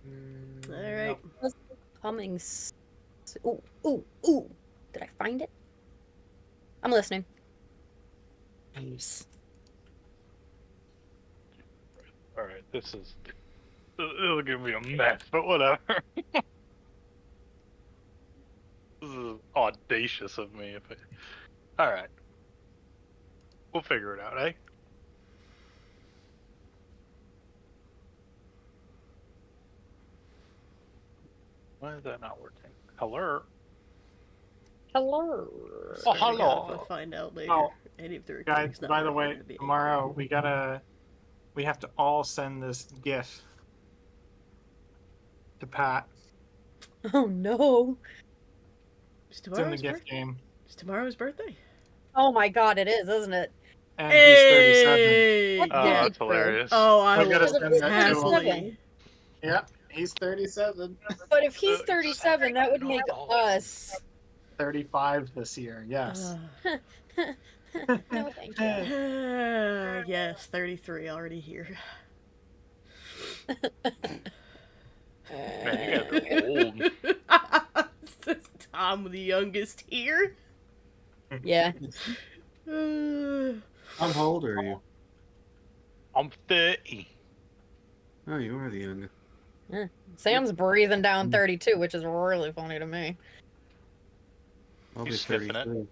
All right. Nope. Coming. Ooh, ooh, ooh. Did I find it? I'm listening. Nice. All right, this is it'll give me a mess, but whatever. This is audacious of me. All right, we'll figure it out, eh? Why is that not working? Hello. Hello. Oh, Sorry, hello. I'll find out later. Oh, Any of the guys, recordings not by the working way, to be tomorrow we have to all send this GIF to Pat. Oh no. It's It's in the tomorrow's GIF birthday. game, It's tomorrow's birthday. Oh my god, it is, isn't it? and he's 37. Hey! What Oh, Yeah. that's hilarious. Oh, I I gotta will send that to him. happily. Yeah, he's 37. But if he's 37, that would make us. 35 this year. Yes. No, thank you. Yes, 33 already here. Man, you guys are old. Tom, the youngest here. Yeah. How old are you? I'm 30. Oh, you are the youngest. Sam's breathing down 32, which is really funny to me. I'll be He's sniffing it. 33.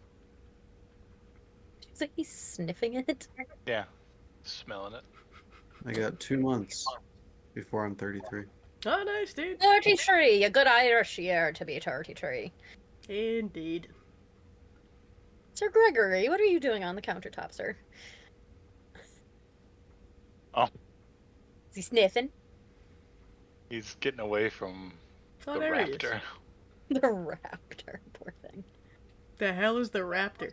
Is like he's sniffing it? Yeah, smelling it. I got 2 months before I'm 33. Oh, nice, dude. 33, a good Irish year to be 33. Indeed. Sir Gregory, what are you doing on the countertop, sir? Oh. Is he sniffing? He's getting away from Oh, the there he is. raptor. The raptor, poor thing. The hell is the raptor?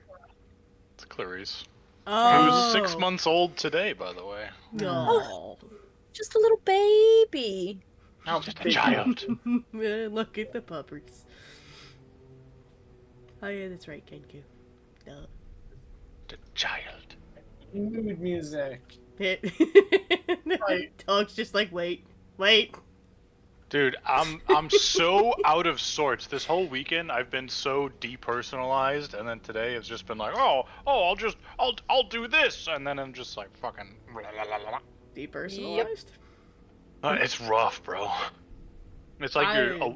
It's Clarice. Oh. Who's 6 months old today, by the way. No. Just a little baby. How Just a big- child. Look at the puppers. Oh yeah, that's right, Kenku. Duh. The child. Mood music. Right. Dog's just like, wait. Dude, I'm so out of sorts. This whole weekend I've been so depersonalized, and then today it's just been like, I'll do this, and then I'm just like fucking. Depersonalized? It's rough, bro. It's like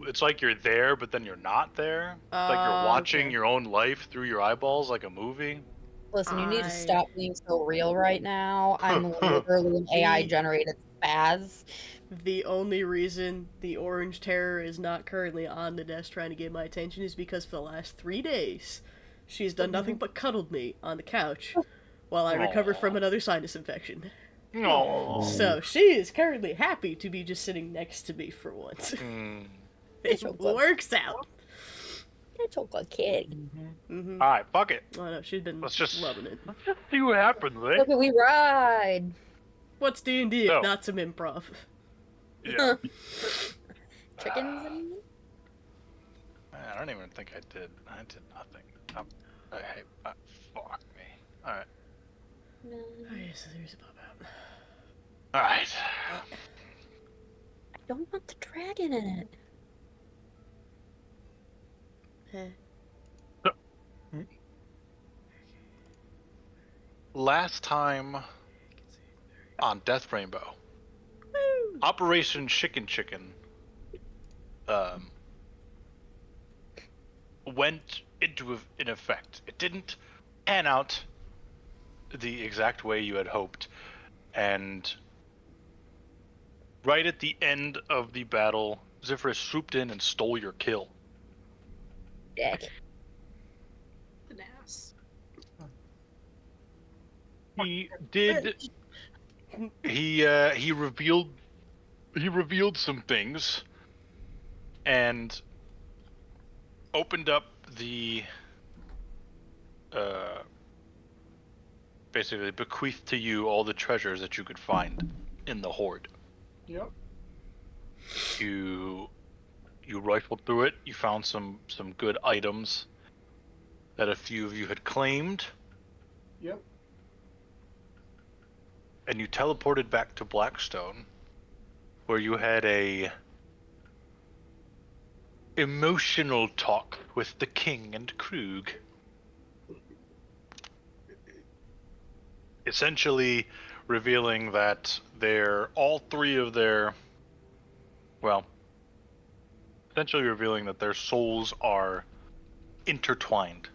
it's like you're there, but then you're not there. It's like you're watching Okay. your own life through your eyeballs, like a movie. Listen, you need to stop being so real right now. I'm literally an AI-generated spaz. The only reason the Orange Terror is not currently on the desk trying to get my attention is because for the last 3 days, she's done nothing but cuddled me on the couch while I recover from another sinus infection. No. So she is currently happy to be just sitting next to me for once. It works out. It's a good kid. Mm-hmm. All right, fuck it. Oh no, she's been Let's just loving it. see what happens, eh? Look, we ride. What's D&D if So. not some improv? Yeah. Chickens and... Man, I don't even think I did. I did nothing. Hey, fuck me. All right. No. Oh yeah, so there's a pop out. All right. I don't want the dragon in it. Last time on Death Rainbow, Operation Chicken went into in effect. It didn't pan out the exact way you had hoped, and right at the end of the battle, Zephyrus swooped in and stole your kill. Dick. An ass. He did. He revealed some things, and opened up the basically bequeathed to you all the treasures that you could find in the hoard. Yep. You rifled through it. You found some good items that a few of you had claimed. Yep. And you teleported back to Blackstone, where you had a emotional talk with the king and Krug. Essentially revealing that essentially revealing that their souls are intertwined.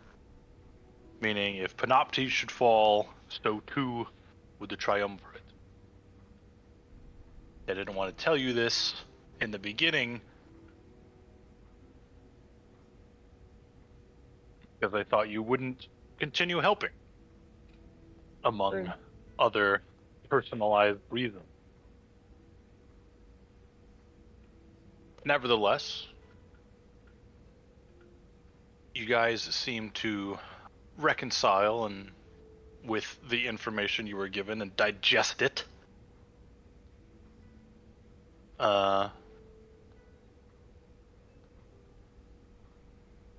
Meaning if Panoptes should fall, so too would the Triumvirate. They didn't want to tell you this in the beginning because they thought you wouldn't continue helping, among other personalized reasons. Nevertheless, you guys seem to reconcile and with the information you were given and digest it.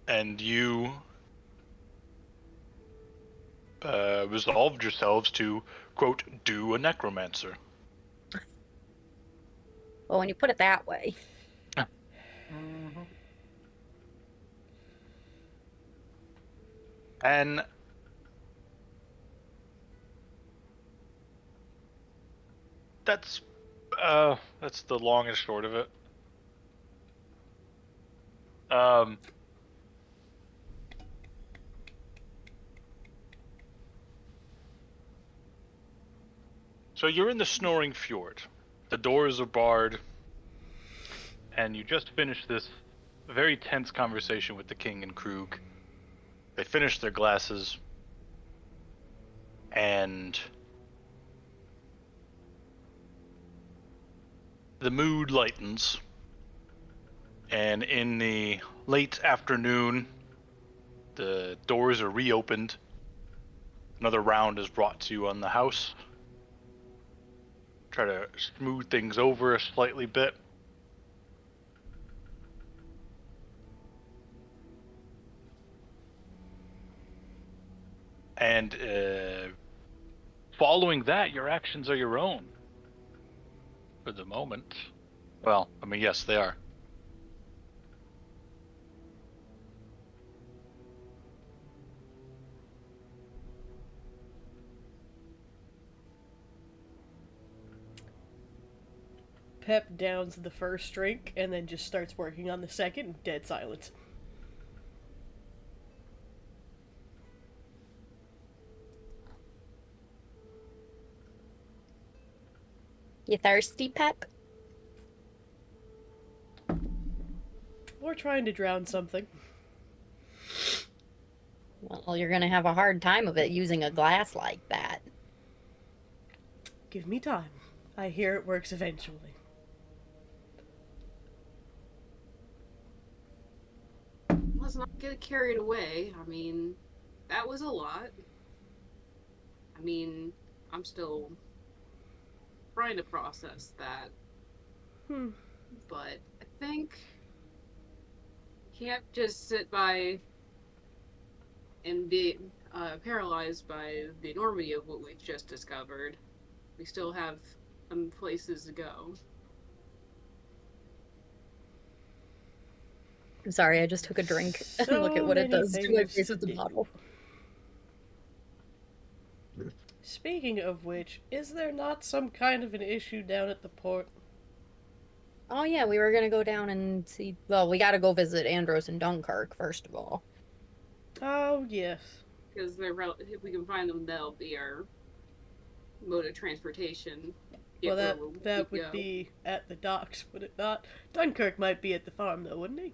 And you resolved yourselves to, quote, do a necromancer. Well, when you put it that way. Mm-hmm. And that's the long and short of it. So you're in the Snoring Fjord. The doors are barred, and you just finished this very tense conversation with the king and Krug. They finish their glasses, and the mood lightens, and in the late afternoon, the doors are reopened. Another round is brought to you on the house. Try to smooth things over a slightly bit. And following that, your actions are your own. For the moment. Well, I mean, yes, they are. Pep downs the first drink and then just starts working on the second. Dead silence. You thirsty, Pep? We're trying to drown something. Well, you're gonna have a hard time of it using a glass like that. Give me time. I hear it works eventually. Let's not get carried away. I mean, that was a lot. I mean, I'm still trying to process that. But I think you can't just sit by and be paralyzed by the enormity of what we've just discovered. We still have places to go. I'm sorry, I just took a drink and So look at what it many does to my things face to with the do. bottle. Speaking of which, is there not some kind of an issue down at the port? Oh yeah, we were gonna go down and see. Well, we gotta go visit Andros and Dunkirk first of all. Oh, yes. Because if we can find them, they'll be our mode of transportation. Well, that would be at the docks, would it not? Dunkirk might be at the farm, though, wouldn't he?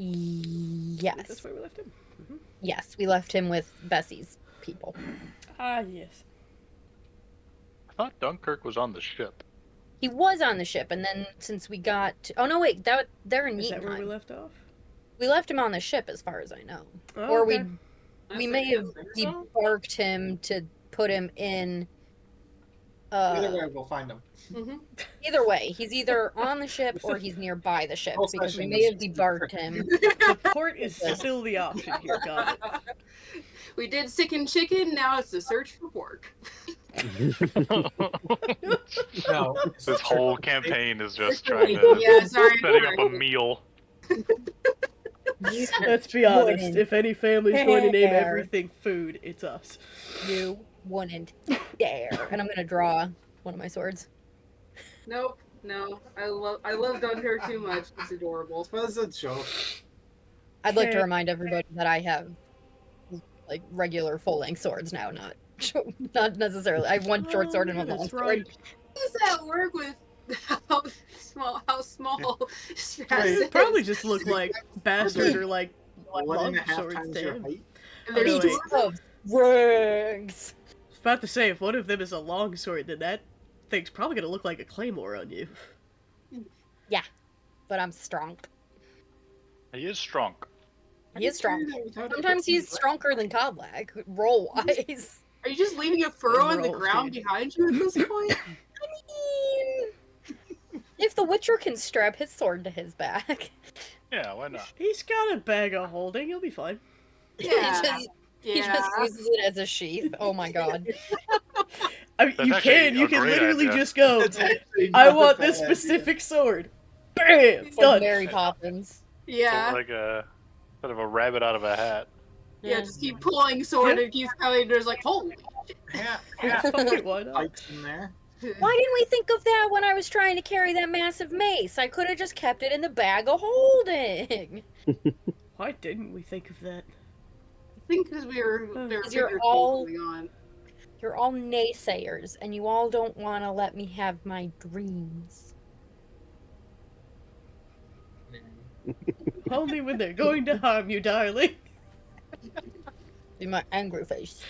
Yes. That's where we left him. Mm-hmm. Yes, we left him with Bessie's people. Ah, yes. I thought Dunkirk was on the ship. He was on the ship, and then since we got... Oh, no, wait, they're in Is that where we Neatenheim. left off? We left him on the ship, as far as I know. Oh, Or okay. we may have debarked him to put him in... Either way, we'll find them. Mm-hmm. Either way, he's either on the ship or he's nearby the ship, Most because we especially may in have this- debarked him. The port is still the option here, got it. We did sick and chicken, now it's the search for pork. No. This whole campaign is just trying to Yeah, sorry. setting up a meal. Let's be honest. Wouldn't. If any family's going to name Dare. everything food, it's us. You wouldn't dare. And I'm gonna draw one of my swords. Nope. No. I love Dunkirk too much. It's adorable. That was a joke. I'd like to Okay. remind everybody that I have like regular full-length swords now, not necessarily. I have one short sword and one long That's sword. right. How does that work with how small Spaz They is? probably just look like bastards or like 1.5 swords times to your him. height. And there's Oh, two wait. of them. Rings. I was about to say, if one of them is a long sword, then that thing's probably gonna look like a claymore on you. Yeah, but I'm strong. He is strong. He is strong. Sometimes he's stronger than Kodlak, roll-wise. Are you just leaving a furrow in the Roll, ground dude. behind you at this point? If the Witcher can strap his sword to his back, Yeah, why not? He's got a bag of holding. He'll be fine. Yeah. he just uses it as a sheath. Oh my god. I mean, That's you actually can. You a can great literally idea. just go. That's actually I not a want bad this idea. specific sword. Bam! It's Done. like Mary Poppins. Yeah. Like a sort of a rabbit out of a hat. Yeah, just keep pulling sword and it keeps coming and there's like, holy Yeah, Fucking why not? Pikes in there. shit. Why didn't we think of that when I was trying to carry that massive mace? I could have just kept it in the bag of holding. Why didn't we think of that? I think because there were Because you're bigger all- things going on. You're all naysayers, and you all don't want to let me have my dreams. Only when they're going to harm you, darling. See my angry face.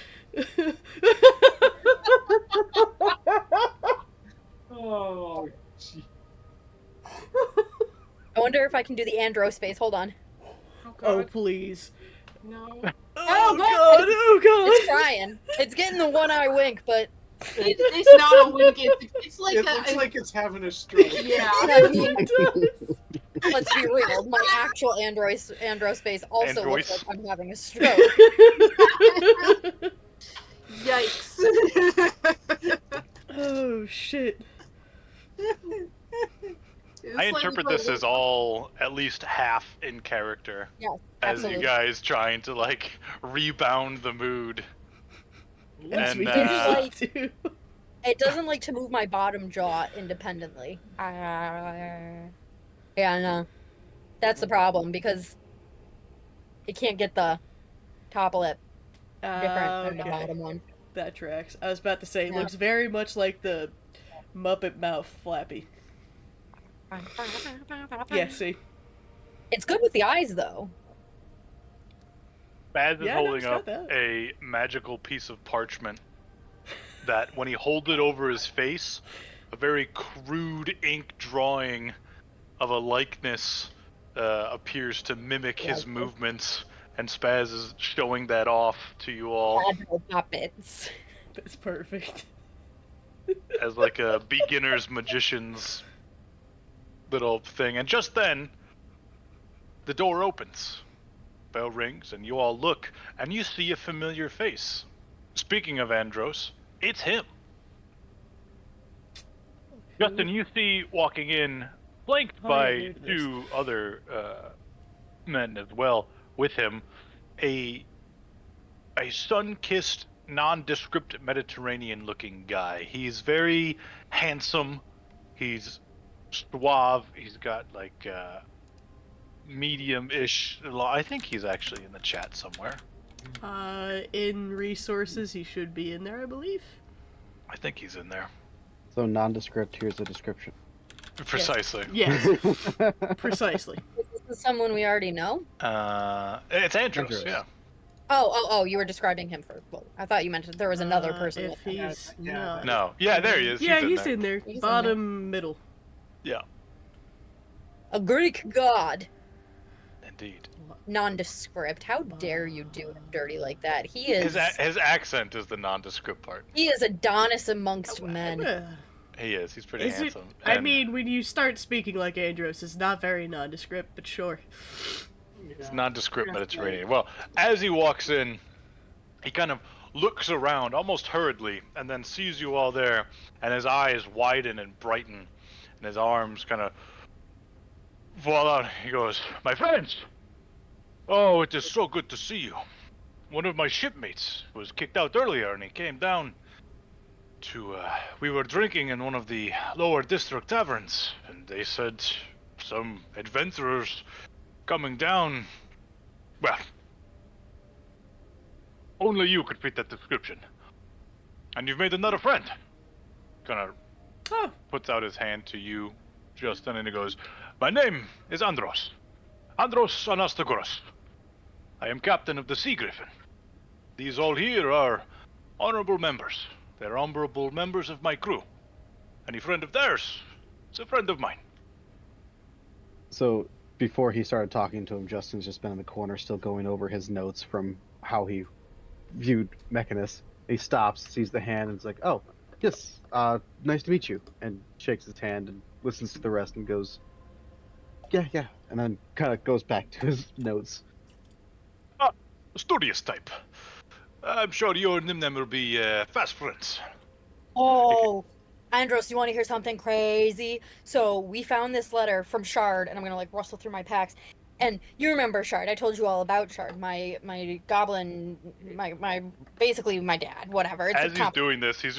Oh, gee. I wonder if I can do the Andros face. Hold on. Oh, Oh, God. please. No. Oh, God. God. Oh, God. It's trying. It's getting the one eye wink, but It's not a wink. It's like It a. looks like it's having a stroke. Yeah. I mean, It does. let's be real. My actual Andros face also looks Andros. like I'm having a stroke. Yikes. Oh, shit. It's I like interpret a this little- as all at least half in character. Yes, As absolutely. you guys trying to like rebound the mood. Yes, And, we uh, did too. It doesn't like to move my bottom jaw independently. Yeah, no. That's the problem because it can't get the top lip different than the Okay. bottom one. That tracks. I was about to say, it Yeah. looks very much like the Muppet mouth Flappy. Yeah, see? It's good with the eyes though. Baz is Yeah, I know, holding it's got up that. a magical piece of parchment that when he holds it over his face, a very crude ink drawing of a likeness appears to mimic his Yeah. movements, and Spaz is showing that off to you all Agile puppets. That's perfect. as like a beginner's magician's little thing. And just then, the door opens. Bell rings, and you all look, and you see a familiar face. Speaking of Andros, it's him. Justin, you see walking in, flanked Oh, by yeah, dude, two other men as well with him, a sun-kissed, nondescript Mediterranean-looking guy. He's very handsome. He's suave. He's got like medium-ish. I think he's actually in the chat somewhere. In resources, he should be in there, I believe. I think he's in there. So nondescript, here's the description. Precisely. Yes, precisely. This is someone we already know. It's Andros. Andros. Yeah. Oh, you were describing him for. Well, I thought you meant there was another person. If with him. he's Yeah, not. No. Yeah, there he is. Yeah, he's he's in there. He's in Bottom middle. Yeah. A Greek god. Indeed. Nondescript. How dare you do him dirty like that? He is. His accent is the nondescript part. He is Adonis amongst men. He is. He's pretty Is it? handsome. I And mean, when you start speaking like Andros, it's not very nondescript, but sure. it's nondescript Mediterranean. Well, as he walks in, he kind of looks around almost hurriedly and then sees you all there, and his eyes widen and brighten, and his arms kind of voila, he goes, my friends! Oh, it is so good to see you. One of my shipmates was kicked out earlier and he came down to, we were drinking in one of the lower district taverns, and they said some adventurers coming down, well, only you could fit that description. And you've made another friend. Kinda Oh, puts out his hand to you, Justin, and he goes, my name is Andros. Andros Anastagoras. I am captain of the Sea Griffin. These all here are honorable members. They're honorable members of my crew. Any friend of theirs is a friend of mine. So before he started talking to him, Justin's just been in the corner, still going over his notes from how he viewed Mechanus. He stops, sees the hand, and is like, "Oh, yes, nice to meet you," and shakes his hand and listens to the rest and goes, "Yeah," and then kind of goes back to his notes. Ah, studious type. I'm sure you and Nimnem will be fast friends. Oh, Andros, you want to hear something crazy? So we found this letter from Shard, and I'm gonna like rustle through my packs. And you remember Shard? I told you all about Shard, my goblin, my basically my dad, whatever. It's As he's doing this, he's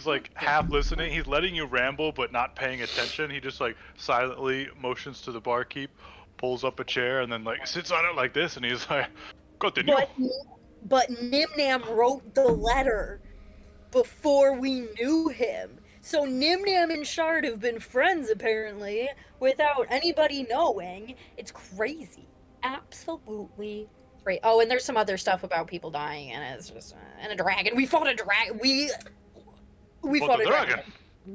like half listening. He's letting you ramble, but not paying attention. He just like silently motions to the barkeep, pulls up a chair, and then like sits on it like this, and he's like, "Continue." But Nimnam wrote the letter before we knew him. So Nimnam and Shard have been friends apparently without anybody knowing. It's crazy. Absolutely crazy. Oh, and there's some other stuff about people dying, and it's just and a dragon. We fought a dragon. We fought a dragon.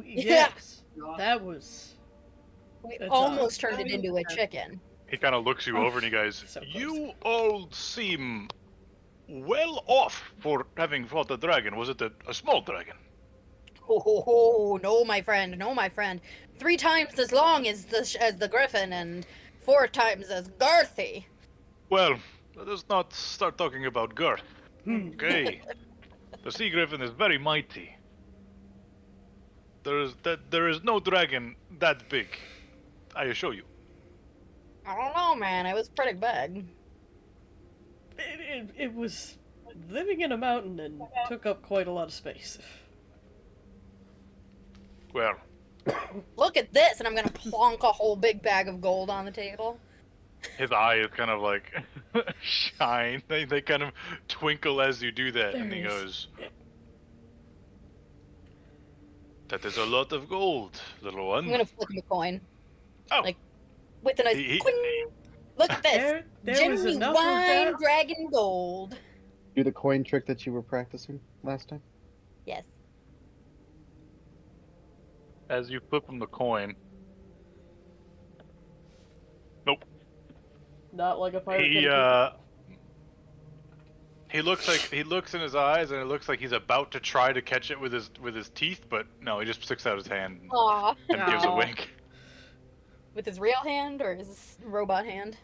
Yes, that was. We That's almost turned it into a chicken. He kind of looks you over and he goes, So close. "You all seem well off for having fought a dragon. Was it a small dragon?" Oh, no, my friend, no, my friend. 3 times as long as the griffin, and 4 times as girthy. Well, let us not start talking about girth. Okay. The sea griffin is very mighty. There is no dragon that big. I assure you. I don't know, man. It was pretty big. It was living in a mountain and took up quite a lot of space. Well, Look at this, and I'm gonna plonk a whole big bag of gold on the table. his eyes kind of like shine. They kind of twinkle as you do that, and he There goes, "That is a lot of gold, little one." I'm gonna flip him a coin Oh, like- with a nice He- quing. Look at this. There was enough of Genuine that. dragon gold. Do the coin trick that you were practicing last time. Yes. as you flip him the coin, nope. Not like a pirate. He looks in his eyes, and it looks like he's about to try to catch it with his teeth, but no, he just sticks out his hand Aw. and gives a Aw. wink. With his real hand or his robot hand?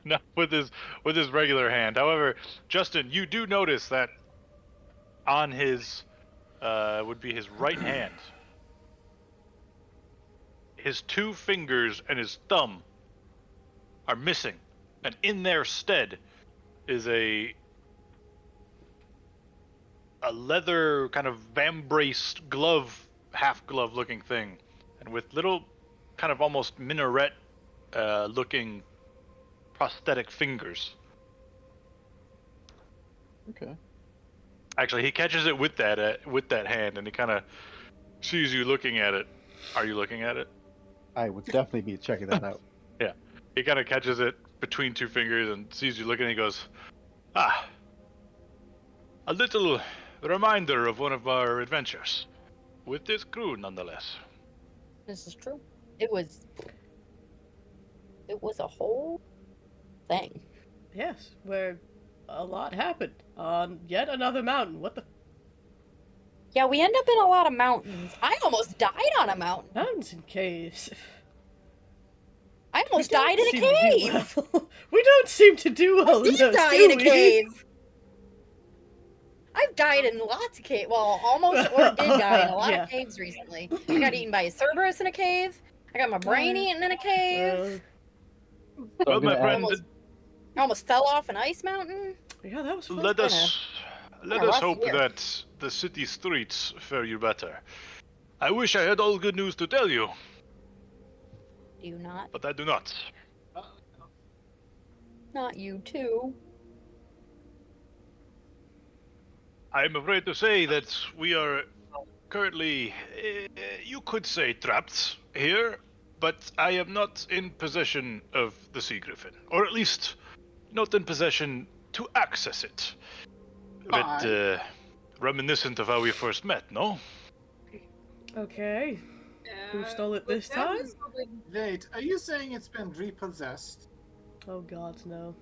No, with his regular hand. However, Justin, you do notice that on his would be his right hand, his 2 fingers and his thumb are missing, and in their stead is a leather kind of vambraced glove, half glove looking thing, and with little kind of almost minaret looking prosthetic fingers. Okay. Actually, he catches it with that hand, and he kind of sees you looking at it. Are you looking at it? I would definitely be checking that out. Yeah. He kind of catches it between 2 fingers and sees you looking, and he goes, "Ah, a little reminder of one of our adventures. With this crew, nonetheless." This is true. It was a whole thing. Yes, where a lot happened on yet another mountain. What the Yeah, we end up in a lot of mountains. I almost died on a mountain. mountains and caves? I almost We don't died in a seem to do cave. well. We don't seem to do well in Did those, die do in a we? cave. I've died in lots of caves. Well, almost or did die in a lot Yeah. of caves recently. I got eaten by a Cerberus in a cave. I got my brain eaten in a cave. Well, my friend, I almost fell off an ice mountain. Yeah, that was fun. let been us been a rough hope year. that the city streets fare you better. I wish I had all good news to tell you, Do you not? but I do not. Not you too. I'm afraid to say that we are currently, you could say, trapped here, but I am not in possession of the Sea Griffin, or at least not in possession to access it. A bit reminiscent of how we first met, no? Okay. Who stole it but this that time? was something- Wait, are you saying it's been repossessed? Oh god, no.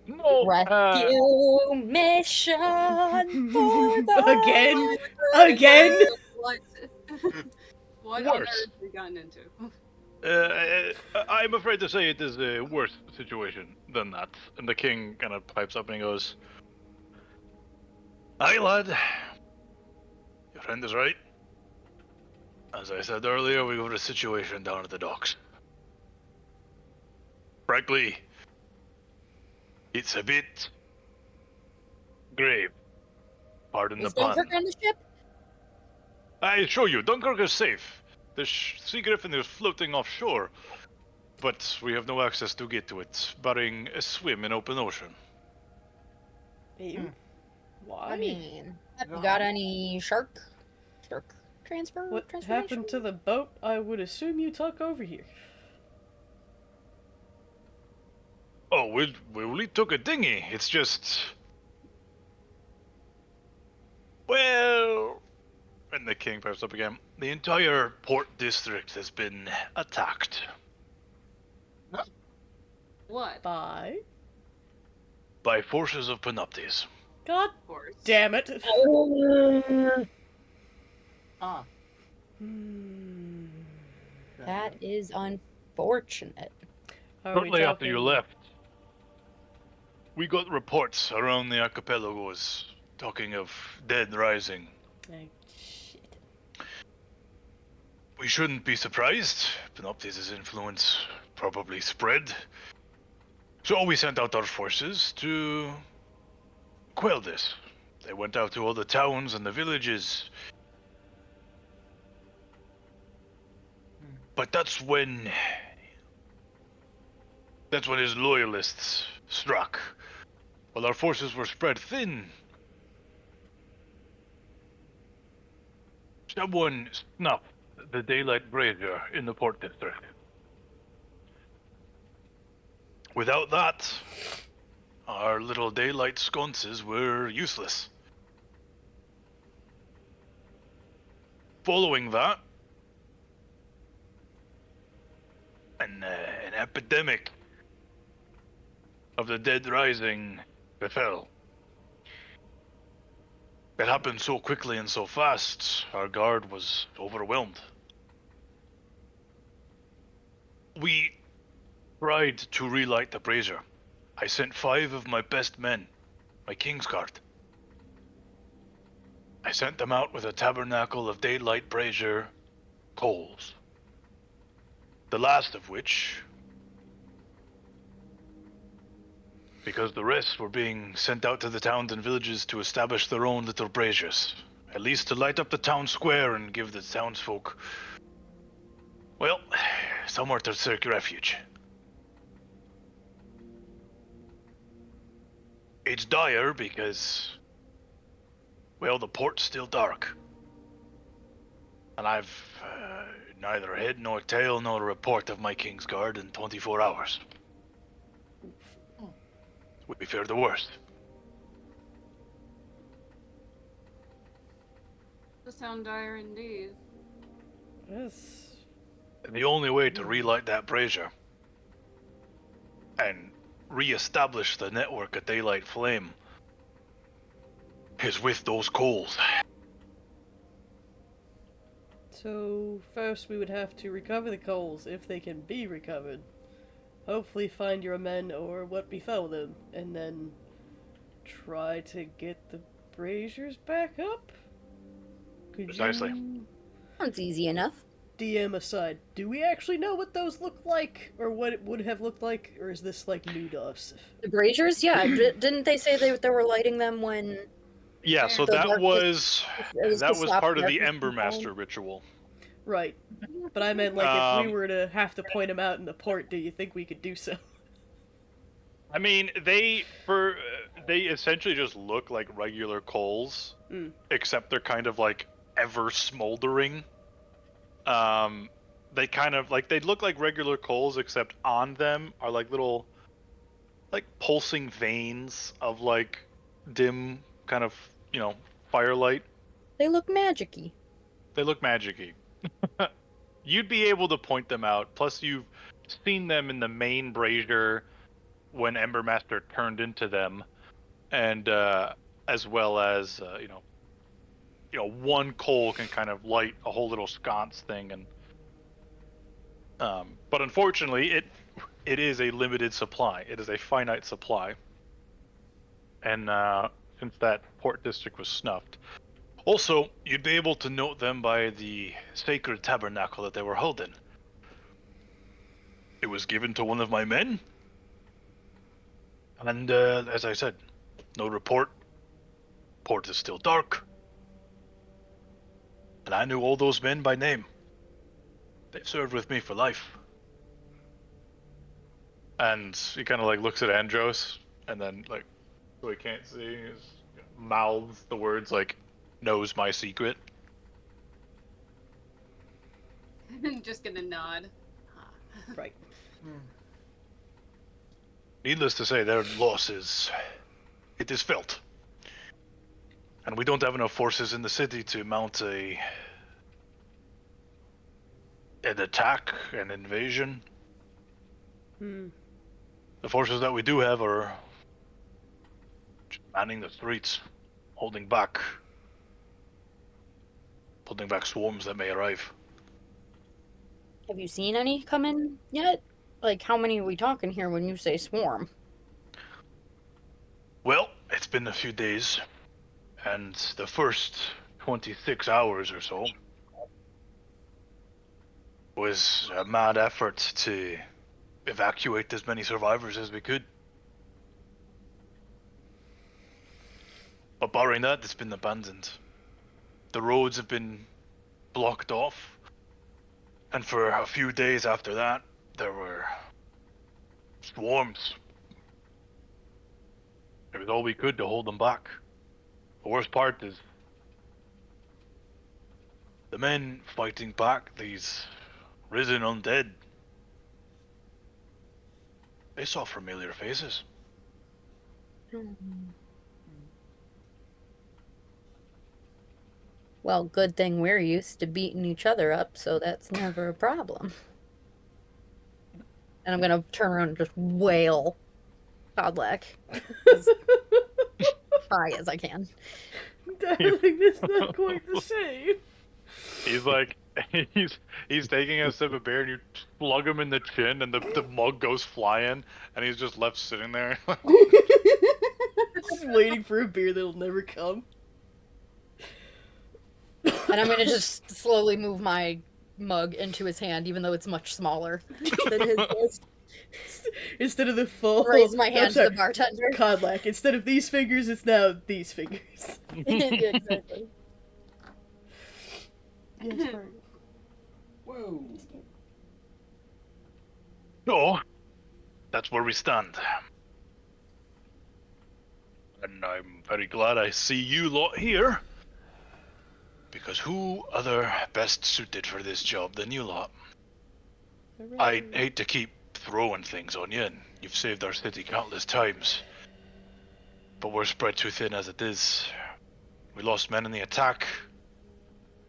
No. Rescue mission for the Again? Again? What? What on Worse. earth have we gotten into? I'm afraid to say it is a worse situation than that. And the king kind of pipes up and he goes, "Aye, lad. Your friend is right. As I said earlier, we got a situation down at the docks. Frankly, it's a bit grave. Pardon the Is pun. Dunkirk on the ship? I assure you, Dunkirk is safe. The Sea Griffin is floating offshore, but we have no access to get to it, barring a swim in open ocean. Ew. Why? I mean, have you got any shark transfer? What transformation? happened to the boat I would assume you took over here? Oh, we only took a dinghy. It's just... Well... And the king pipes up again. The entire port district has been attacked. What? Bye. By forces of Panoptes. God Of course. damn it. Ah, Hmm. That is unfortunate. Are we Shortly after you talking- left, we got reports around the archipelagos talking of dead rising. Oh, shit. We shouldn't be surprised. Panoptes' influence probably spread. So we sent out our forces to quell this. They went out to all the towns and the villages. But that's when his loyalists struck. While our forces were spread thin, someone snuffed the daylight brazier in the port district. Without that, our little daylight sconces were useless. Following that, an epidemic of the dead rising befell. It happened so quickly and so fast, our guard was overwhelmed. We tried to relight the brazier. I sent 5 of my best men, my King's Guard. I sent them out with a tabernacle of daylight brazier coals. The last of which, because the rest were being sent out to the towns and villages to establish their own little braziers. At least to light up the town square and give the townsfolk, well, somewhere to seek refuge. It's dire because, well, the port's still dark. And I've neither head nor tail nor a report of my King's Guard in 24 hours. We fear the worst. Does sound dire indeed. Yes. And the only way to relight that brazier and re-establish the network of daylight flame is with those coals. So, first we would have to recover the coals, if they can be recovered. Hopefully find your men or what befell them, and then try to get the braziers back up? Could Precisely. you Sounds easy enough. DM aside, do we actually know what those look like, or what it would have looked like, or is this like new to us? The braziers, yeah. Didn't they say they were lighting them when Yeah, so the that darkness? It was to was stop part of the darkness Ember from falling? Master ritual. Right, but I meant like if we Um, were to have to point them out in the port, do you think we could do so? I mean, they essentially just look like regular coals, Mm. except they're kind of like ever smoldering. They kind of like they look like regular coals, except on them are like little, like pulsing veins of like dim kind of firelight. They look magic-y. They look magic-y. You'd be able to point them out. Plus, you've seen them in the main brazier when Embermaster turned into them, and as well as one coal can kind of light a whole little sconce thing, and but unfortunately, it is a limited supply. It is a finite supply, and since that port district was snuffed. Also, you'd be able to note them by the sacred tabernacle that they were holding. It was given to one of my men, and as I said, no report. Port is still dark, and I knew all those men by name. They've served with me for life. And he kind of like looks at Andros, and then like, so he can't see, he mouths the words like, "Knows my secret." Just gonna nod. Right. Needless to say, their loss it is felt. And we don't have enough forces in the city to mount an attack, an invasion. Hmm. The forces that we do have are just manning the streets, holding back swarms that may arrive. Have you seen any come in yet? Like, how many are we talking here when you say swarm? Well, it's been a few days, and the first 26 hours or so was a mad effort to evacuate as many survivors as we could. But barring that, it's been abandoned. The roads have been blocked off, and for a few days after that, there were swarms. It was all we could to hold them back. The worst part is the men fighting back these risen undead. They saw familiar faces. Well, good thing we're used to beating each other up, so that's never a problem. And I'm gonna turn around and just wail Godlack as high as I can. Darling, that's not quite the same. He's like, he's taking a sip of beer, and you plug him in the chin, and the mug goes flying, and he's just left sitting there. Just waiting for a beer that'll never come. And I'm gonna just slowly move my mug into his hand, even though it's much smaller than his is. Instead of the full. Raise my hand to sorry, the bartender. Codlack. Instead of these fingers, it's now these fingers. Exactly. Yes, Bert. Whoa. So, that's where we stand. And I'm very glad I see you lot here. Because who other best suited for this job than you lot? I hate to keep throwing things on you, and you've saved our city countless times. But we're spread too thin as it is. We lost men in the attack.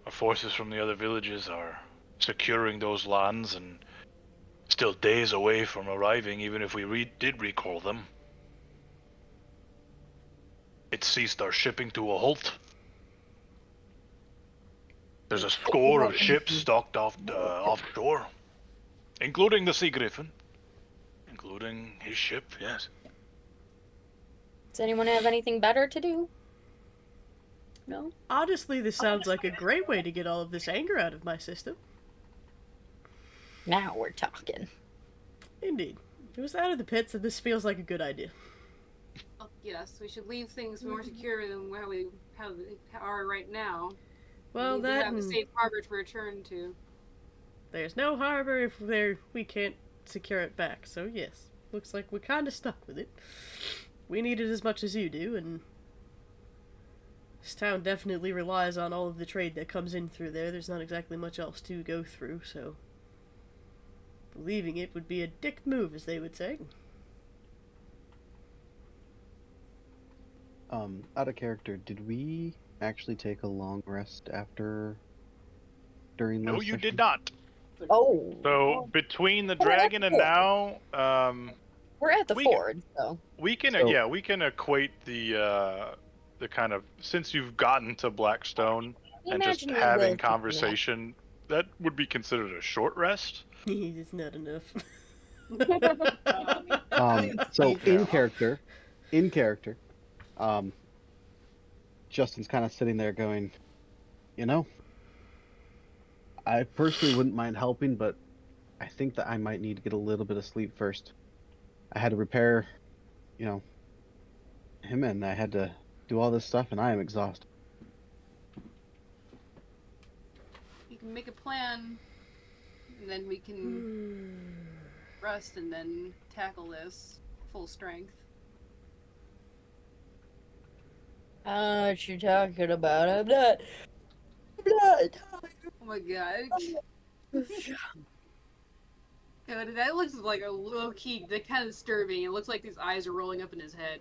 Our forces from the other villages are securing those lands and still days away from arriving, even if we did recall them. It ceased our shipping to a halt. There's a score of ships stocked offshore, including the Sea Griffin, including his ship, yes. Does anyone have anything better to do? No? Honestly, this sounds like a great way to get all of this anger out of my system. Now we're talking. Indeed. It was out of the pits, and this feels like a good idea. Oh, yes, we should leave things more secure than how they are right now. Well, we need to that have a and safe harbor to return to. there's no harbor if we can't secure it back, so yes. Looks like we're kinda stuck with it. We need it as much as you do, and this town definitely relies on all of the trade that comes in through there. There's not exactly much else to go through, so leaving it would be a dick move, as they would say. Out of character, did we actually take a long rest during No, those you sessions? did not. Oh. So between the dragon and now, We're at the we- ford, so. we can So- we can equate the kind of, since you've gotten to Blackstone and just Imagine we having will- conversation, that would be considered a short rest. It's not enough. So Yeah. in character, Justin's kind of sitting there going, I personally wouldn't mind helping, but I think that I might need to get a little bit of sleep first. I had to repair, him, and I had to do all this stuff, and I am exhausted. You can make a plan, and then we can rest and then tackle this full strength. What you talking about? I'm not tired. Oh my god. Yeah, that looks like a low key, kind of disturbing. It looks like his eyes are rolling up in his head.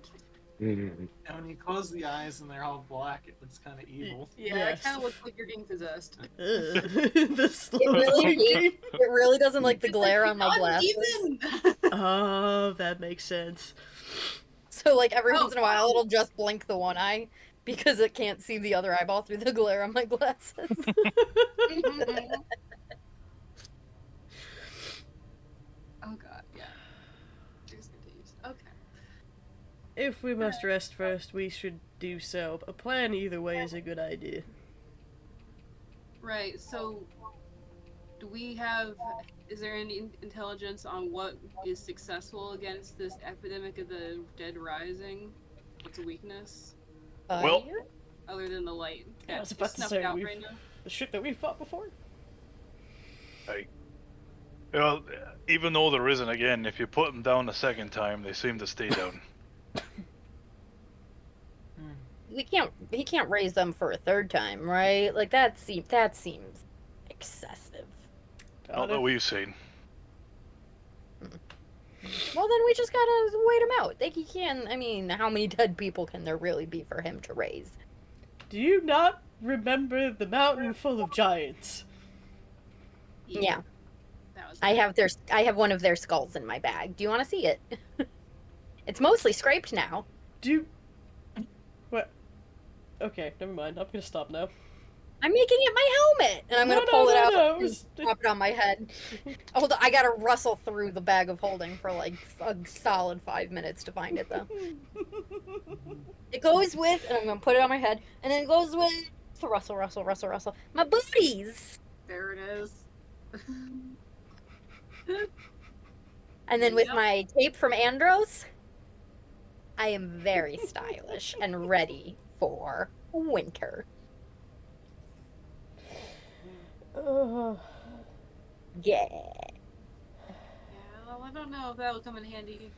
And when you close the eyes and they're all black, it looks kind of evil. Yeah, Yes. it kind of looks like you're getting possessed. The slow It really doesn't like the glare on my glasses. Uneven! Oh, that makes sense. So like every Oh. once in a while it'll just blink the one eye because it can't see the other eyeball through the glare on my glasses. Oh god, yeah. Jeez, okay. If we must rest first, we should do so. A plan either way is a good idea. Right, so is there any intelligence on what is successful against this epidemic of the dead rising? What's a weakness? Well- Fire? Other than the light. I was Just about to snuff say, it out we've- right now. The shit that we fought before? Well, even though there isn't, again, if you put them down the second time, they seem to stay down. He can't raise them for a third time, right? Like that seems excessive. Not that we've seen. Well, then we just gotta wait him out. He can. I mean, how many dead people can there really be for him to raise? Do you not remember the mountain full of giants? Yeah, That was I have one of their skulls in my bag. Do you want to see it? It's mostly scraped now. What? Okay, never mind. I'm gonna stop now. I'm making it my helmet, and I'm gonna No, pull no, it no, out no, it and was- drop it on my head. Hold on, I gotta rustle through the bag of holding for like a solid 5 minutes to find it, though. It goes with, and I'm gonna put it on my head, and then it goes with rustle, my booties, There it is. and then with Yep. my tape from Andros, I am very stylish and ready for winter. Yeah. Yeah, well, I don't know if that will come in handy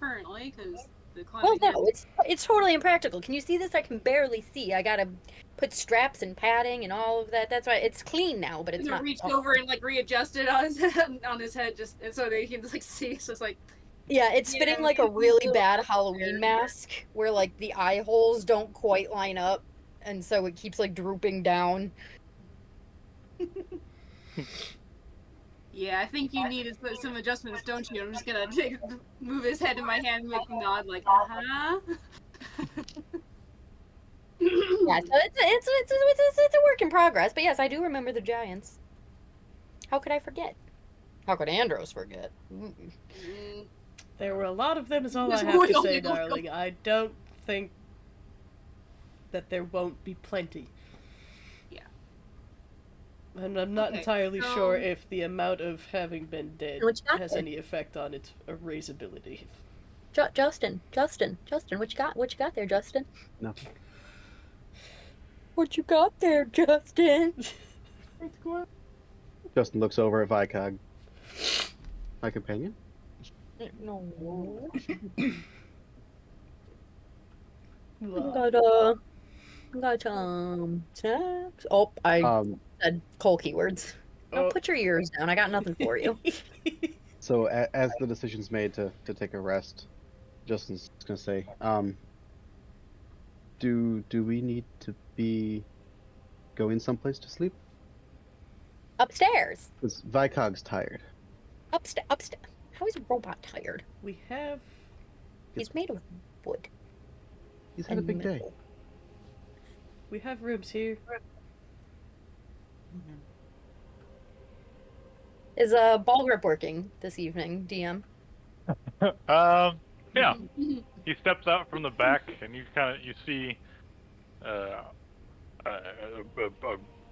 currently, because the Well, climate. no, it's totally impractical. Can you see this? I can barely see. I gotta put straps and padding and all of that. That's why it's clean now, but it's He not. reached over and like readjusted on his head, just and so they can just like see. So it's like Yeah, it's fitting Yeah, like a it's really so bad weird. Halloween mask where like the eye holes don't quite line up, and so it keeps like drooping down. yeah, I think you need some adjustments, don't you? I'm just gonna move his head in my hand, and make him nod like, uh-huh. Yeah, so it's a work in progress. But yes, I do remember the giants. How could I forget? How could Andros forget? Mm, There were a lot of them, is all I There's have to only say, one. darling. I don't think that there won't be plenty. Yeah. And I'm not Okay, entirely so- sure if the amount of having been dead What you got has there? any effect on its erasability. Justin, what you got? What you got there, Justin? Nothing. What you got there, Justin? Justin looks over at Vicog. My companion? No. Ugh. Got snacks. Oh, I said Cole keywords. No, Oh. put your ears down. I got nothing for you. So as the decision's made to take a rest, Justin's gonna say, do we need to be going someplace to sleep? Upstairs. Because Vicog's tired. Upstairs. How is a robot tired? We have He's made of wood. He's had a and big day. metal. rooms here. Is ball grip working this evening, DM? Yeah. He steps out from the back, and you see a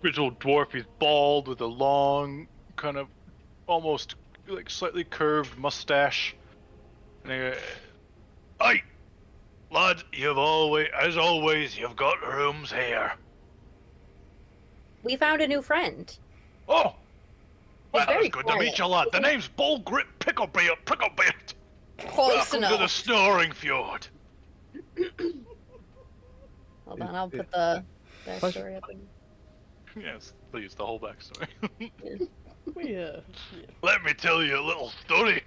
grizzled dwarf. He's bald with a long, kind of almost like slightly curved mustache. And aye, lad, as always, you've got rooms here. We found a new friend. Oh, well, very it's good to meet you, lad. The name's Bull Grip Pricklebeard. Close Welcome to the enough. Snoring Fjord. Hold on, I'll put the Pleasure. backstory up. Yes, please, the whole backstory. We Let me tell you a little story.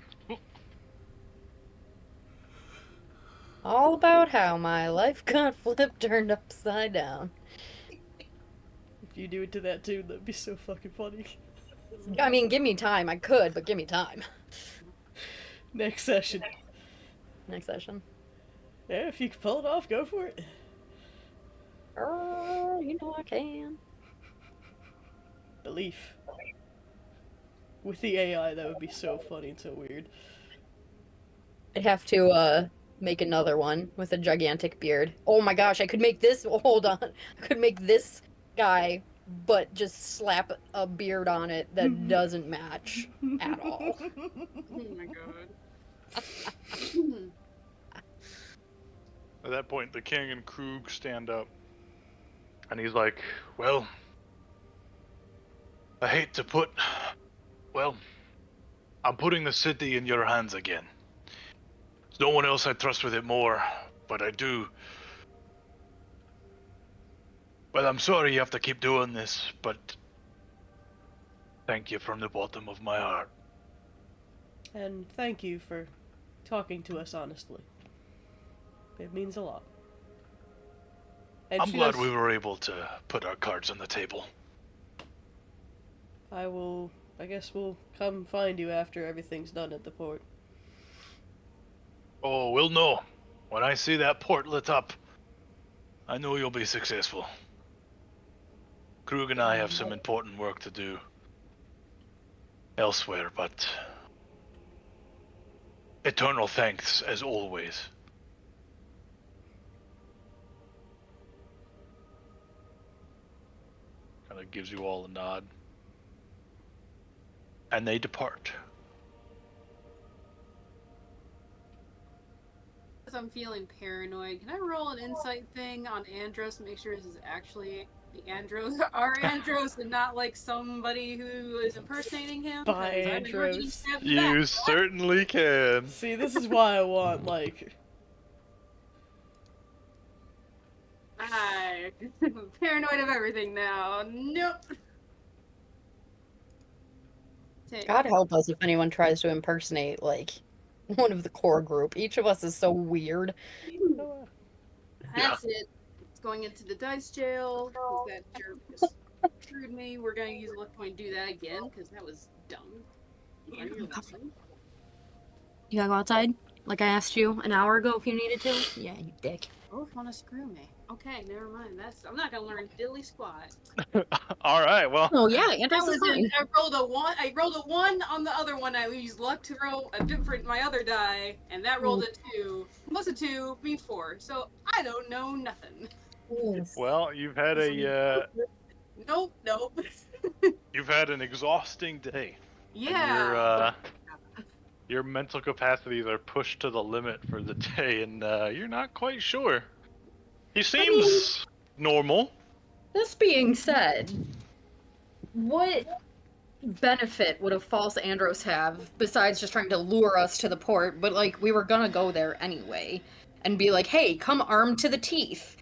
All about how my life got turned upside down. if you do it to that tune, that'd be so fucking funny. I mean, give me time. I could, but give me time. Next session. Next session. Yeah, if you can pull it off, go for it. You know I can. Belief. With the AI, that would be so funny and so weird. I'd have to make another one with a gigantic beard. Oh my gosh, I could make this. Hold on, I could make this guy, but just slap a beard on it that doesn't match at all. Oh my god. At that point, the king and Krug stand up, and he's like, well, I hate to I'm putting the city in your hands again. There's no one else I trust with it more, but I do. Well, I'm sorry you have to keep doing this, but thank you from the bottom of my heart. And thank you for talking to us honestly. It means a lot. And I'm she glad does- we were able to put our cards on the table. I guess we'll come find you after everything's done at the port. Oh, we'll know. When I see that port lit up, I know you'll be successful. Krug and I have some important work to do elsewhere, but eternal thanks as always. Kind of gives you all a nod. And they depart. As I'm feeling paranoid, can I roll an insight thing on Andros to make sure this is actually the Andros, our Andros, and not like somebody who is impersonating him? 'Cause By I'm allergic Andros. to stab in the back. You certainly can. See, this is why I want, like... I'm paranoid of everything now. Nope. God help us if anyone tries to impersonate, like, one of the core group. Each of us is so weird. That's it. It's going into the dice jail. 'Cause that jerk just screwed me. We're gonna use a luck point to do that again because that was dumb. Learn your lesson. You gotta go outside? Like I asked you an hour ago if you needed to? Yeah, you dick. Both want to screw me. Okay, never mind. I'm not gonna learn diddly squat. All right, well. Oh yeah, I rolled a one. I rolled a 1 on the other one. I used luck to roll my other die, and that rolled a 2. Plus a 2, means 4. So I don't know nothing. Well, you've had a Nope. you've had an exhausting day. Yeah. Your mental capacities are pushed to the limit for the day, and you're not quite sure. He seems normal. This being said, what benefit would a false Andros have besides just trying to lure us to the port? But like, we were gonna go there anyway, and be like, "Hey, come armed to the teeth."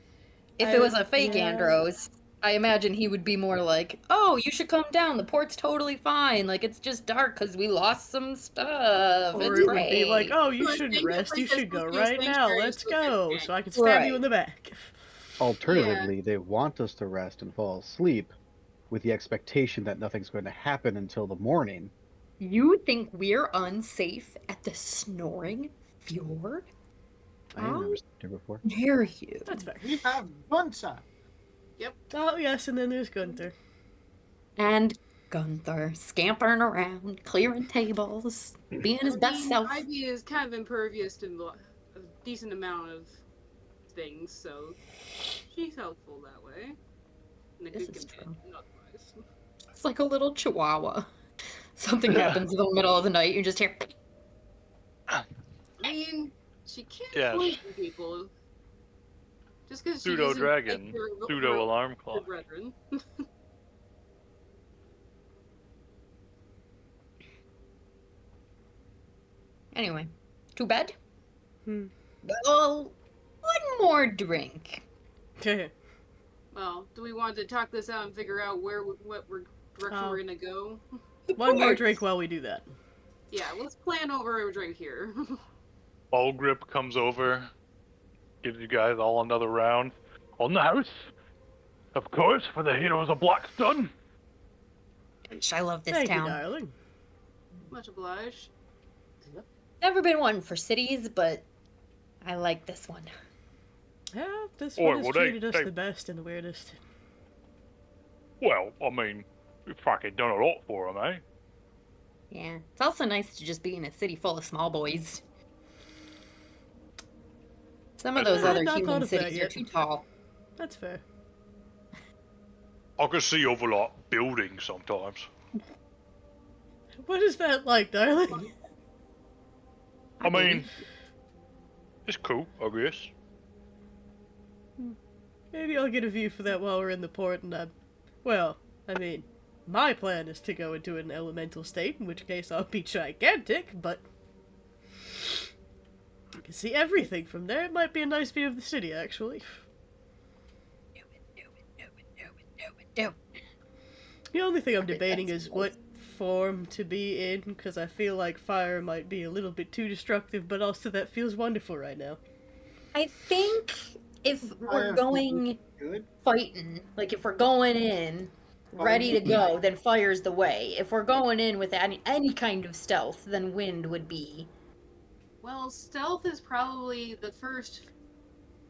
If it was a fake yeah. Andros, I imagine he would be more like, "Oh, you should come down. The port's totally fine. Like, it's just dark because we lost some stuff. Or It's it great." would be like, oh, you Like, shouldn't think of rest, you places should go with right now, sanctuaries let's with go, everything. so I can stab you in the back. Alternatively, they want us to rest and fall asleep with the expectation that nothing's going to happen until the morning. You think we're unsafe at the Snoring Fjord? I ain't never seen her before. Dare you? That's fair. We have one shot. Oh, yes, and then there's Gunther. And Gunther scampering around, clearing tables, being his best self. Ivy is kind of impervious to a decent amount of things, so she's helpful that way. And a This good is companion, otherwise. It's like a little chihuahua. Something happens in the middle of the night, you just hear. I mean, she can't Yes. poison people. Just because she Pseudo doesn't dragon, like her pseudo alarm her clock. brethren. Anyway, to bed? Hmm. Well, one more drink. Well, do we want to talk this out and figure out what direction we're gonna go? One more drink while we do that. Yeah, let's plan over a drink here. Grip comes over, gives you guys all another round. On the house, of course, for the heroes of Blackstone. I love this Thank town. you, darling. Much obliged. Never been one for cities, but I like this one. Yeah, this Or, one has well, treated us they- the best and the weirdest. Well, I mean, we fucking done a lot for them, eh? Yeah, it's also nice to just be in a city full of small boys. Some of those I've other not thought human of that cities are yet. too tall. That's fair. I can see over like buildings sometimes. What is that like, darling? I mean, it's cool, I guess. Maybe I'll get a view for that while we're in the port and well, I mean, my plan is to go into an elemental state, in which case I'll be gigantic, but you can see everything from there. It might be a nice view of the city, actually. The only thing I'm debating is what form to be in, because I feel like fire might be a little bit too destructive, but also that feels wonderful right now. I think if we're going Good. fighting, like if we're going in ready to go, then fire's the way. If we're going in with any kind of stealth, then wind would be. Well, stealth is probably the first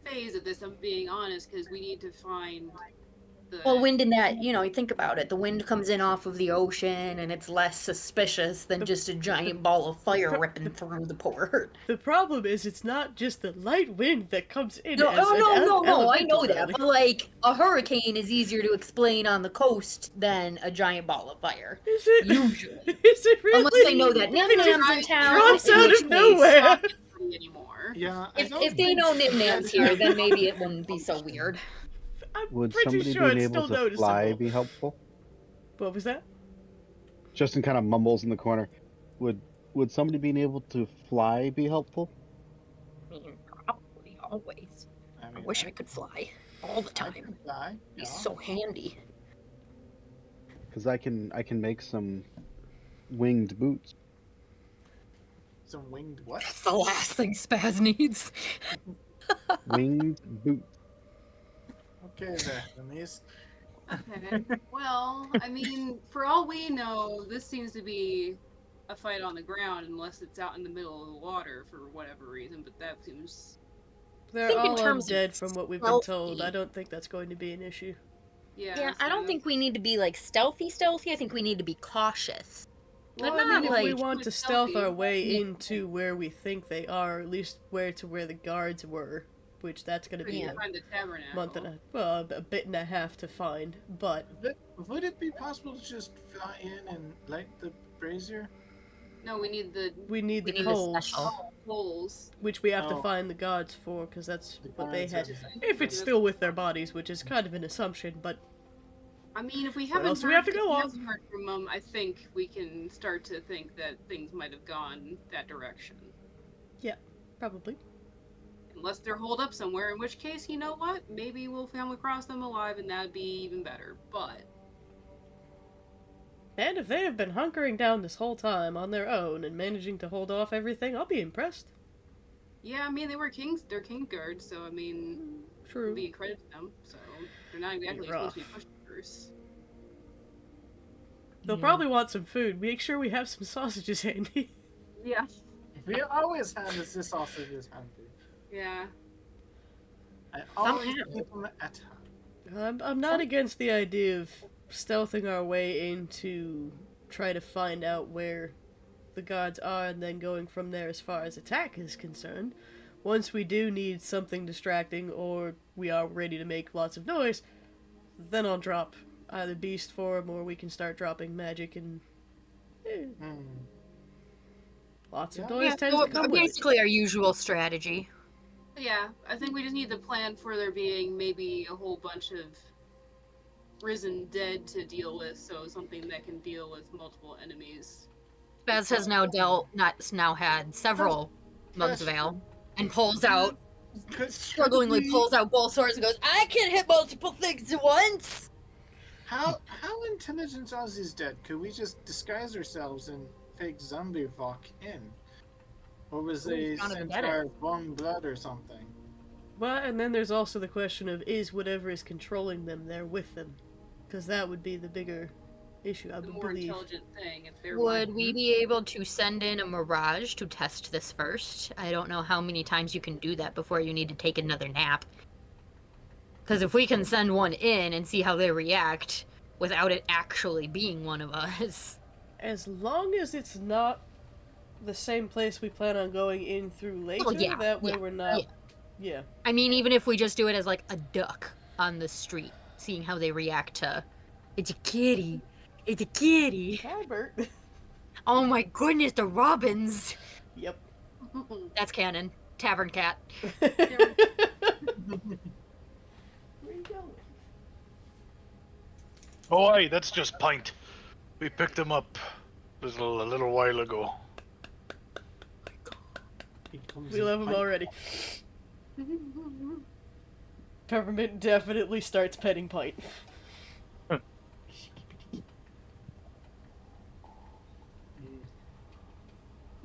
phase of this, I'm being honest, because we need to find the... Well, wind in that, you think about it. The wind comes in off of the ocean, and it's less suspicious than just a giant ball of fire ripping through the port. The problem is it's not just the light wind that comes in No, as no, an no, I know elemental, that. darling. But, like, a hurricane is easier to explain on the coast than a giant ball of fire. Is it? Usually. Is it really? Unless they know that Nimnam's in town. drops in out which of case- nowhere. anymore. Yeah. If they know Nimnam's here, then maybe it wouldn't be so weird. I'm Would pretty somebody sure being it's able still to fly noticeable. be helpful? What was that? Justin kind of mumbles in the corner. Would somebody being able to fly be helpful? I mean, probably always. I I mean, wish I could fly all the I time. can die. He's yeah. so handy. Because I can make some winged boots. Some winged what? That's the last thing Spaz needs. Winged boots. Okay there, Denise. Okay. Well, I mean, for all we know, this seems to be a fight on the ground unless it's out in the middle of the water for whatever reason, but that seems... They're think in all terms of undead from what we've been told. stealthy. I don't think that's going to be an issue. Yeah, I don't so- think we need to be like stealthy. I think we need to be cautious. Well, But I not mean, if we like want to stealthy. stealth our way Yeah. into where we think they are, at least where the guards were, which that's going to We be need Yeah. to find the tabernacle. month and a bit and a half to find. But Would it be possible to just fly in and light the brazier? No, we need the we need We the need a coals, special. holes. which we have to Oh. find the gods for, because that's The what they gods had. are- If it's still with their bodies, which is kind of an assumption, but I mean, if we What haven't else do we heard, have to if go we on? haven't heard from them, I think we can start to think that things might have gone that direction. probably. Unless they're holed up somewhere, in which case, you know what? Maybe we'll come across them alive and that'd be even better. But And if they have been hunkering down this whole time on their own and managing to hold off everything, I'll be impressed. yeah, I mean, they're king guards, so I mean, True. we credit them. So they're not exactly supposed to be pushovers. They'll probably want some food. Make sure we have some sausages handy. Yeah. We always have this sausages handy. Yeah. I always keep them at hand. I'm not against the idea of stealthing our way in to try to find out where the gods are and then going from there as far as attack is concerned. Once we do need something distracting or we are ready to make lots of noise, then I'll drop either beast form or we can start dropping magic and lots of Yeah. noise tends to come with it. Basically our usual strategy. Yeah, I think we just need to plan for there being maybe a whole bunch of risen dead to deal with, so something that can deal with multiple enemies. Bez has now had several mugs of ale and pulls out, strugglingly pulls out both swords and goes, I can hit multiple things at once! How intelligent are these dead? Could we just disguise ourselves and fake zombie walk in? Or was they gonna sent get it? our warm blood or something? Well, and then there's also the question of is whatever is controlling them there with them? Because that would be the bigger issue, I The would more believe. intelligent thing, if they're Would we be able to send in a mirage to test this first? I don't know how many times you can do that before you need to take another nap. Because if we can send one in and see how they react without it actually being one of us. As long as it's not the same place we plan on going in through later, yeah, that way yeah, we're not... Yeah. I mean, even if we just do it as like a duck on the street, seeing how they react to, it's a kitty. It's a kitty. Albert. Oh my goodness, the robins. Yep. That's canon. Tavern cat. Where you going? Boy, that's just pint. We picked him up a little while ago. We love him already. Peppermint definitely starts petting Pint.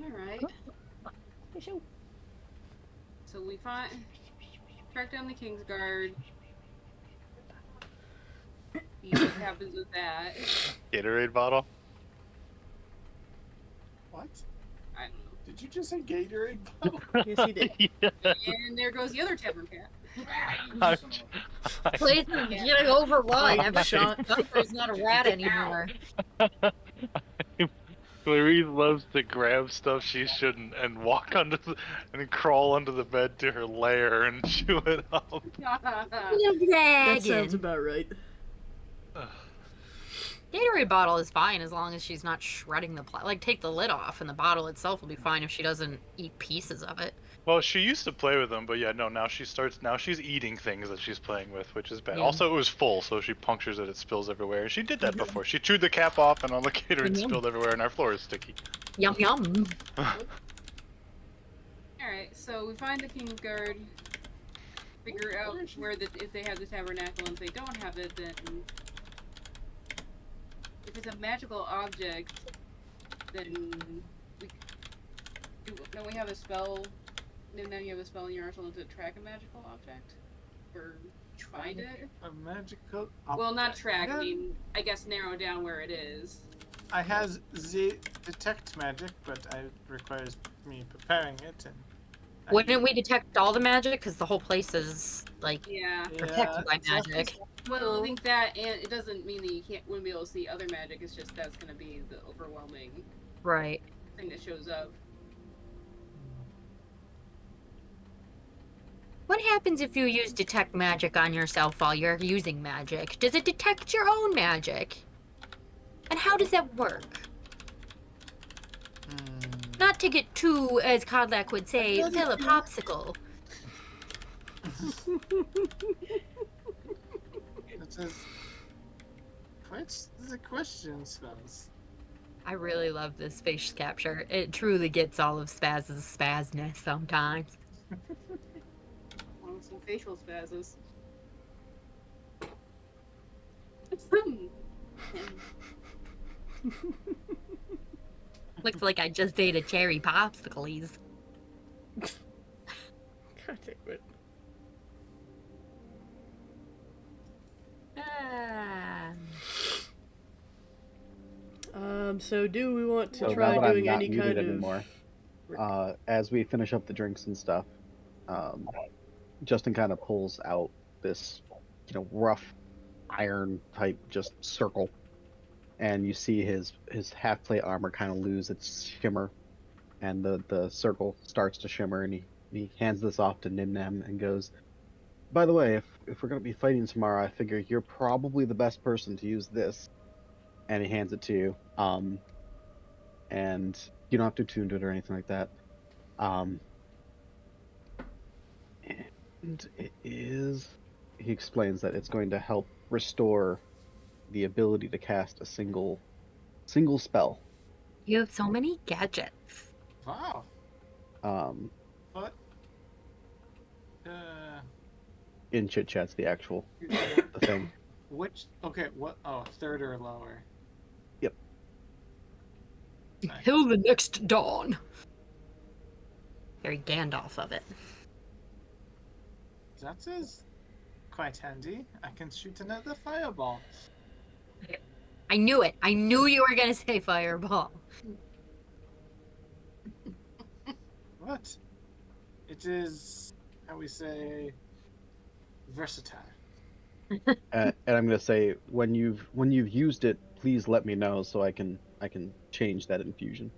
Alright. So we track down the Kingsguard. See what happens with that. Gatorade bottle. What? I don't know. Did you just say Gatorade? Yes, he did. Yeah. And there goes the other tavern cat. Place is getting overrun. I'm shot. There's not a rat anymore. Clarice loves to grab stuff she shouldn't and walk and crawl under the bed to her lair and chew it up. That sounds about right. Gatorade bottle is fine as long as she's not shredding the like take the lid off and the bottle itself will be fine if she doesn't eat pieces of it. Well, she used to play with them, but yeah, no, now she's eating things that she's playing with, which is bad. Yeah. Also, it was full, so she punctures it, it spills everywhere. She did that before. She chewed the cap off and all the Gatorade Yum. spilled everywhere and our floor is sticky. Yum yum. Alright, so we find the Kingsguard, figure out where if they have the tabernacle, and if they don't have it, then if it's a magical object, then don't we have a spell? Then you have a spell in your arsenal to track a magical object, or find it. A magical. Well, not track. I Yeah. mean, I guess narrow down where it is. I has the detect magic, but it requires me preparing it. And Wouldn't we detect all the magic? Because the whole place is like Yeah. protected by exactly. magic. Well, I think that, and it doesn't mean that you wouldn't be able to see other magic. It's just that's going to be the overwhelming Right. thing that shows up. What happens if you use detect magic on yourself while you're using magic? Does it detect your own magic? And how does that work? Not to get too, as Kodlak would say, philopopsicle. That is quite the question, Spells. I really love this face capture. It truly gets all of Spaz's spazness sometimes. Want some facial spazzes. Looks like I just ate a cherry popsicle. God damn it. Ah. So do we want to So now try that I'm doing not any muted kind anymore, of... as we finish up the drinks and stuff, Justin kind of pulls out this, rough iron type just circle, and you see his half plate armor kind of lose its shimmer, and the circle starts to shimmer, and he hands this off to Nimnam and goes, "By the way, if we're gonna be fighting tomorrow, I figure you're probably the best person to use this." And he hands it to you. And you don't have to tune to it or anything like that. And it is. He explains that it's going to help restore the ability to cast a single spell. You have so many gadgets. Wow. What? In chit chat's the thing. Which? Okay. What? Oh, third or lower. Yep. Nice. Till the next dawn. Very Gandalf of it. That is quite handy. I can shoot another fireball. I knew it. I knew you were gonna say fireball. What? It is, how we say, versatile. And I'm gonna say when you've used it, please let me know so I can change that infusion.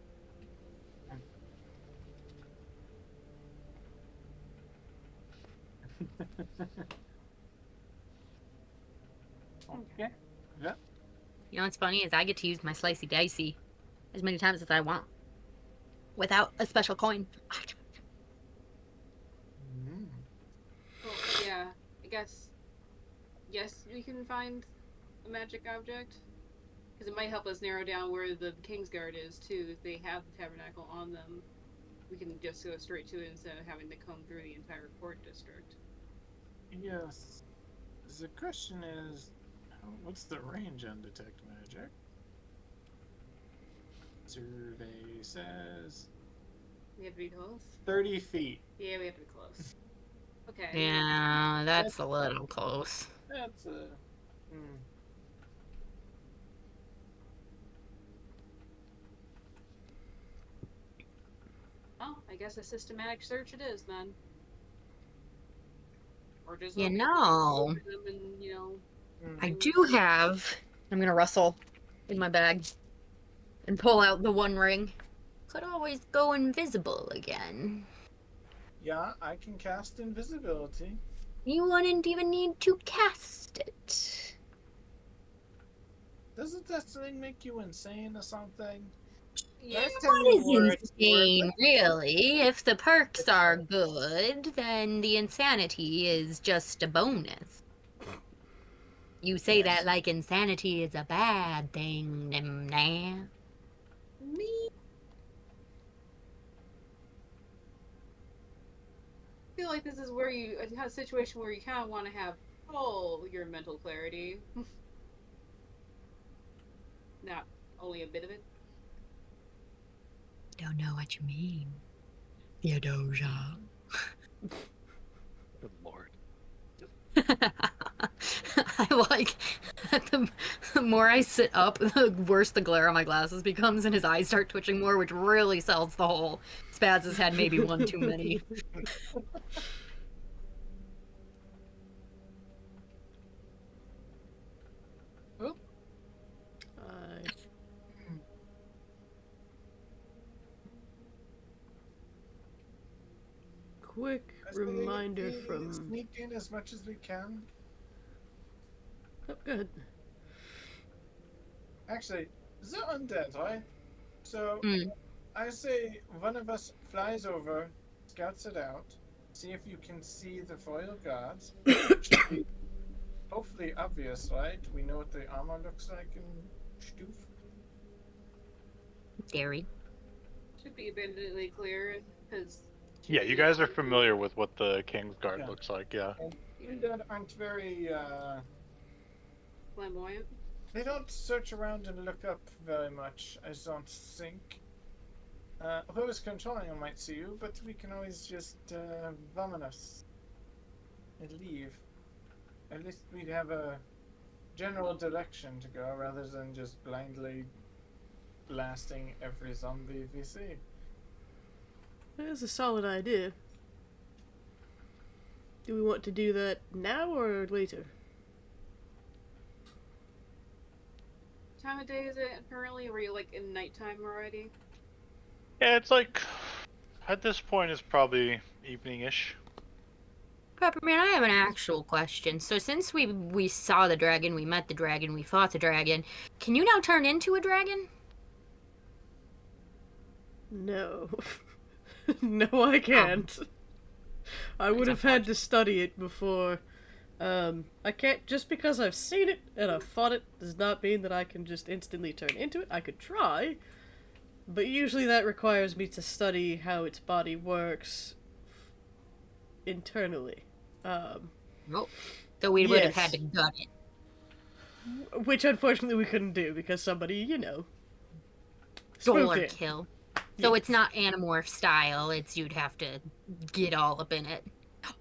Okay. Yeah. You know what's funny is I get to use my slicey dicey as many times as I want without a special coin. Well, yeah, I guess. Yes, we can find a magic object. Because it might help us narrow down where the Kingsguard is, too. If they have the tabernacle on them, we can just go straight to it instead of having to comb through the entire port district. Yes. The question is, what's the range on detect magic? Survey says We have to be close? 30 feet. Yeah, we have to be close. Okay. Yeah, that's a little close. That's a... Oh, I guess a systematic search it is, then. Or just You look know, at them and, I do have. I'm gonna rustle in my bag and pull out the one ring. Could always go invisible again. Yeah, I can cast invisibility. You wouldn't even need to cast it. Doesn't that thing make you insane or something? Yeah, Last time What you is wore it, you were insane, really? If the perks are good, then the insanity is just a bonus. You say that like insanity is a bad thing, nah. me. I feel like this is where you a situation where you kind of want to have all your mental clarity, not only a bit of it. Don't know what you mean, Theodosia. Good lord. I like the more I sit up, the worse the glare on my glasses becomes, and his eyes start twitching more, which really sells the whole Spaz has had maybe one too many. quick I say reminder we from. sneak in as much as we can. Oh, good. Actually, the undead, right? So Mm. I say one of us flies over, scouts it out, see if you can see the foil guards. Should be hopefully obvious, right? We know what the armor looks like and stoof. Dairy. Should be abundantly clear because Yeah, you guys are familiar with what the King's Guard Yeah. looks like, yeah. And undead aren't very flamboyant. they don't search around and look up very much, I don't think. Whoever's controlling them might see you, but we can always just vominos and leave. At least we'd have a general direction to go rather than just blindly blasting every zombie we see. That's a solid idea. Do we want to do that now or later? What time of day is it currently? Were you like in nighttime already? Yeah, it's like, at this point, it's probably evening-ish. Peppermint, I have an actual question. So since we saw the dragon, we met the dragon, we fought the dragon, can you now turn into a dragon? No. No, I can't. I would have had to study it before. I can't, just because I've seen it and I've fought it does not mean that I can just instantly turn into it. I could try, but usually that requires me to study how its body works internally. Nope. So we would have Yes. had to gut it. Which unfortunately we couldn't do because somebody, you know, Goal spooked or it. kill. So it's not Animorph style, it's you'd have to get all up in it.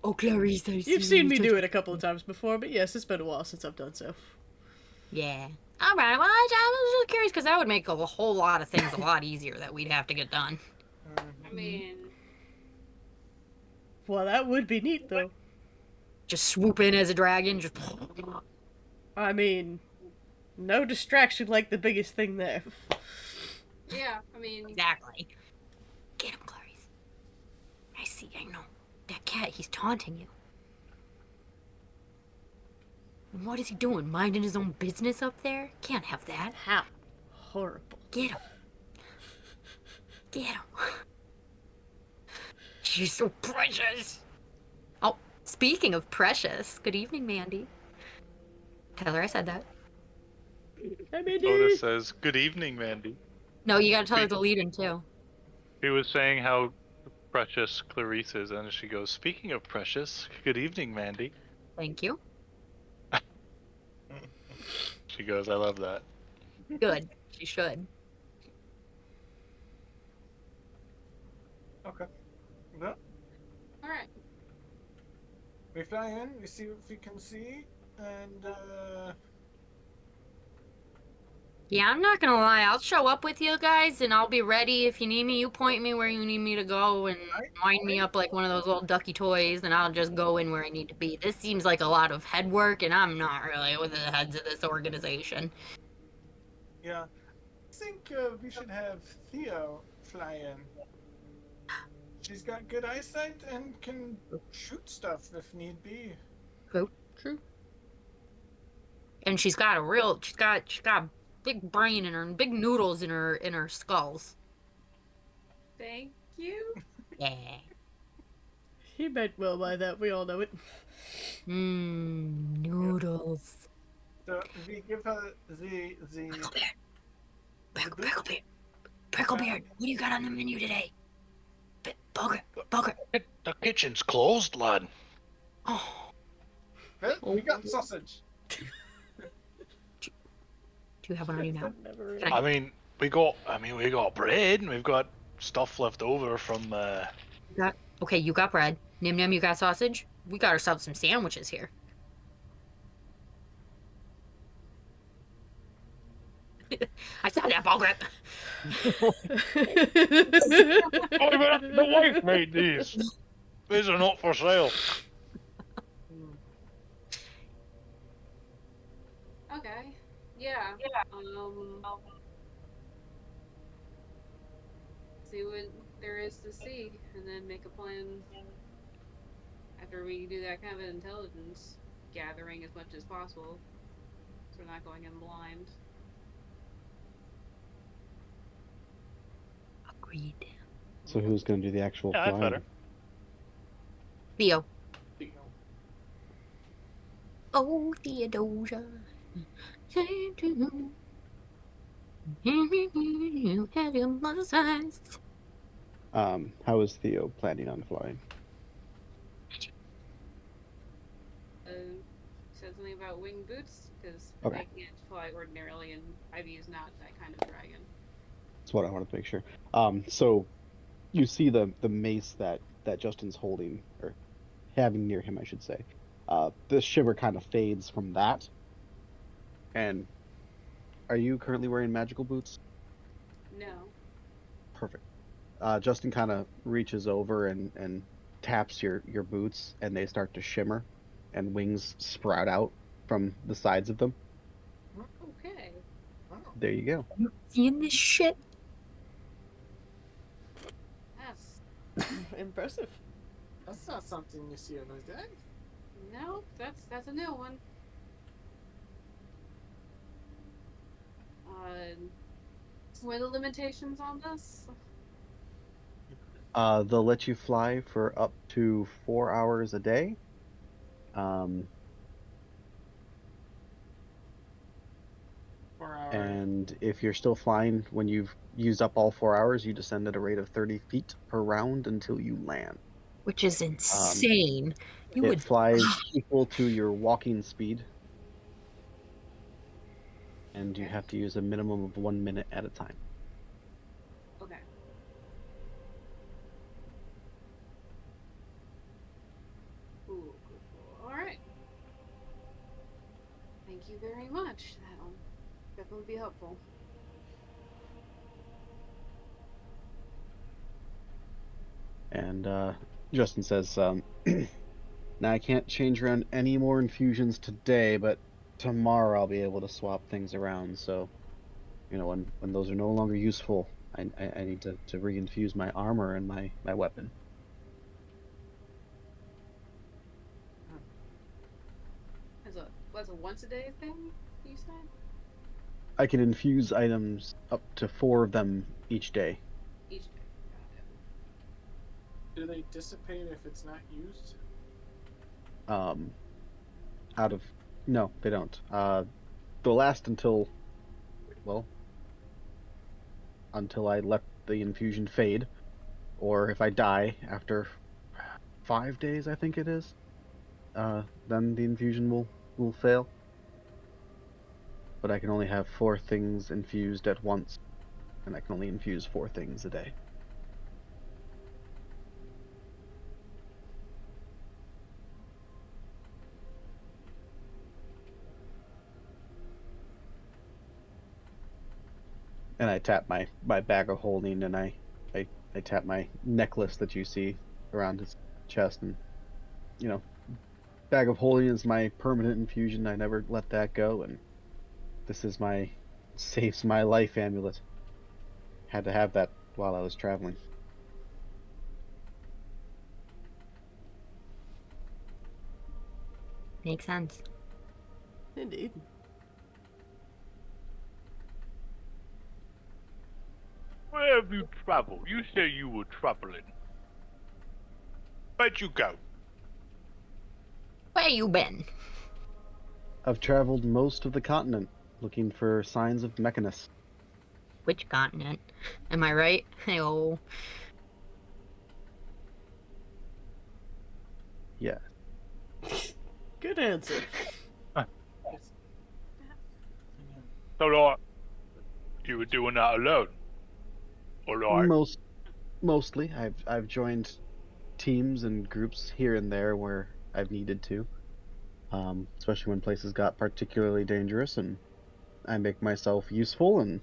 Oh, Clarice, I see You've seen you me touch- do it a couple of times before, but yes, it's been a while since I've done so. Yeah. Alright, well, I was just curious because that would make a whole lot of things a lot easier that we'd have to get done. I mean, Well, that would be neat, though. Just swoop in as a dragon, just... I mean, no distraction like the biggest thing there. yeah, I mean, Exactly. Get him, Clarice. I see, I know. That cat, he's taunting you. And what is he doing? Minding his own business up there? Can't have that. How horrible. Get him. Get him. She's so precious. Oh, speaking of precious, good evening, Mandy. Tell her I said that. Hey, Mindy! Otis says, "Good evening, Mandy." No, you gotta tell her the lead in too. He was saying how precious Clarice is, and she goes, "Speaking of precious, good evening, Mandy." Thank you. She goes, "I love that." Good. She should. Okay. No, alright. we fly in, we see what we can see, and Yeah, I'm not gonna lie. I'll show up with you guys, and I'll be ready. If you need me, you point me where you need me to go, and wind me up like one of those little ducky toys, and I'll just go in where I need to be. This seems like a lot of head work, and I'm not really with the heads of this organization. yeah. I think we should have Theo fly in. She's got good eyesight and can shoot stuff if need be. True. And she's got a big brain in her, and big noodles in her skulls. Thank you. Yeah. He meant well by that, we all know it. Noodles. So we give her the Pricklebeard. Pricklebeard, what do you got on the menu today? Bugger. The kitchen's closed, lad. Oh, well, we got sausage. do you have one on you now? Never Can I mean, we got bread, and we've got stuff left over from. Okay, you got bread. Nim Nim, you got sausage? We got ourselves some sandwiches here. I saw that, Bogret. Oh, but the wife made these. These are not for sale. Okay. Yeah. See what there is to see, and then make a plan after we do that kind of intelligence gathering as much as possible, so we're not going in blind. Agreed. So who's going to do the actual Yeah, that's flying? better. Theo. Theo. Oh, Theodosia. You had your mother's eyes. How is Theo planning on flying? Said something about winged boots, because Okay. I can't fly ordinarily, and Ivy is not that kind of dragon. That's what I wanted to make sure. So you see the mace that Justin's holding, or having near him, I should say. The shimmer kind of fades from that. And are you currently wearing magical boots? No. Perfect. Justin kind of reaches over and taps your boots, and they start to shimmer, and wings sprout out from the sides of them. Okay. Wow. There you go. Seeing this shit? That's Impressive. That's not something you see every day. no. That's a new one. What are the limitations on this? They'll let you fly for up to 4 hours a day. And if you're still flying when you've used up all 4 hours, you descend at a rate of 30 feet per round until you land. Which is insane. You It would flies equal to your walking speed, and you have to use a minimum of 1 minute at a time. Okay. Ooh, all right. Thank you very much. That'll definitely be helpful. And Justin says, now I can't change around any more infusions today, but tomorrow I'll be able to swap things around. So, when those are no longer useful, I need to re-infuse my armor and my weapon. That's a once a day thing, you said? I can infuse items up to 4 of them each day. Each day. Do they dissipate if it's not used? No, they don't. They'll last until I let the infusion fade, or if I die after 5 days, I think it is. Then the infusion will fail. But I can only have 4 things infused at once, and I can only infuse 4 things a day. And I tap my bag of holding, and I tap my necklace that you see around his chest, and bag of holding is my permanent infusion. I never let that go, and this is my saves my life amulet. Had to have that while I was traveling. Makes sense. Indeed. Where have you traveled? You say you were traveling. Where'd you go? Where you been? I've traveled most of the continent looking for signs of Mechanus. Which continent? Am I right? Oh. Yeah. Good answer. So, like, you were doing that alone? Or like, Mostly. I've joined teams and groups here and there where I've needed to. Especially when places got particularly dangerous, and I make myself useful, and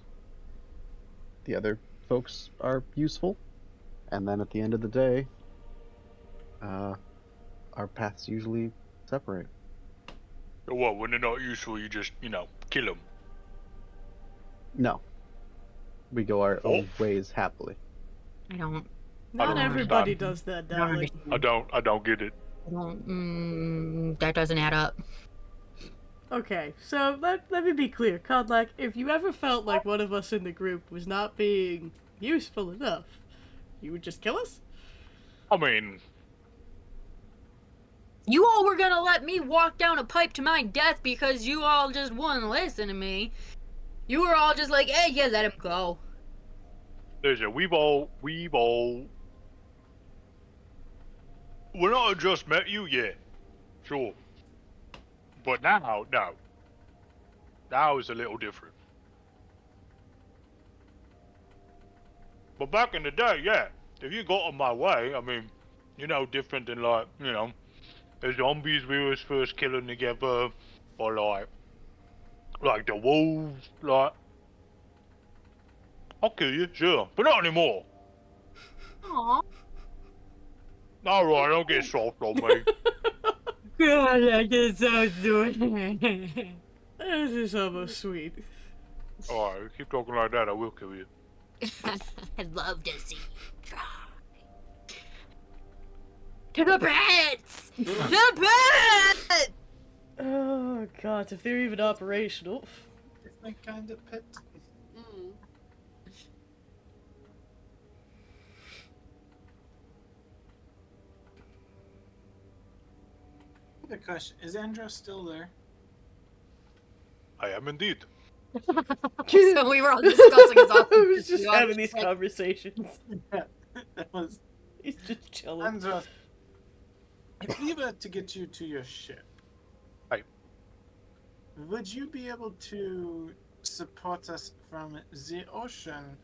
the other folks are useful. And then at the end of the day, our paths usually separate. so what, when they're not useful, you just, kill them? No. We go our own ways happily. I don't. Not don't everybody understand. does that, I don't darling. understand. I don't get it. That doesn't add up. Okay, so let me be clear, Kodlak, if you ever felt like one of us in the group was not being useful enough, you would just kill us? I mean, You all were gonna let me walk down a pipe to my death because you all just wouldn't listen to me. You were all just like, hey, yeah, let him go. listen, we're not just met you yet, sure. But now, no. Now is a little different. But back in the day, yeah, if you got on my way, I mean, different than like, the zombies we was first killing together, or like the wolves, like, I'll kill you, sure, but not anymore. Aww. Alright, don't get soft on me. God, that is so sweet. This is almost sweet. Alright, you keep talking like that, I will kill you. I'd love to see you try. To the pits! The pits! Oh god, if they're even operational. Different kind of pit. Mm. The question is Andros still there? I am indeed. So we were all discussing his I was just having these like, conversations. That was He's just chilling. Andros. If we were to get you to your ship, Aye. would you be able to support us from the ocean,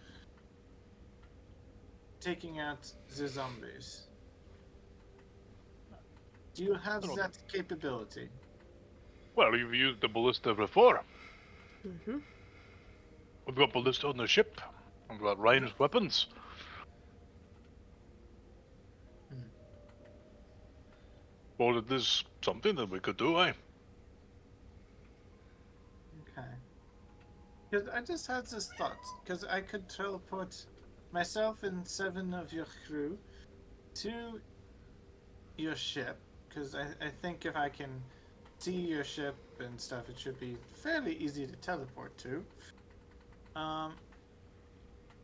taking out the zombies? Do you have that capability? Well, you've used the ballista before. Mm-hmm. We've got ballista on the ship. We've got ranged weapons. Well, it is something that we could do, eh? Okay. Because I just had this thought, because I could teleport myself and 7 of your crew to your ship, because I think if I can see your ship and stuff, it should be fairly easy to teleport to.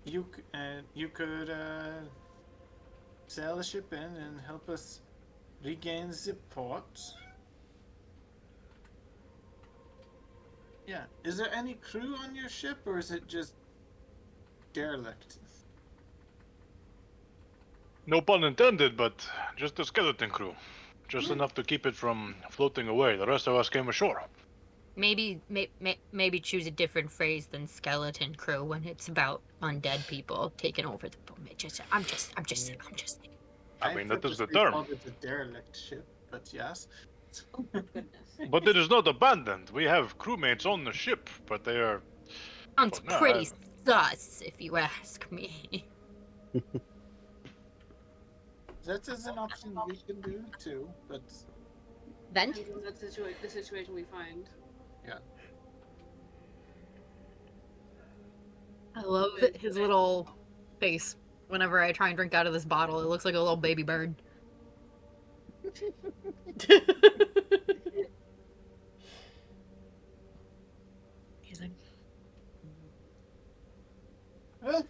You could sail the ship in and help us regain the port. Yeah. Is there any crew on your ship, or is it just derelict? No pun intended, but just a skeleton crew. Just enough to keep it from floating away. The rest of us came ashore. maybe choose a different phrase than skeleton crew when it's about undead people taking over the boat. I'm just I mean, that is the purposely term. called it a derelict ship, but yes. Goodness. But it is not abandoned. We have crewmates on the ship, but they are... sounds Well, no, pretty sus, if you ask me. That is an option we can do too, but Vent? That's the situation we find. I love his little face whenever I try and drink out of this bottle. It looks like a little baby bird. Amazing. well,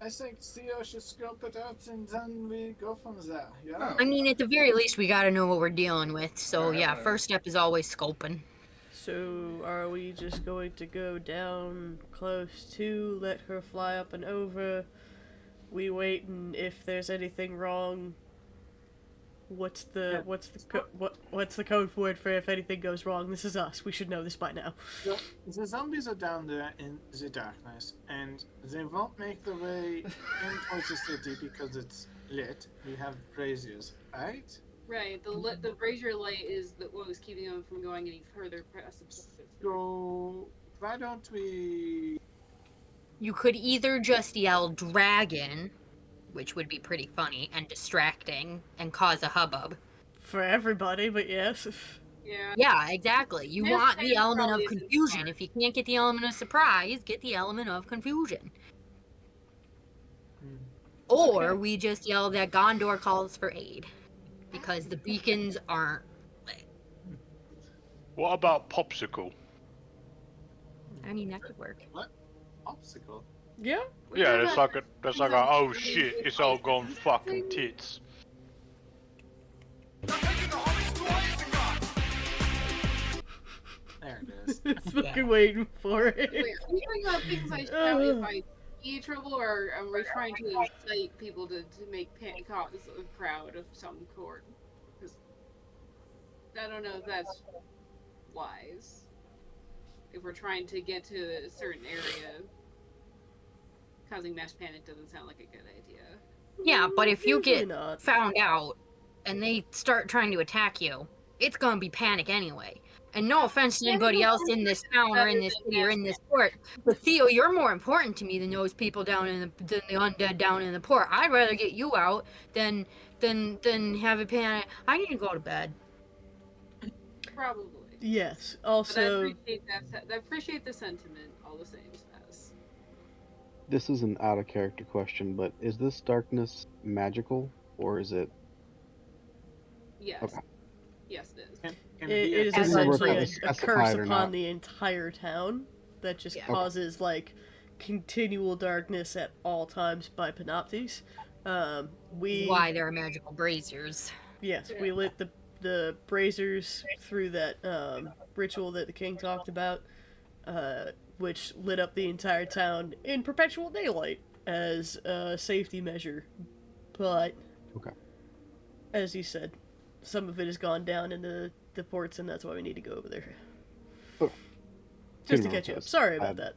I think Theo should scope it out and then we go from there. Yeah. I mean, at the very least, we gotta know what we're dealing with. So, yeah, first step is always scoping. So, are we just going to go down close to, let her fly up and over? We wait, and if there's anything wrong, what's the code word for if anything goes wrong? This is us. We should know this by now. The zombies are down there in the darkness, and they won't make their way in towards the city because it's lit. We have braziers, right? Right. The brazier light is what was keeping them from going any further past the surface. So why don't we? You could either just yell dragon, which would be pretty funny and distracting and cause a hubbub. For everybody, but yes. Yeah. Yeah, exactly. You This want thing the element probably of isn't confusion. smart. If you can't get the element of surprise, get the element of confusion. Or Okay. we just yell that Gondor calls for aid. Because because the beacons aren't lit. What about popsicle? I mean, that could work. What? Obstacle? Yeah. Yeah, that's like a oh shit, it's all gone fucking tits. There it is. It's fucking waiting for it. Wait, are we talking about things I shout if I see trouble, or are we trying to incite people to make cause a crowd of some sort? Because I don't know if that's wise. If we're trying to get to a certain area, causing mass panic doesn't sound like a good idea. Yeah, but if you Usually get not. found out and they start trying to attack you, it's gonna be panic anyway. And no offense to anybody else in this town or in this city or in this port, but Theo, you're more important to me than those people down in the undead down in the port. I'd rather get you out than have a panic. I need to go to bed. Probably. Yes. But I Also, appreciate that. I appreciate the sentiment all the same, Spaz. This is an out of character question, but is this darkness magical or is it? Yes. Okay. Yes, it is. Can it be is I don't remember if essentially that was a curse specified or upon not. the entire town that just Yeah. causes like continual darkness at all times by Panoptes. We Why there are magical braziers. Yes, we lit the braziers through that ritual that the king talked about, which lit up the entire town in perpetual daylight as a safety measure. But, Okay. as you said, some of it has gone down in the ports, and that's why we need to go over there. Oh. Just to Couldn't catch you remember up. if Sorry that about was- that.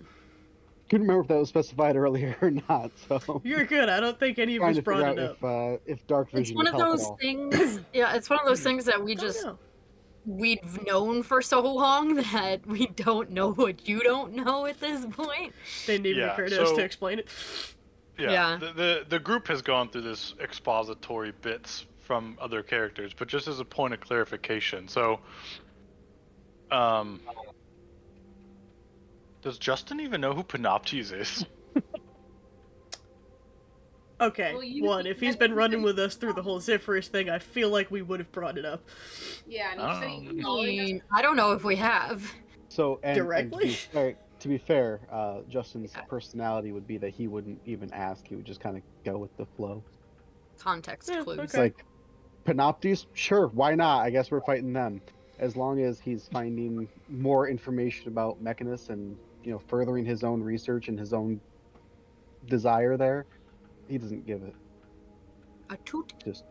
Couldn't remember if that was specified earlier or not. So You're good. I don't think any of trying us to brought figure it out up. if dark It's vision one would of help at those all. things. Yeah, it's one of those things that we Don't just know. we've known for so long that we don't know what you don't know at this point. Didn't even Yeah, occur to us so- to explain it. Yeah. Yeah. The group has gone through this expository bits from other characters, but just as a point of clarification, so does Justin even know who Panoptes is? Okay, Well, you- one, if he's been running with us through the whole Zephyrus thing, I feel like we would have brought it up. Yeah, and you say Oh. you acknowledge I don't know if we have. So and Directly? to be fair, Justin's personality would be that he wouldn't even ask; he would just kind of go with the flow. Context Yeah, clues. It's okay. like Panoptes, sure, why not? I guess we're fighting them. As long as he's finding more information about Mechanus and furthering his own research and his own desire there, he doesn't give it. A toot. Just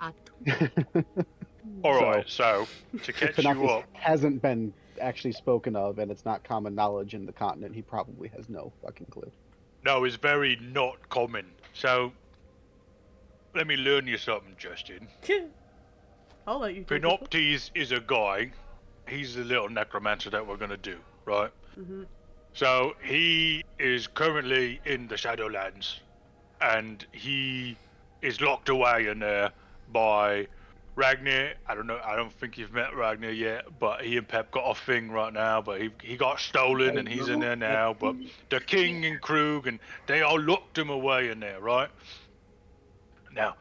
A toot. All right, so to catch you Panoptes up, hasn't been actually spoken of, and it's not common knowledge in the continent. He probably has no fucking clue. no, it's very not common. So let me learn you something, Justin. I'll let you take this one. Panoptes is a guy. He's the little necromancer that we're gonna do, right? Mhm. So he is currently in the Shadowlands, and he is locked away in there by Ragnar. I don't know. I don't think you've met Ragnar yet, but he and Pep got a thing right now. But he got stolen, and he's in there now. But the king and Krug, and they all locked him away in there, right? Now,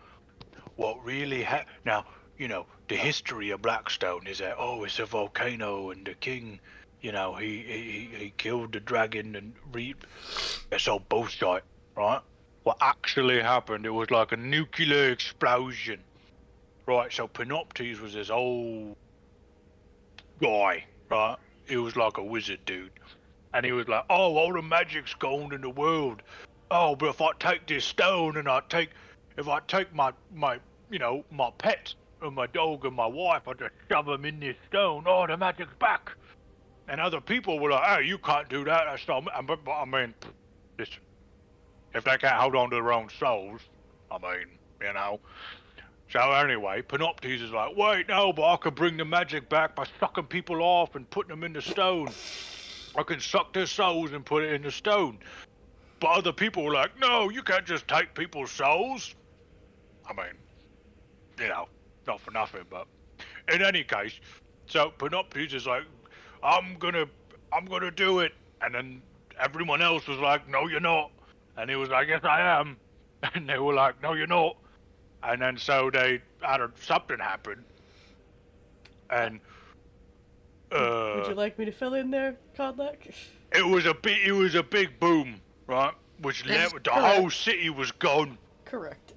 what really now, the history of Blackstone is that, it's a volcano and the king, he killed the dragon and it's all bullshit, right? What actually happened, it was like a nuclear explosion, right? So Panoptes was this old guy, right? He was like a wizard dude. And he was like, all the magic's gone in the world. Oh, but if I take this stone and if I take my pet and my dog and my wife, I just shove them in this stone. Oh, the magic's back. And other people were like, hey, you can't do that. That's not, but I mean, listen, if they can't hold on to their own souls, I mean, So anyway, Panoptes is like, wait, no, but I can bring the magic back by sucking people off and putting them in the stone. I can suck their souls and put it in the stone. But other people were like, no, you can't just take people's souls. I mean, not for nothing, but in any case, so Panoptes is like, I'm gonna do it, and then everyone else was like, no, you're not, and he was like, yes, I am, and they were like, no, you're not, and then so they something happened, and Would you like me to fill in there, Kodlak? it was a big boom, right? Which That's the whole city was gone. Correct.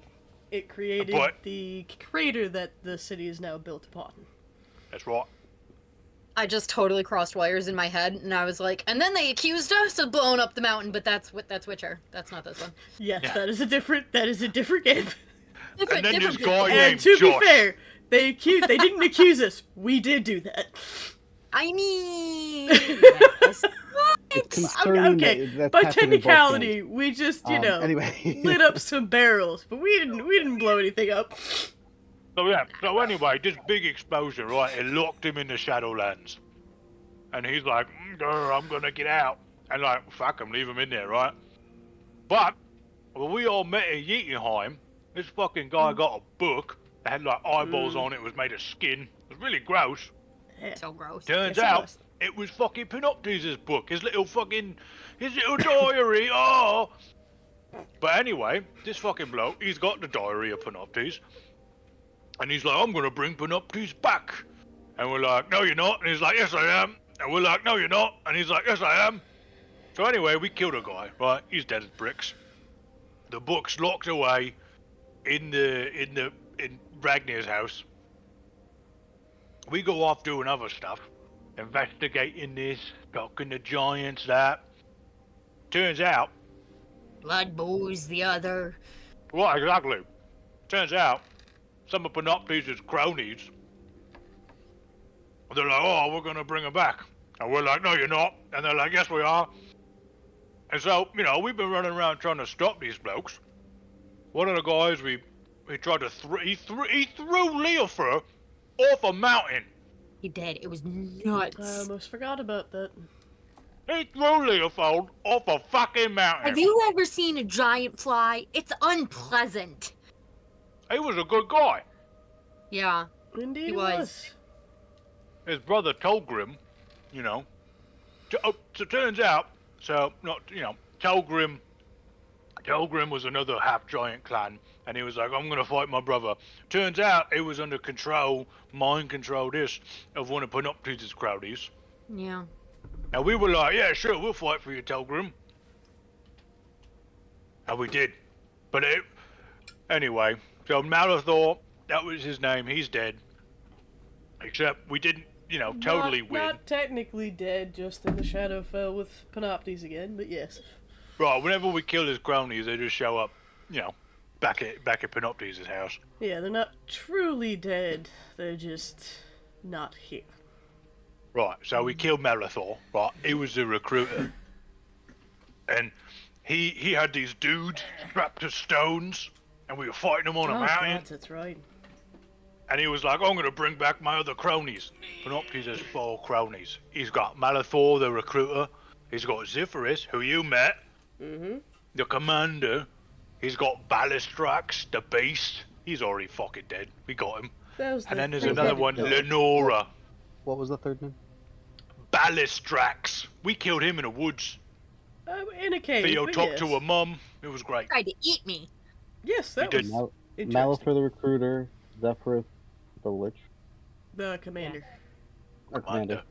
It created But- the crater that the city is now built upon. That's right. I just totally crossed wires in my head, and I was like, and then they accused us of blowing up the mountain, but that's Witcher. That's not this one. Yes, Yeah. that is a different game. And then this different guy And named to Josh. be fair, they didn't accuse us. We did do that. I mean, yes. It's concerning Okay, that that's by happened in both technicality, games. we just, Anyway. lit up some barrels, but we didn't blow anything up. So yeah. So anyway, this big explosion, right? It locked him in the Shadowlands, and he's like, "I'm gonna get out," and like, fuck him, leave him in there, right? But when we all met in Yeatenheim, this fucking guy got a book that had like eyeballs on it. It was made of skin. It was really gross. So gross. Turns Yes, it out was. it was fucking Panoptes' book, his little diary. Oh. But anyway, this fucking bloke, he's got the diary of Panoptes, and he's like, "I'm gonna bring Panoptes back," and we're like, "No, you're not," and he's like, "Yes, I am," and we're like, "No, you're not," and he's like, "Yes, I am." So anyway, we killed a guy, right? He's dead as bricks. The book's locked away in Ragnar's house. We go off doing other stuff, investigating this, talking to giants, that. Turns out, Blood Bow's the other. well, exactly. Turns out, some of Panoptes' cronies, they're like, "Oh, we're gonna bring him back," and we're like, "No, you're not," and they're like, "Yes, we are." And so, we've been running around trying to stop these blokes. One of the guys, we tried to he threw Leofur off a mountain. He did. It was I nuts. almost forgot about that. He threw Leofold off a fucking mountain. Have you ever seen a giant fly? It's unpleasant. He was a good guy. Yeah. Indeed, He it was. was. His brother Tolgrim, So turns out, Tolgrim was another half-giant clan, and he was like, "I'm gonna fight my brother." Turns out it was under mind control of one of Panoptes' crowdies. Yeah. And we were like, "Yeah, sure, we'll fight for you, Tolgrim." And we did. But anyway, so Malathor, that was his name, he's dead. Except we didn't, totally win. Not technically dead, just in the Shadowfell with Panoptes again, but yes. Right, whenever we kill his cronies, they just show up, back at Panoptes' house. Yeah, they're not truly dead. They're just not here. Right, so we killed Malathor, right? He was the recruiter. And he had these dudes strapped to stones, and we were fighting them on a mountain. God, that's right. And he was like, "I'm gonna bring back my other cronies." Panoptes has 4 cronies. He's got Malathor, the recruiter. He's got Zephyris, who you met. Mm-hmm. The commander. He's got Ballistrax, the beast. He's already fucking dead. We got him. That was And the then there's three-headed another one, dog. Lenora. What was the third name? Ballistrax. We killed him in the woods. In a cave, Theo but talked yes. to a mum. It was great. Tried to eat me. Yes, that did. was interesting. Malathor the recruiter, Zephyrus the lich, The commander. or commander.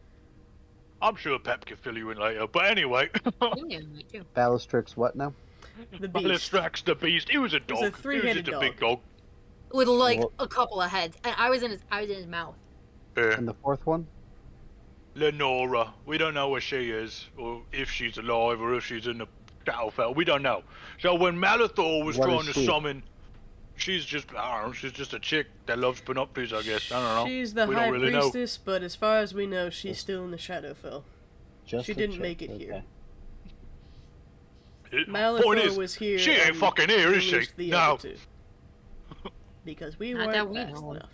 I'm sure Pep can fill you in later. But anyway, You knew me too. Ballastrix what now? The beast. Ballistrax the beast. He was a was dog. a He was three-headed just a big dog. With like Well- a couple of heads, and I was in his mouth. Yeah. And the fourth one? Lenora. We don't know where she is, or if she's alive, or if she's in the Shadowfell. We don't know. So when Malathor was What trying is to she? summon, she's just, I don't know, she's just a chick that loves Panoptes, I guess. I don't know. She's the We high don't really know. priestess, but as far as we know, she's still in the Shadowfell. Just She a didn't chick, make it okay. here. Point Malathor is, was here. she ain't and fucking here, is she? released the No. other two. Because we Not weren't that we fast know. enough.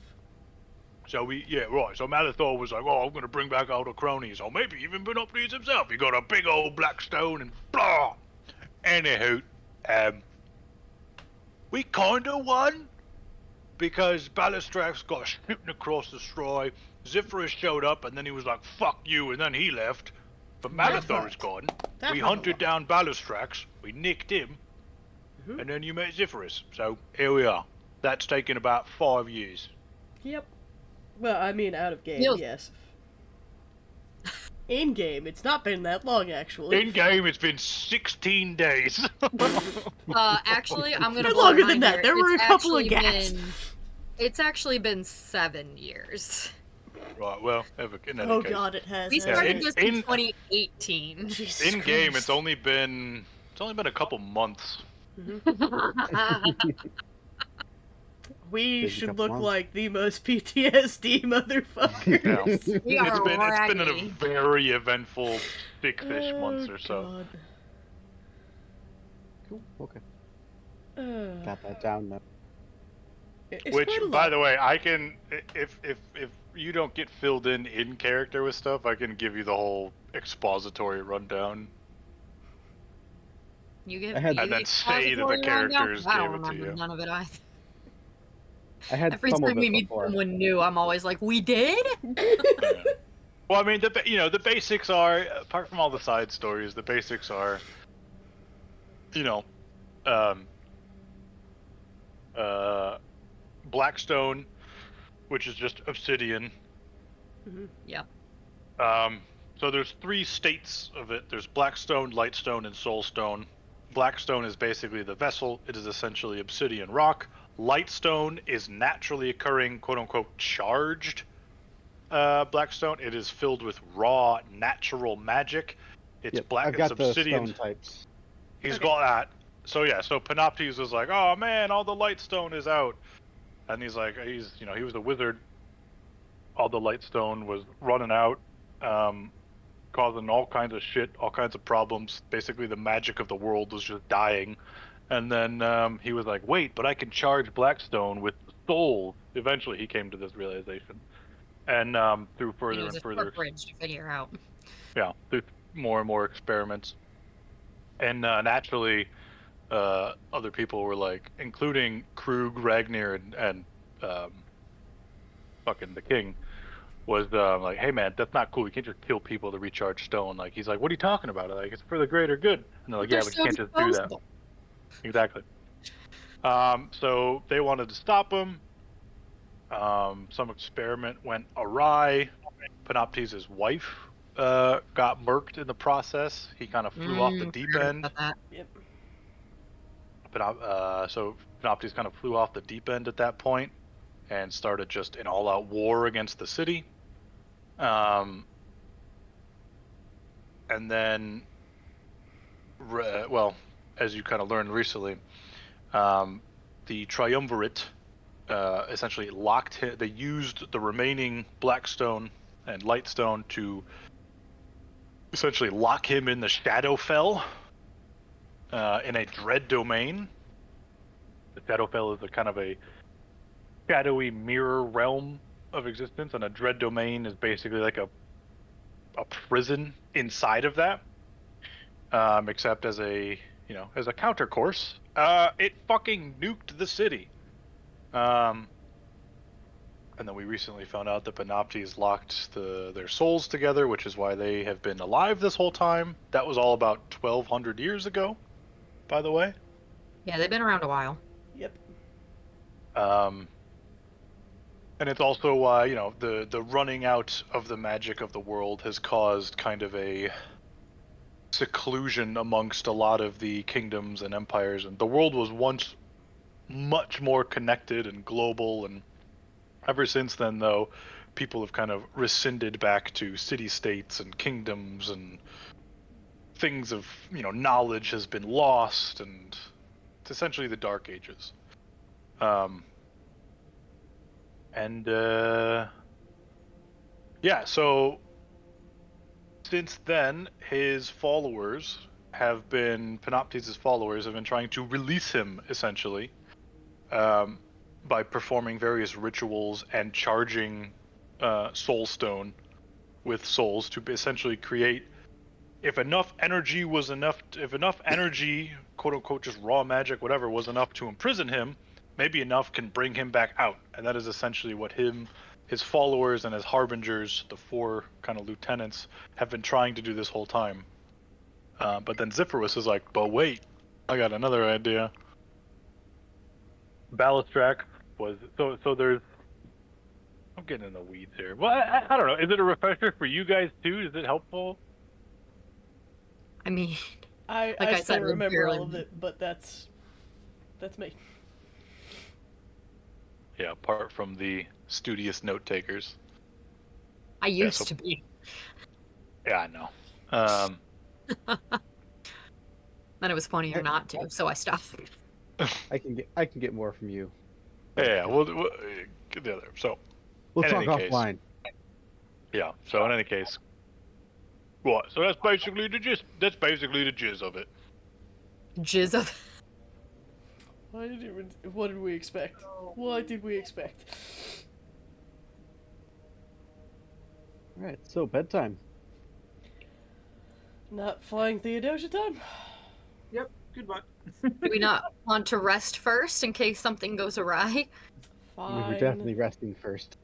So right. So Malathor was like, "Oh, I'm gonna bring back all the cronies, or maybe even Panoptes himself." He got a big old Blackstone and blah. Anywho, we kinda won because Ballistrax got shooting across the sky. Zephyris showed up, and then he was like, "Fuck you," and then he left. But Malathor is gone. That We hurt a hunted lot. down Ballistrax. We nicked him, Mhm. and then you met Zephyris. So here we are. That's taken about 5 years. Yep. Well, I mean, out of game, Feels- yes. In game, it's not been that long, actually. In game, it's been 16 days. Actually, I'm gonna Been blow longer your than mind that. here. There were It's a couple of actually gaps. It's actually been 7 years. Right. Well, in any Oh case, god, it has. We hasn't started it? this in 2018. Jesus in game, Christ. it's only been a couple months. We Busy should couple look months. like the most PTSD motherfuckers. We It's are been a ready. very eventful 6-ish months or so. God. Cool. Okay. Uh, Got that down now. it's Which, quite a by lot. the way, I can if you don't get filled in character with stuff, I can give you the whole expository rundown. You give I had- me And the then say that the expository rundown? characters I don't gave it to remember you. none of it either. I had Every some of time we it meet before. someone new, I'm always like, "We did." Yeah. Well, I mean, the basics are, apart from all the side stories, the basics are, um, Blackstone, which is just obsidian. Yep. So there's 3 states of it. There's Blackstone, Lightstone, and Soulstone. Blackstone is basically the vessel. It is essentially obsidian rock. Lightstone is naturally occurring, quote-unquote, charged Blackstone. It is filled with raw, natural magic. It's Yep, black. I've got it's the obsidian. stone types. He's Okay. got that. So yeah, so Panoptes was like, "Oh man, all the Lightstone is out," and he's like, he was a wizard. All the Lightstone was running out, causing all kinds of shit, all kinds of problems. Basically, the magic of the world was just dying. And then he was like, "Wait, but I can charge Blackstone with souls." Eventually, he came to this realization, and through It further was and a further, short bridge to figure out. yeah, through more and more experiments, and naturally, other people were like, including Krug, Ragnar, and fucking the king, was like, "Hey man, that's not cool. You can't just kill people to recharge stone." Like, he's like, "What are you talking about? Like, it's for the greater good." And they're like, They're "Yeah, but you so can't just do that." disposable. Exactly. So they wanted to stop him. Some experiment went awry. Panoptes' wife got murked in the process. He kind of flew off the deep Forgot end. about that. Yep. So Panoptes kind of flew off the deep end at that point and started just an all-out war against the city. And then, well, as you kind of learned recently, the Triumvirate essentially they used the remaining Blackstone and Lightstone to essentially lock him in the Shadowfell in a dread domain. The Shadowfell is a kind of a shadowy mirror realm of existence, and a dread domain is basically like a prison inside of that. Except as a counter course, it fucking nuked the city. And then we recently found out that Panoptes locked their souls together, which is why they have been alive this whole time. That was all about 1,200 years ago, by the way. Yeah, they've been around a while. Yep. And it's also why, the running out of the magic of the world has caused kind of a seclusion amongst a lot of the kingdoms and empires. And the world was once much more connected and global, and ever since then, though, people have kind of rescinded back to city-states and kingdoms, and things of, knowledge has been lost, and it's essentially the Dark Ages. Yeah, so since then, Panoptes' followers have been trying to release him, essentially, by performing various rituals and charging Soulstone with souls to essentially create, if enough energy, quote unquote, just raw magic, whatever, was enough to imprison him, maybe enough can bring him back out. And that is essentially what his followers and his harbingers, the 4 kind of lieutenants, have been trying to do this whole time. But then Zephyrus is like, "But wait, I got another idea." Balistrak, was so there's. I'm getting in the weeds here. Well, I don't know. Is it a refresher for you guys too? Is it helpful? I mean, I Like I still said, we remember all barely- of it, but that's me. Yeah, apart from the studious note takers. I used so- to be. Yeah, I know. Then it was funnier not to, so I stopped. I can get more from you. Yeah, we'll get the other. So, We'll in talk any case. offline. Yeah. So in any case, what? So that's basically the gist. That's basically the jizz of it. Jizz of. What did we expect? What did we expect? All right, so bedtime. Not flying Theodosia time? Yep. Goodbye. Do we not want to rest first in case something goes awry? Fine. We're definitely resting first.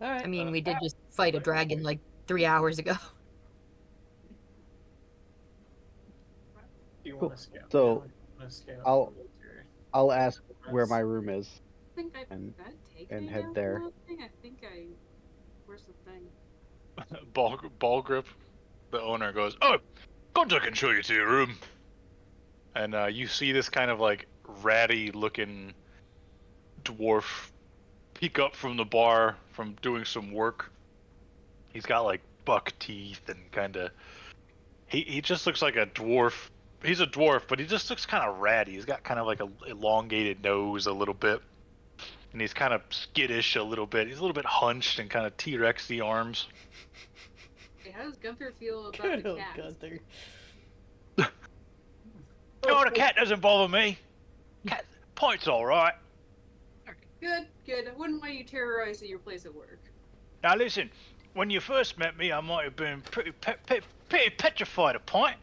Alright. I mean, we did just fight a dragon like 3 hours ago. Do you Cool. want to scale? So, down? Wanna scale I'll- down to your- I'll ask where my room is. I think I And- got taken and again head from there. that thing. I think I. Where's the thing? Ball grip. The owner goes, "Oh, Gunter can show you to your room." And you see this kind of like ratty looking dwarf peek up from the bar from doing some work. He's got like buck teeth and kind of. He just looks like a dwarf. He's a dwarf, but he just looks kind of ratty. He's got kind of like a elongated nose a little bit. And he's kind of skittish a little bit. He's a little bit hunched and kind of T-Rexy arms. Hey, how does Gunther feel about Good the old cat? Gunther. No, the cat doesn't bother me. Cat Point's all right. Good, good. I wouldn't want you terrorizing your place at work. Now listen, when you first met me, I might have been pretty petrified of Point,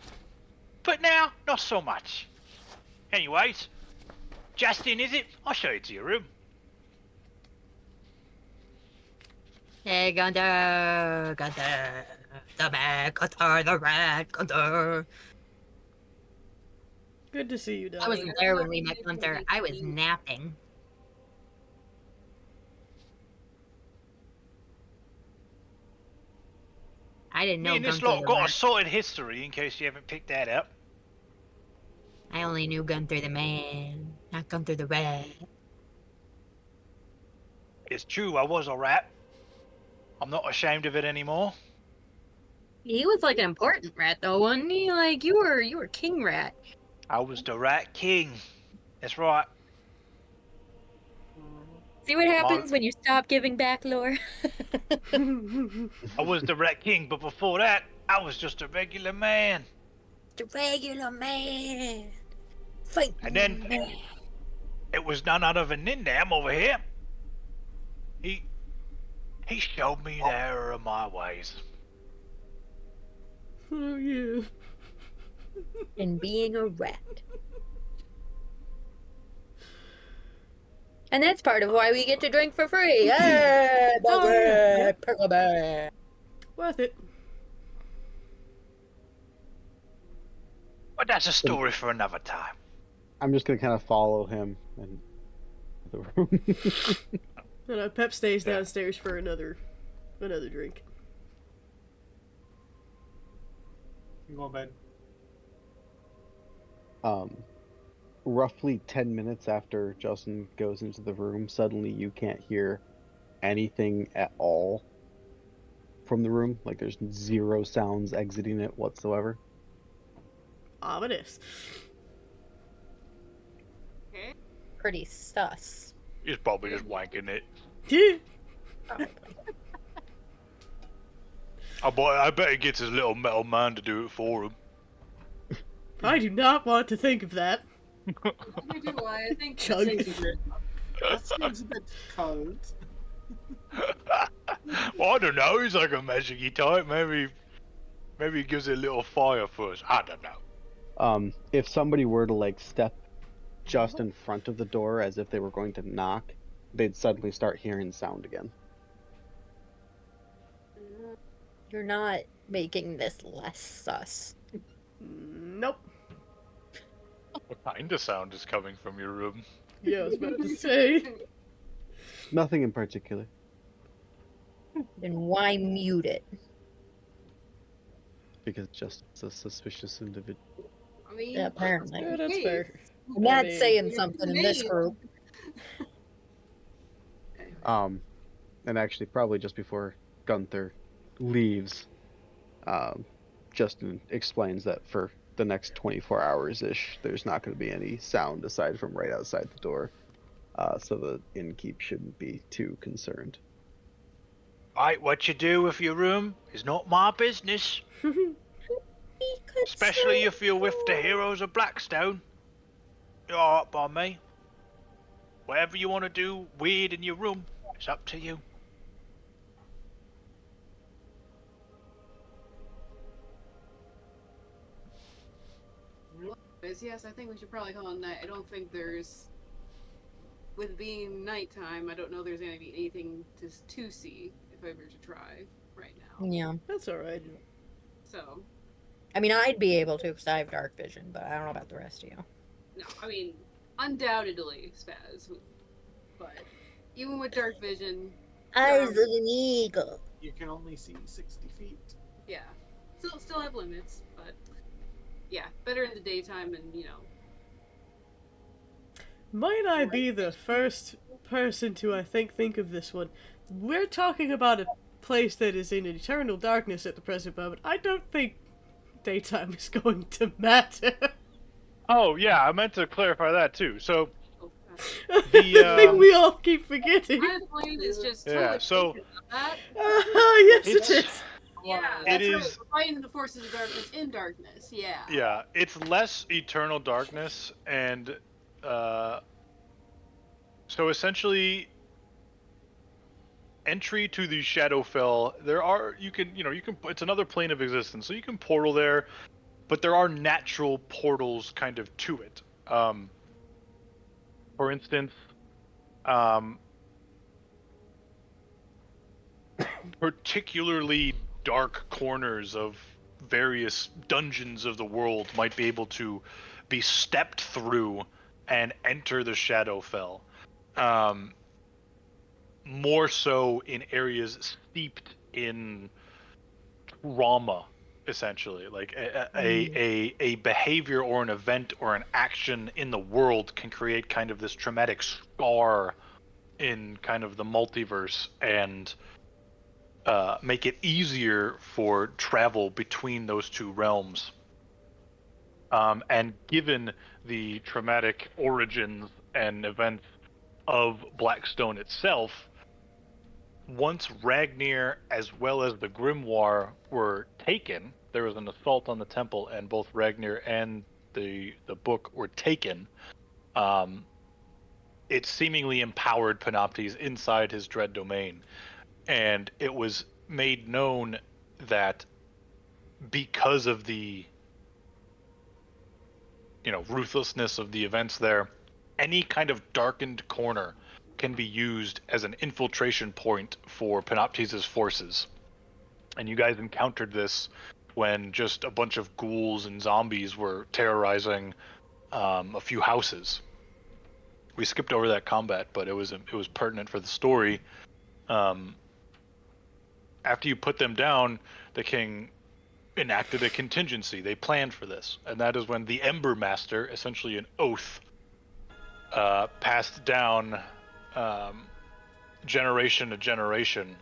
but now not so much. Anyways, Justin, is it? I'll show you to your room. Hey, Gunther, Gunther, the man, Gunther, the rat, Gunther. Good to see you, I Donnie. wasn't there when we met Gunther. I was napping. I didn't know Me and this Gunther lot the got a rat. sorted history, in case you haven't picked that up. I only knew Gunther the man, not Gunther the rat. It's true, I was a rat. I'm not ashamed of it anymore. He was like an important rat though, wasn't he? Like you were king rat. I was the Rat King. That's right. See what happens when you stop giving back lore? I was the Rat King, but before that, I was just a regular man. The regular man. Fight And then- man. It was none other than Nindam over here. He showed me the error of my ways. Oh, yeah. And being a rat. And that's part of why we get to drink for free. Yeah, Oh, yeah. Perkleberry. Worth it. But that's a story for another time. I'm just gonna kind of follow him and the room. And Pep stays Yeah. downstairs for another drink. You go to bed. Roughly 10 minutes after Justin goes into the room, suddenly you can't hear anything at all from the room. Like there's zero sounds exiting it whatsoever. Ominous. Okay. Pretty sus. He's probably just wanking it. I bet he gets his little metal man to do it for him. I do not want to think of that. Neither do I. I think Chug. That seems a bit cold. Well, I don't know. He's like a magic-y type. Maybe he gives it a little fire first. I don't know. If somebody were to like step just in front of the door as if they were going to knock, they'd suddenly start hearing sound again. You're not making this less sus. Nope. What kind of sound is coming from your room? Yeah, I was about to say. Nothing in particular. Then why mute it? Because Justin's a suspicious individual. I mean, Yeah, apparently. Yeah, that's hey, fair. I'm not I mean, saying you're something in this humane. group. And actually, probably just before Gunther leaves, Justin explains that for the next 24 hours ish, there's not going to be any sound aside from right outside the door. So the innkeep shouldn't be too concerned. Right, what you do with your room is not my business. Especially if you're with the heroes of Blackstone. You're alright by me. Whatever you want to do weird in your room, it's up to you. Yes, I think we should probably call it night. I don't think there's, with being nighttime, I don't know there's gonna be anything to see if I were to try right now. Yeah. that's alright. So, I mean, I'd be able to because I have dark vision, but I don't know about the rest of you. no, I mean, undoubtedly, Spaz. But even with dark vision, Eyes of an eagle. You can only see 60 feet. yeah, still have limits, but yeah, better in the daytime and, you know. Might I be the first person to, I think of this one? We're talking about a place that is in eternal darkness at the present moment. I don't think daytime is going to matter. Oh, yeah, I meant to clarify that too. So, Oh, The thing we all keep forgetting. my plane is just Yeah, totally so- focused on that. Yes, it It's- is. Yeah, It that's is- right. We're fighting the forces of darkness in darkness. Yeah. yeah, it's less eternal darkness, and so essentially, entry to the Shadowfell. It's another plane of existence, so you can portal there, but there are natural portals kind of to it. For instance, particularly dark corners of various dungeons of the world might be able to be stepped through and enter the Shadowfell. More so in areas steeped in trauma, essentially. Like a behavior or an event or an action in the world can create kind of this traumatic scar in kind of the multiverse and make it easier for travel between those two realms. And given the traumatic origins and events of Blackstone itself, once Ragnir as well as the Grimoire were taken, there was an assault on the temple, and both Ragnir and the book were taken. It seemingly empowered Panoptes inside his dread domain, and it was made known that because of the ruthlessness of the events there, any kind of darkened corner can be used as an infiltration point for Panoptes' forces. And you guys encountered this when just a bunch of ghouls and zombies were terrorizing a few houses. We skipped over that combat, but it was pertinent for the story. After you put them down, the king enacted a contingency. They planned for this, and that is when the Ember Master, essentially an oath, passed down generation to generation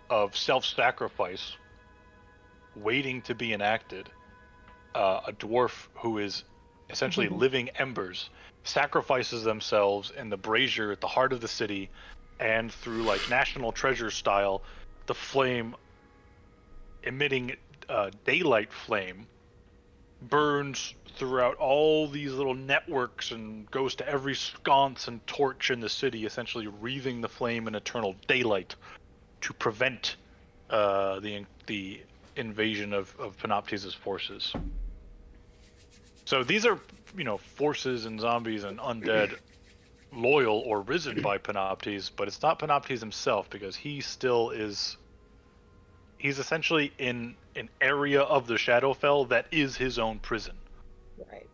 of self-sacrifice waiting to be enacted. A dwarf who is essentially living embers sacrifices themselves in the brazier at the heart of the city, and through like national treasure style, the flame emitting daylight flame burns throughout all these little networks and goes to every sconce and torch in the city, essentially wreathing the flame in eternal daylight to prevent the invasion of Panoptes' forces. So these are, forces and zombies and undead loyal or risen by Panoptes, but it's not Panoptes himself, because he still is. He's essentially in an area of the Shadowfell that is his own prison. Right.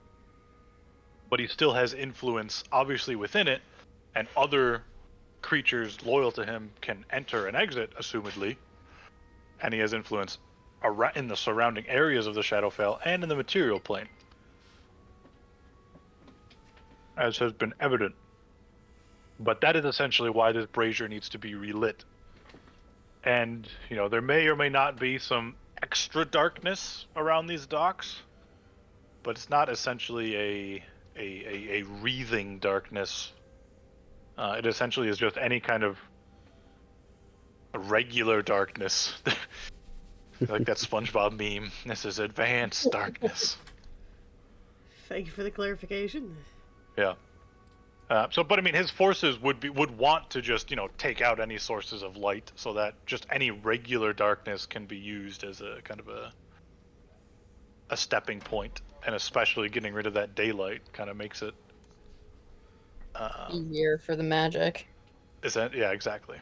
but he still has influence, obviously, within it, and other creatures loyal to him can enter and exit, assumedly, and he has influence in the surrounding areas of the Shadowfell and in the material plane, as has been evident. But that is essentially why this brazier needs to be relit. And, you know, there may or may not be some extra darkness around these docks, but it's not essentially a wreathing darkness. It essentially is just any kind of regular darkness. Like that SpongeBob meme. This is advanced darkness. Thank you for the clarification. Yeah. But I mean, his forces would want to just, you know, take out any sources of light, so that just any regular darkness can be used as a kind of a stepping point, and especially getting rid of that daylight kind of makes it easier for the magic. Is that, yeah, exactly.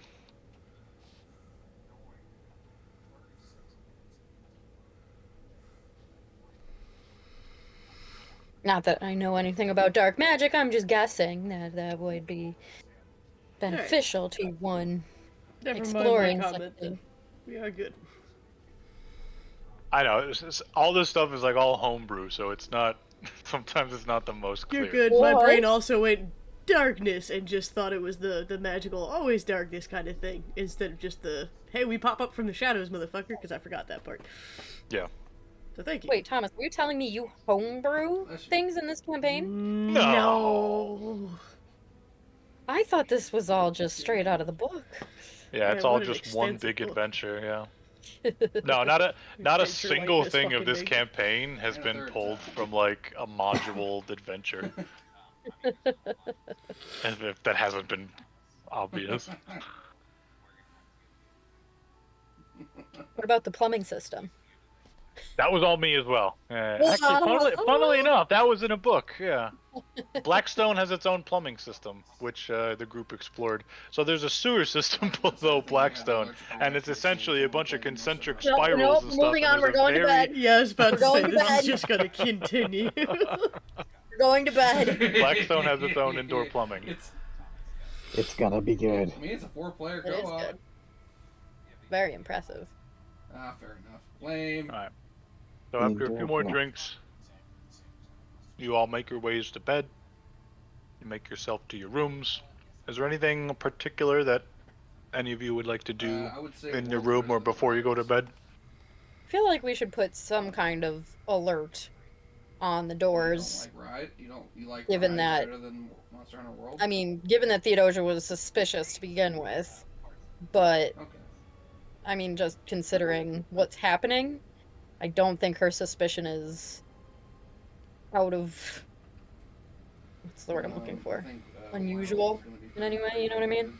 Not that I know anything about dark magic, I'm just guessing that that would be beneficial to one Never exploring mind my comment something. then. We are good. I know, all this stuff is like all homebrew, so it's not, sometimes it's not the most clear. You're good. My brain also went darkness and just thought it was the magical always darkness kind of thing, instead of just the, hey, we pop up from the shadows, motherfucker, because I forgot that part. Yeah. So thank you. Wait, Thomas, were you telling me you homebrew things in this campaign? No. I thought this was all just straight out of the book. Yeah, it's all just one big adventure, yeah. No, not a single thing of this campaign has been pulled from like a module adventure. If that hasn't been obvious. What about the plumbing system? That was all me as well. Actually, funnily enough, that was in a book, yeah. Blackstone has its own plumbing system, which the group explored. So there's a sewer system below Blackstone, and it's essentially a bunch of concentric spirals and stuff. Moving on, we're going to bed. Yeah, I was about to say, this is just going to continue. We're going to bed. Blackstone has its own indoor plumbing. It's gonna be good. I mean, it's a 4-player It is co-op. good. Very impressive. Ah, fair enough. Lame. All right. So after a few more drinks, you all make your ways to bed. You make yourself to your rooms. Is there anything particular that any of you would like to do in your room or before you go to bed? I feel like we should put some kind of alert on the doors. You don't like Ride? You like Given Ride that, better than Monster Hunter World? I mean, given that Theodosia was suspicious to begin with, but I mean, just considering what's happening, I don't think her suspicion is out of, what's the word I'm looking for? Unusual in any way, you know what I mean?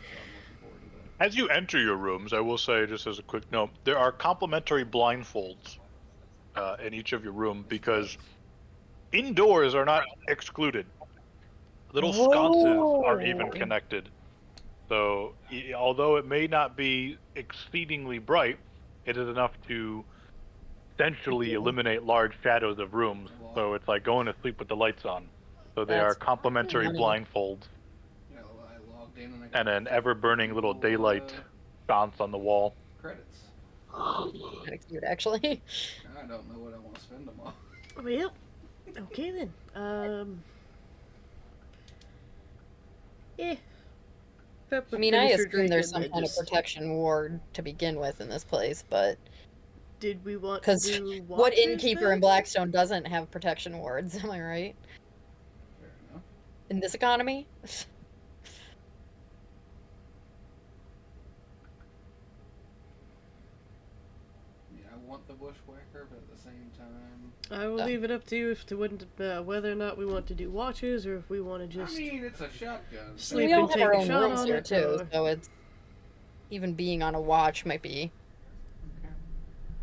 As you enter your rooms, I will say, just as a quick note, there are complimentary blindfolds in each of your room, because indoors are not excluded. Little sconces are even connected. So, although it may not be exceedingly bright, it is enough to essentially eliminate large shadows of rooms. So it's like going to sleep with the lights on. So they are complimentary blindfolds. And an ever-burning little daylight sconce on the wall. Credits. Kind of cute, actually. I don't know what I want to spend them on. Well, okay then. Yeah. I mean, I assume there's some kind of protection ward to begin with in this place, but did we want to because do what watches innkeeper then? in Blackstone doesn't have protection wards? Am I right? Fair enough. In this economy? Yeah, I want the bushwhacker, but at the same time, I will leave it up to you if to whether or not we want to do watches or if we want to just I mean, it's a shotgun. sleep We all and have take our a own shot rooms on here it. too, so it's even being on a watch might be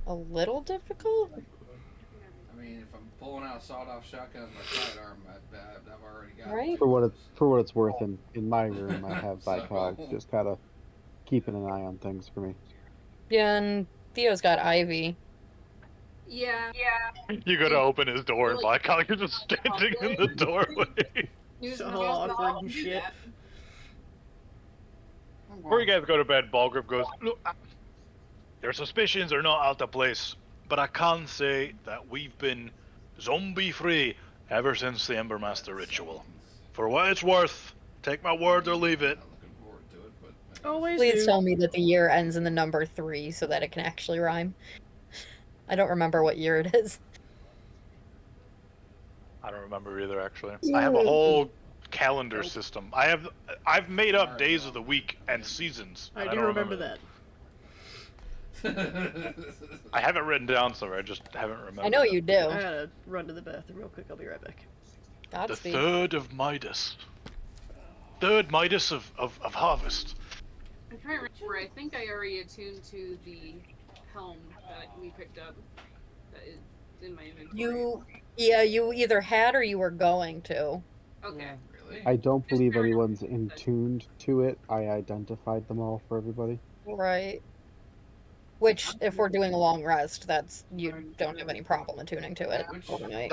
a little difficult. I mean, if I'm pulling out a sawed-off shotgun as my sidearm, I've already got Right. it. For what it's worth, in my room I have Bicog, just kind of keeping an eye on things for me. Yeah, and Theo's got Ivy. Yeah. You gotta open his door, and Like- Blackhawk is just standing in the doorway. Use So my hospital awkward to and do shit. that. Before you guys go to bed, Balgrip goes, "Look, their suspicions are not out of place, but I can say that we've been zombie-free ever since the Embermaster ritual. For what it's worth, take my word or leave it." Not looking forward to it, but Always Please do. tell me that the year ends in the number 3 so that it can actually rhyme. I don't remember what year it is. I don't remember either, actually. I have a whole calendar system. I've made up days of the week and seasons. I and do don't remember them. that. I have it written down somewhere. I just haven't remembered. I know you do. I gotta run to the bathroom real quick. I'll be right back. The Godspeed. third of Midas. Third Midas of harvest. I'm trying to remember. I think I already attuned to the helm that we picked up. That is in my inventory. You either had or you were going to. Okay. really? I don't Just believe paranoid. anyone's in tuned to it. I identified them all for everybody. Right. Which, if we're doing a long rest, you don't have any problem attuning to it Which- overnight.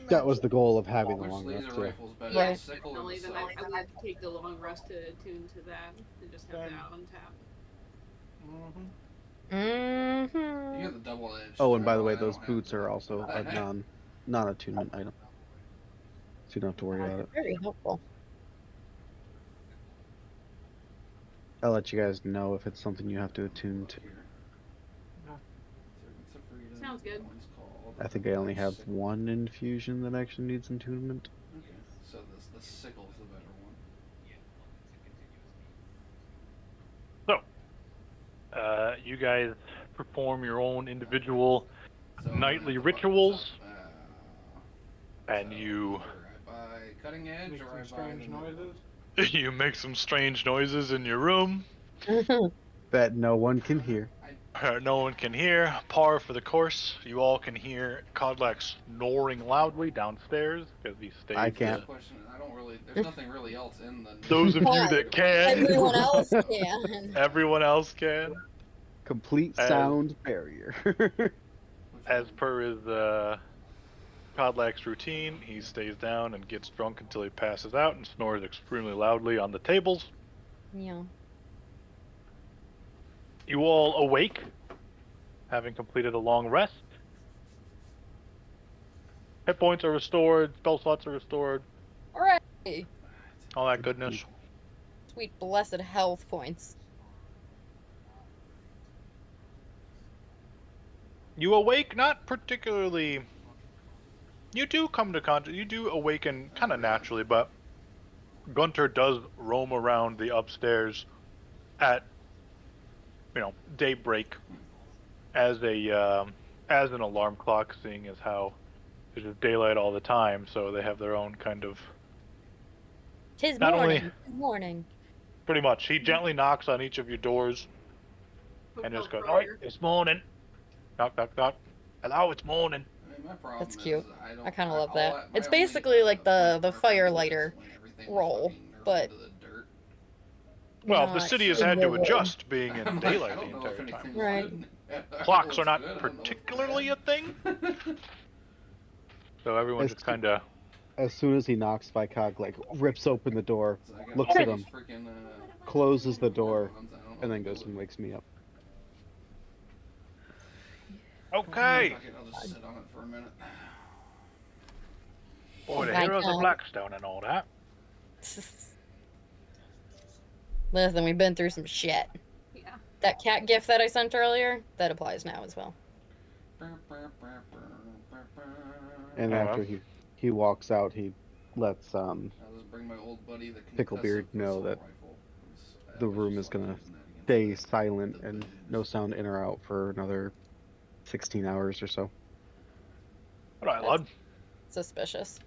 That was the goal of having the Which long laser rest. Yeah. rifle's better, Yeah, the sickle or definitely. the Then I sight? would take the long rest to attune to that and just have that on tap. You Mm-hmm. get the double edge. Oh, and by the way, those boots are also a non-attunement item, so you don't have to worry about it. Very helpful. I'll let you guys know if it's something you have to attune to. Sounds good. I think I only have one infusion that actually needs attunement. Okay, so the sickle's the better one. You guys perform your own individual So nightly I'm gonna have to rituals, look this up. and you I buy cutting edge Make or I some buy strange the- noises. you make some strange noises in your room. That no one can hear. No one can hear. Par for the course. You all can hear Codlax snoring loudly downstairs because he stays. I can't. Question, I don't really. There's nothing really else in the. Those of you that can. Everyone else can. Everyone else can. Complete As- sound barrier. As per his Codlax routine, he stays down and gets drunk until he passes out and snores extremely loudly on the tables. Yeah. You all awake, having completed a long rest. Hit points are restored, spell slots are restored, Alright. all that goodness. Sweet blessed health points. You awake not particularly. You do come to contact. You do awaken kind of naturally, but Gunter does roam around the upstairs at, daybreak as as an alarm clock, seeing as how it is daylight all the time, so they have their own kind of. Tis Not only- morning. Morning. Pretty much, he gently knocks on each of your doors and just goes, "Alright, it's morning." Knock, knock, knock. Hello, it's morning. I mean, my problem That's cute. is I don't. I kind of love all that. my It's only, basically like the purpose fire is lighter when everything was role, fucking nerfed but- into the dirt. Well, Not the city has in had the to world. adjust being in I'm like, daylight I the don't know if entire time. anything's Right. good. Clocks are It's not good, I don't know if it's particularly a bad. thing, so everyone As- just kind of. As soon as he knocks, Vicog rips open the door, So I got looks all at these him, freaking, closes the door, ones, I don't know and then what goes to and do. wakes me up. Okay. Fuck it, I'll just sit on it for a minute. Boy, the Right heroes on. of Blackstone and all that. Listen, we've been through some shit. Yeah. That cat gift that I sent earlier, that applies now as well. And Oh, after well. he walks out, he lets I'll just bring my old buddy, the Picklebeard concussive know assault that rifle, 'cause the I was room just is gonna like using that against stay the- silent the and dudes. no sound in or out for another 16 hours or so. All right, lad. Suspicious.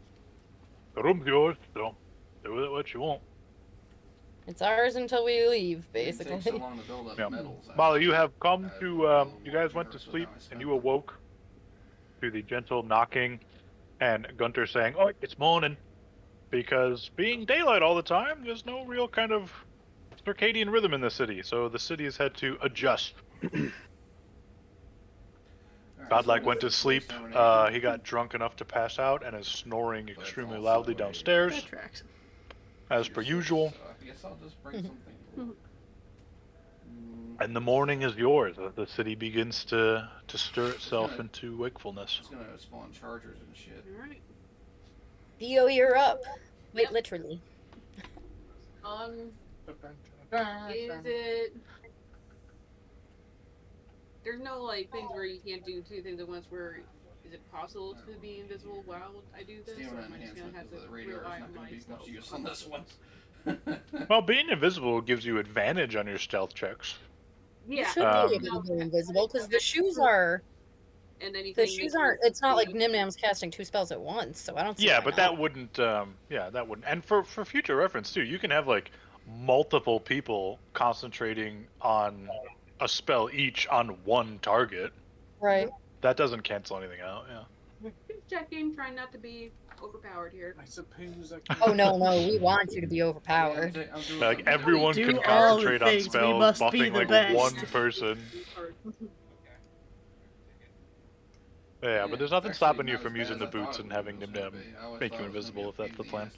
The room's yours, so do with it what you want. It's ours until we leave, It takes so basically. long to build up Yeah. metals, Molly, you have come I- to. I- You guys went to so sleep, now I and spent you awoke to the gentle knocking, and Gunter saying, "Oh, it's morning," because being daylight all the time, there's no real kind of circadian rhythm in the city, so the city has had to adjust. Alright, Godlike went to sleep. He got drunk enough to pass out and is snoring extremely loudly That downstairs, tracks. as per usual. So I guess I'll just bring something. And the morning is yours. The city begins to stir itself into wakefulness. It's gonna spawn chargers and shit. Alright. Theo, you're up. Wait, literally. Is it... There's no, like, things where you can't do two things at once where... Is it possible to be invisible while I do this? Stamina Or am I just gonna enhancement have because to the radar is rely not on going to be myself? much use on this one. Well, being invisible gives you advantage on your stealth checks. You Yeah. should be able to be invisible because the shoes are. And anything The shoes that aren't. you- It's not like Nim Nam's casting 2 spells at once, so I don't see Yeah, why but not. that wouldn't. That wouldn't. And for future reference too, you can have like multiple people concentrating on a spell each on one target. Right. That doesn't cancel anything out. Yeah. Just checking, trying not to be overpowered here. I suppose I can. Oh no, we want you to be overpowered. Like everyone Do can all the concentrate on things, we spells, must be buffing the like best. one person. Yeah, but there's nothing stopping you from using the boots and having Nim Nam make you invisible if that's the plan.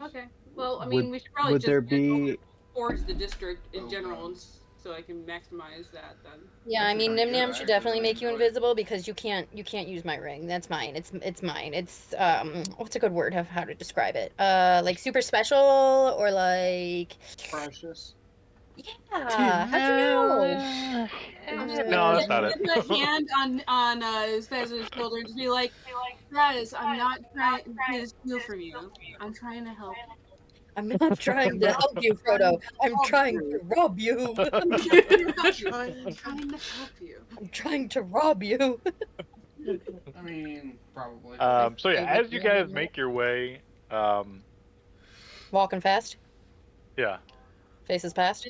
Okay. Well, I mean, we should probably Would just there head be? towards the district in general, so I can maximize that then. Yeah, I mean Nim Nam should definitely make you invisible because you can't use my ring. That's mine. It's mine. It's what's a good word of how to describe it? Like super special or like Precious. yeah. How'd you know? No, that's not it. Put a hand on Spaz's shoulder and just be like, Spaz, I'm not trying to steal from you. I'm trying to help you. I'm not trying to help you, Frodo. I'm trying to rob you. I'm trying to help you. I'm trying to rob you. I mean, probably. So yeah, as you guys make your way, Walking fast. yeah, Faces past.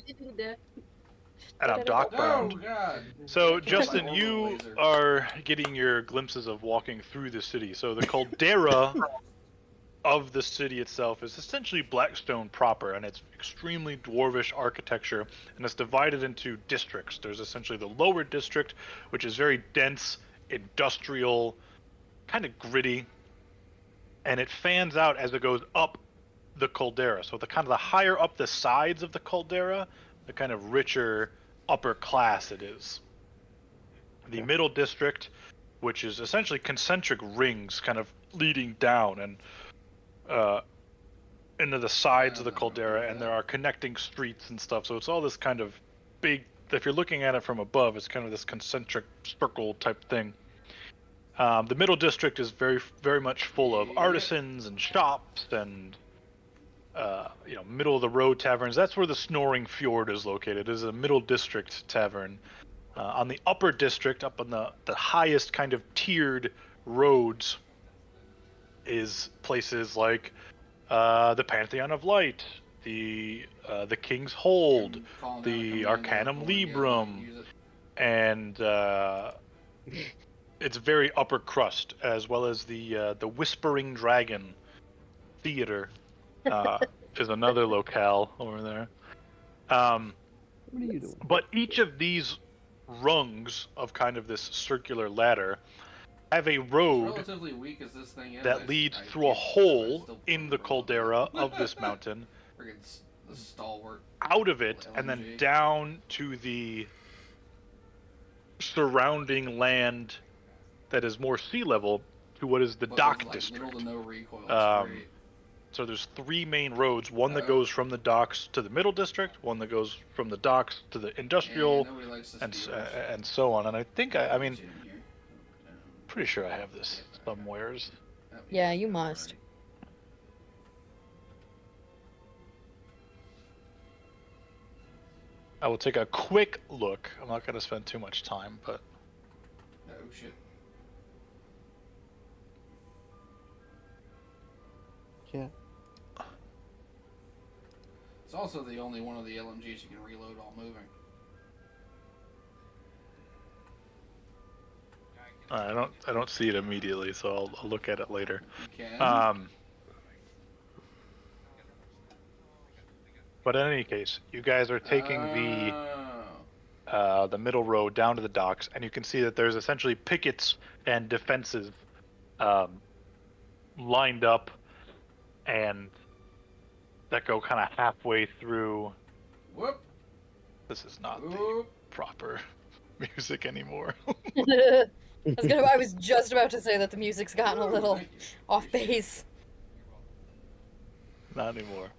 and I'm Doc Oh bound. god. So Justin, you Laser. are getting your glimpses of walking through the city. So the caldera of the city itself is essentially Blackstone proper, and it's extremely dwarvish architecture, and it's divided into districts. There's essentially the lower district, which is very dense, industrial, kind of gritty, and it fans out as it goes up the caldera. So the kind of the higher up the sides of the caldera, the kind of richer upper class it is. The middle district, which is essentially concentric rings kind of leading down and into the sides of the caldera, and there are connecting streets and stuff. So it's all this kind of big, if you're looking at it from above, it's kind of this concentric circle type thing. The middle district is very much full of artisans and shops and middle of the road taverns. That's where the Snoring Fjord is located. It is a middle district tavern. On the upper district, up on the highest kind of tiered roads, is places like the Pantheon of Light, the King's Hold, the Arcanum Librum, and it's very upper crust, as well as the Whispering Dragon Theater is another locale over there. What are you doing? But each of these rungs of kind of this circular ladder have a road Relatively weak as this thing is, that leads through a hole in the caldera of this mountain, Friggin' the stalwart. out of it, and then LMG. down to the surrounding land that is more sea level to what is the But dock there's, like, district. little to no recoil Um, straight. So there's three main roads, one that Oh. goes from the docks to the middle district, one that goes from the docks to the industrial, Nobody likes to and steal. and so on. And I think I mean, Get in here. pretty sure I have this somewheres. That'd be Yeah, you alright. must. I will take a quick look. I'm not going to spend too much time, but Oh shit. Yeah. It's also the only one of the LMGs you can reload while moving. I don't see it immediately, so I'll look at it later. You can. But in any case, you guys are taking Oh. the middle road down to the docks, and you can see that there's essentially pickets and defenses lined up, and that go kind of halfway through. Whoop. This is not the Whoop. proper music anymore. I was just about to say that the music's gotten a little off base. Not anymore.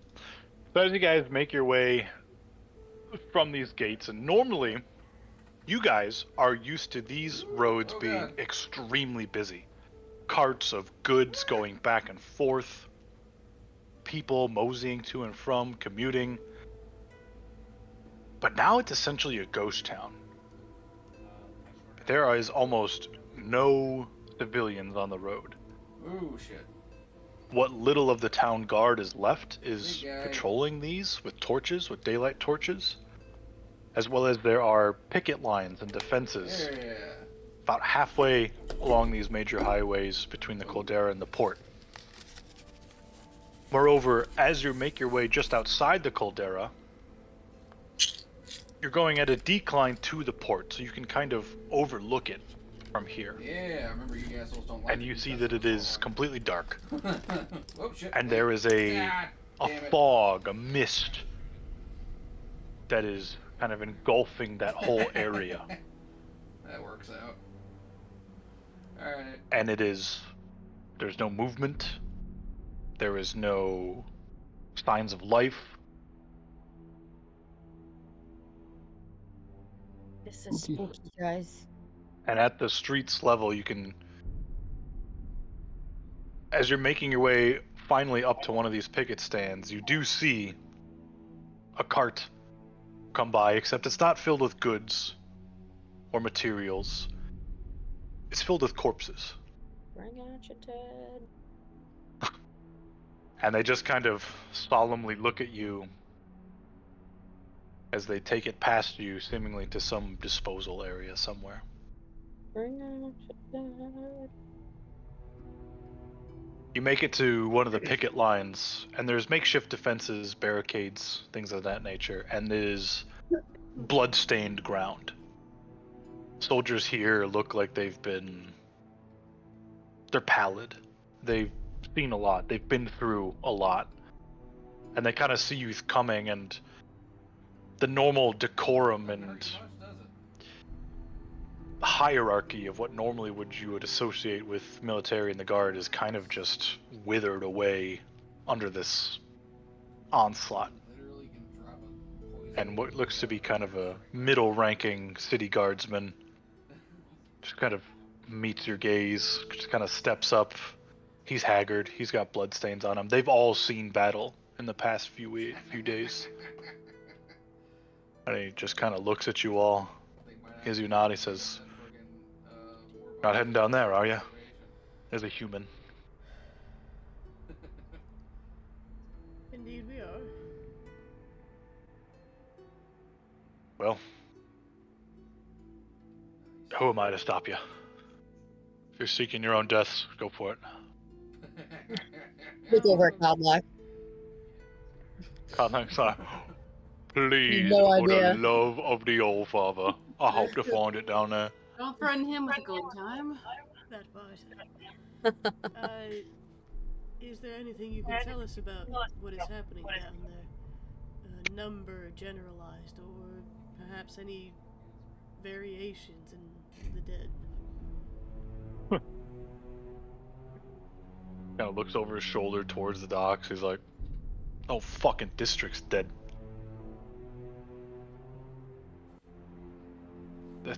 So as you guys make your way from these gates, and normally you guys are used to these roads being God. extremely busy. Carts of goods going back and forth, people moseying to and from, commuting. But now it's essentially a ghost town. There is almost no civilians on the road. Ooh, shit. What little of the town guard is left is Hey, guy. patrolling these with torches, with daylight torches, as well as there are picket lines and defenses Yeah. about halfway along these major highways between the Caldera and the port. Moreover, as you make your way just outside the Caldera, you're going at a decline to the port, so you can kind of overlook it from here. Yeah, I remember you assholes don't like And you see that it is completely dark. Oh, shit. And there is a God damn it. fog, a mist that is kind of engulfing that whole area. That works out. Alright. And there's no movement. There is no signs of life. This is spooky, guys. And at the streets level, you can, as you're making your way finally up to one of these picket stands, you do see a cart come by, except it's not filled with goods or materials. It's filled with corpses. Bring out your dead. And they just kind of solemnly look at you as they take it past you, seemingly to some disposal area somewhere. Bring out your dead. You make it to one of the picket lines, and there's makeshift defenses, barricades, things of that nature, and there's blood-stained ground. Soldiers here look like they're pallid. They've seen a lot. They've been through a lot. And they kind of see you coming, and the normal decorum and hierarchy of what normally you would associate with military and the guard is kind of just withered away under this onslaught. And what looks to be kind of a middle-ranking city guardsman just kind of meets your gaze, just kind of steps up. He's haggard. He's got bloodstains on him. They've all seen battle in the past few days. And he just kind of looks at you all, gives you a nod. He says, "Not heading down there, are you?" As a human. Indeed we are. Well, who am I to stop you? If you're seeking your own deaths, go for it. Look over at Godlock. Conlang's like, "Please, No for the idea. love of the Old Father, I hope to find it down there." Don't threaten him with a good time. That part. Is there anything you can tell us about what is happening down there? A number generalized, or perhaps any variations in the dead? Kind of looks over his shoulder towards the docks. He's like, "Oh, fucking district's dead. The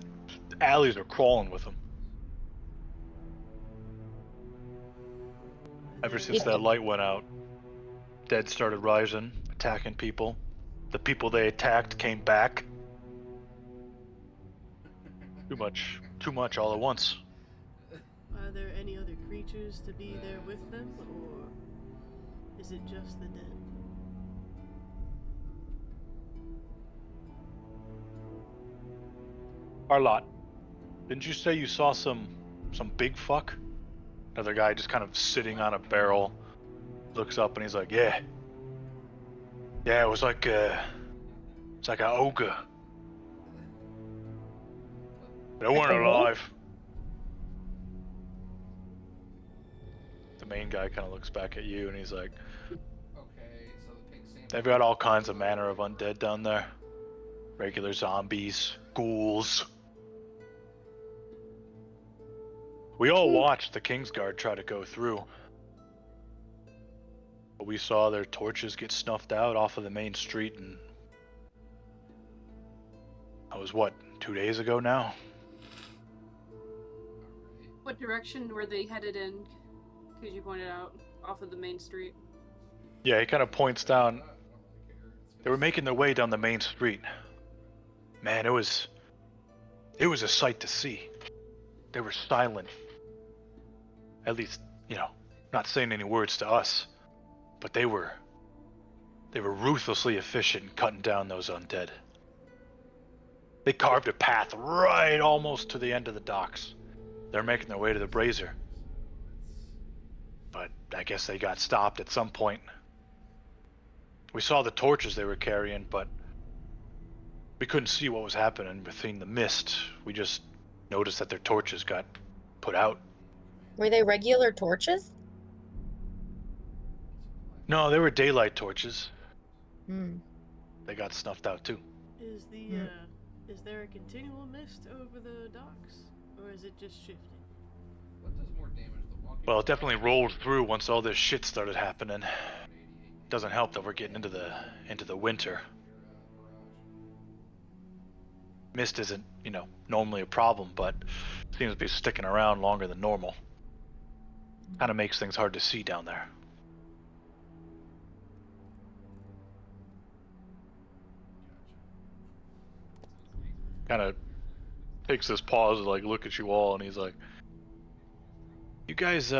alleys are crawling with them. Ever since that light went out, dead started rising, attacking people. The people they attacked came back. Too much all at once." Are there any other creatures to be there with them, or is it just the dead? Arlott, didn't you say you saw some big fuck? Another guy just kind of sitting on a barrel, looks up and he's like, yeah, it was like a ogre. They weren't a wolf? alive. The main guy kind of looks back at you and he's like, Okay, so the pink sand. they've got all kinds of manner of undead down there. Regular zombies, ghouls. We all watched the Kingsguard try to go through. But we saw their torches get snuffed out off of the main street, and that was what, 2 days ago now? What direction were they headed in? Because you pointed out off of the main street. Yeah, he kind of points down. They were making their way down the main street. Man, it was a sight to see. They were silent. At least, not saying any words to us. But they were ruthlessly efficient in cutting down those undead. They carved a path right almost to the end of the docks. They're making their way to the brazier. But I guess they got stopped at some point. We saw the torches they were carrying, but we couldn't see what was happening between the mist. We just noticed that their torches got put out. Were they regular torches? No, they were daylight torches. Hmm. They got snuffed out too. Is there a continual mist over the docks, or is it just shifting? What does more damage, the walking? Well, it definitely rolled through once all this shit started happening. Doesn't help that we're getting into the winter. Mist isn't, normally a problem, but seems to be sticking around longer than normal. Kind of makes things hard to see down there. Kind of takes this pause to look at you all, and he's like, "You guys, you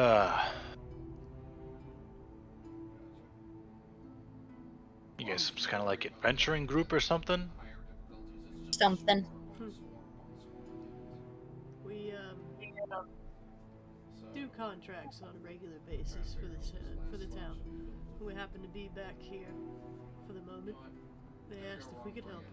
guys some kind of adventuring group or something?" Something. We do contracts on a regular basis for the town. We happen to be back here for the moment. They asked if we could help.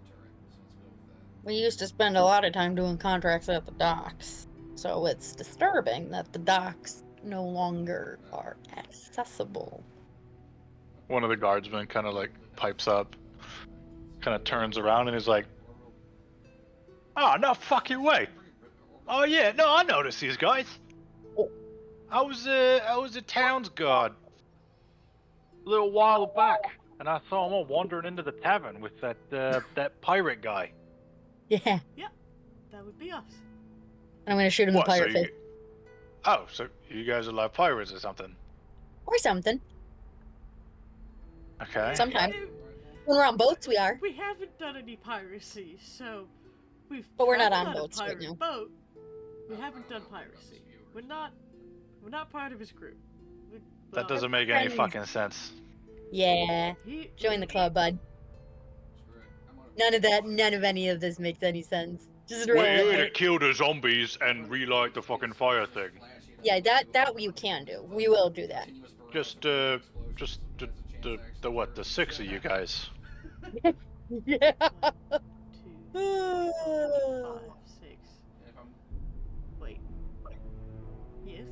We used to spend a lot of time doing contracts at the docks, so it's disturbing that the docks no longer are accessible. One of the guardsmen kind of pipes up, kind of turns around, and is like, "Oh, no fucking way! Oh yeah, no, I noticed these guys. I was a town's guard a little while back, and I saw them all wandering into the tavern with that pirate guy." Yeah. That would be us. I'm gonna shoot him in pirate face. Oh, so you guys are like pirates or something? Or something. Okay. Sometimes. When we're on boats, we are. We haven't done any piracy, so But we're not traveled on a boats right pirate now. boat. We haven't done piracy. We're not part of his group. That doesn't make any fucking sense. Yeah. Join the club, bud. None of any of this makes any sense. Just roll We're here with to it. kill the zombies and relight the fucking fire thing. Yeah, that you can do. We will do that. Just the what? The 6 of you guys. Yeah. 1, 2, 5, 6. Wait. Yes.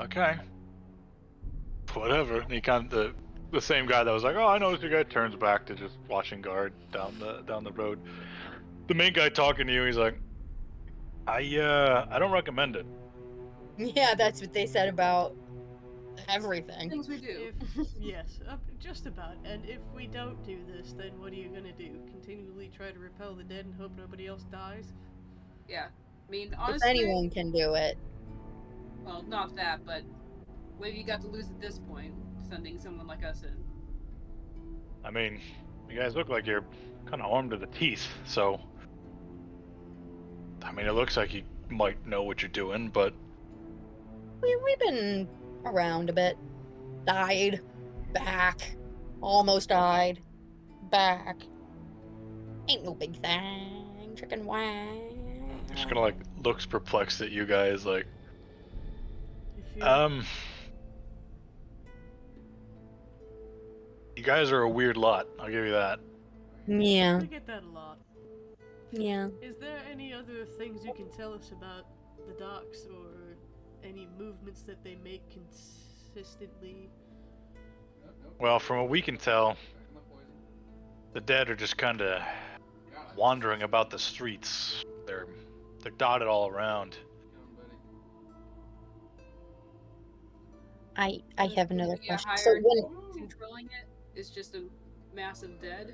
Okay. Whatever. And he kind of the same guy that was like, "Oh, I noticed you guy," turns back to just watching guard down the road. The main guy talking to you, he's like, I don't recommend it. Yeah, that's what they said about everything. Things we do. Yes, just about. And if we don't do this, then what are you gonna do? Continually try to repel the dead and hope nobody else dies? Yeah. I mean, If honestly, anyone can do it. well, not that, but what have you got to lose at this point, sending someone like us in? I mean, you guys look like you're kind of armed to the teeth, so I mean, it looks like you might know what you're doing, but We've been around a bit. Died. Back. Almost died. Back. Ain't no big thing. Chicken wing. just kind of looks perplexed at you guys, like, If you you guys are a weird lot. I'll give you that. Yeah. I get that a lot. Yeah. Is there any other things you can tell us about the docks or any movements that they make consistently? Well, from what we can tell, the dead are just kind of wandering about the streets. They're dotted all around. I have another Yeah, question. higher So when controlling it is just a massive dead.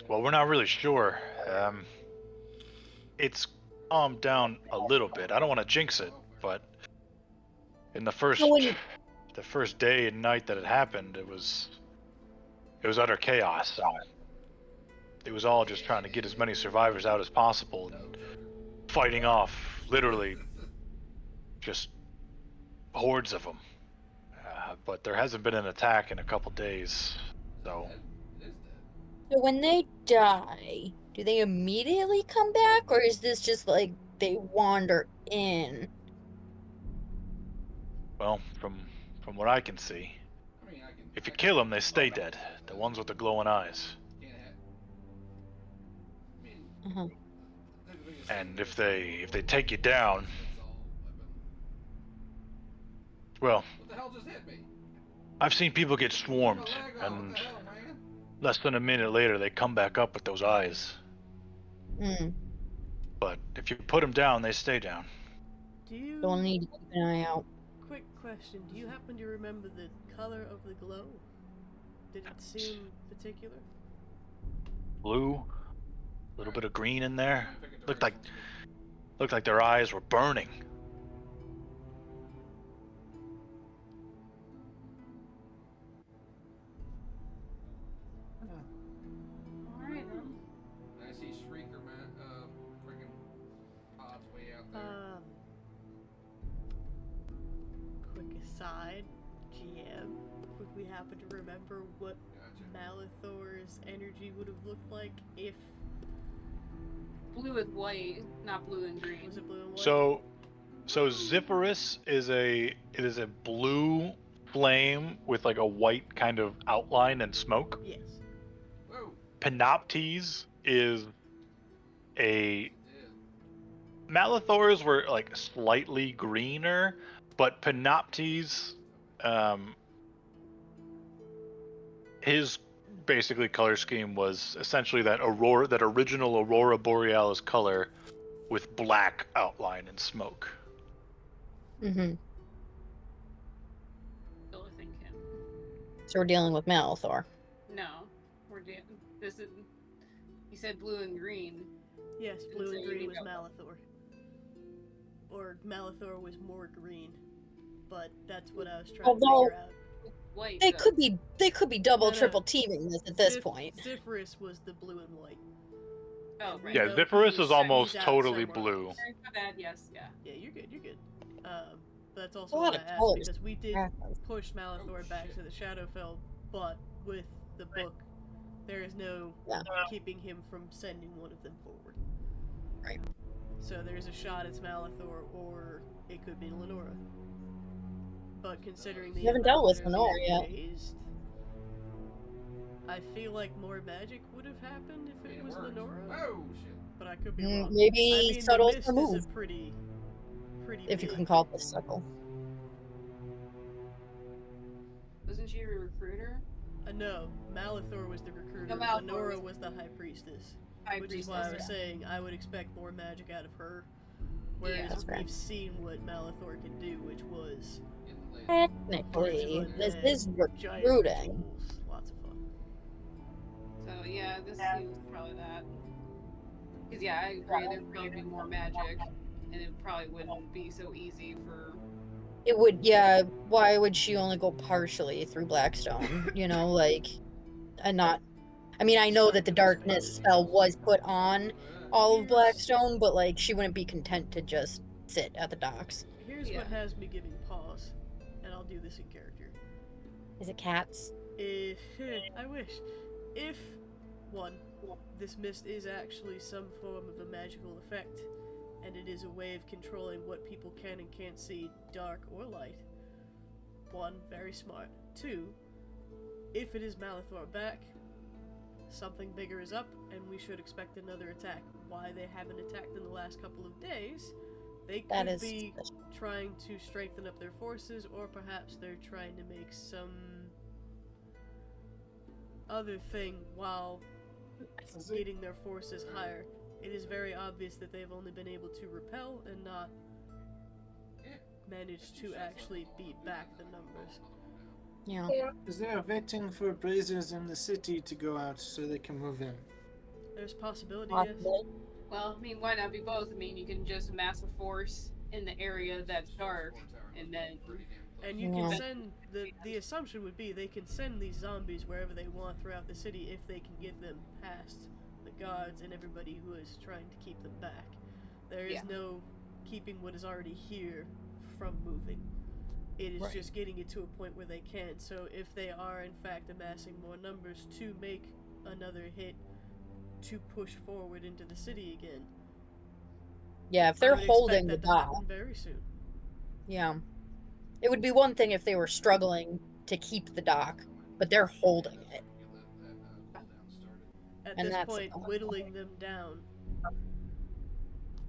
Well, we're not really sure. It's calmed down a little bit. I don't want to jinx it, but in the first day and night that it happened, it was utter chaos. So it was all just trying to get as many survivors out as possible and fighting off literally just hordes of them. But there hasn't been an attack in a couple days, so So when they die, do they immediately come back, or is this just like they wander in? well, from what I can see, if you kill them, they stay dead. The ones with the glowing eyes. Uh-huh. And if they take you down, well, What the hell just hit me? I've seen people get swarmed, and less than a minute later they come back up with those eyes. Mm. But if you put them down, they stay down. Do you... Don't need to keep an eye out. Quick question. Do you happen to remember the color of the glow? Did it seem particular? Blue, a little bit of green in there. Looked like their eyes were burning. Alright. I see Shrieker, man. Freaking Todd's way out there. Quick aside, GM, would we happen to remember what Malithor's energy would have looked like if... Blue with white, not blue and green. Was it blue and white? So Zipporus is a blue flame with like a white kind of outline and smoke. Yes. Whoa. Panoptes is a... Malithor's were like slightly greener, but Panoptes, his basically color scheme was essentially that original Aurora Borealis color with black outline and smoke. Mm-hmm. Still think him. So we're dealing with Malithor. No, this is. He said blue and green. Yes, blue and green was Malithor. Or Malithor was more green. But that's what I was trying to figure out. White. They could be double, triple teaming this at this point. Zipporus was the blue and white. Oh, right. Yeah, Zipporus is almost totally blue. Sorry for that, yes, yeah. Yeah, you're good. That's also A lot why I of asked, colors. because we did push Malithor back to the Shadowfell, but with the book, there is no keeping him from sending one of them forward. Right. So there's a shot it's Malithor, or it could be Lenora. But considering the You haven't dealt with amount that are Lenora yet. raised, I feel like more magic would have happened if it was Lenora. Oh shit! But I could be wrong. Maybe I mean, subtle's the mist the move. is a pretty If you big. can call it the subtle. Wasn't she a recruiter? No, Malithor was the recruiter. No, Malithor Lenora was- was the High Priestess. High Which is Priestess, why I was yeah. saying I would expect more magic out of her. Yeah. Whereas That's fair. we've seen what Malithor can do, which was Technically, this is giant recruiting. rituals. Lots of fun. So yeah, this seems probably that. Because yeah, I agree. There'd probably be more magic, and it probably wouldn't be so easy for. It would, yeah. Why would she only go partially through Blackstone? You know, like, and not. I mean, I know that the darkness spell was put on all of Blackstone, but like, she wouldn't be content to just sit at the docks. Here's Yeah. what has me giving pause, and I'll do this in character. Is it cats? If I wish, if one, this mist is actually some form of a magical effect, and it is a way of controlling what people can and can't see, dark or light. One, very smart. Two, if it is Malithor back, something bigger is up, and we should expect another attack. Why they haven't attacked in the last couple of days, they could be trying to strengthen up their forces, or perhaps they're trying to make some other thing while getting their forces higher. It is very obvious that they've only been able to repel and not managed to actually beat back the numbers. Yeah. Because they are waiting for braziers in the city to go out so they can move in. There's possibility, yes. Well, I mean, why not be both? I mean, you can just mass a force in the area that's dark, and then... And you can send... The assumption would be they can send these zombies wherever they want throughout the city if they can get them past the guards and everybody who is trying to keep them back. There is no keeping what is already here from moving. It is just getting it to a point where they can. So if they are in fact amassing more numbers to make another hit to push forward into the city again. Yeah, if they're holding the dock very soon. Yeah. It would be one thing if they were struggling to keep the dock, but they're holding it. At this point, whittling them down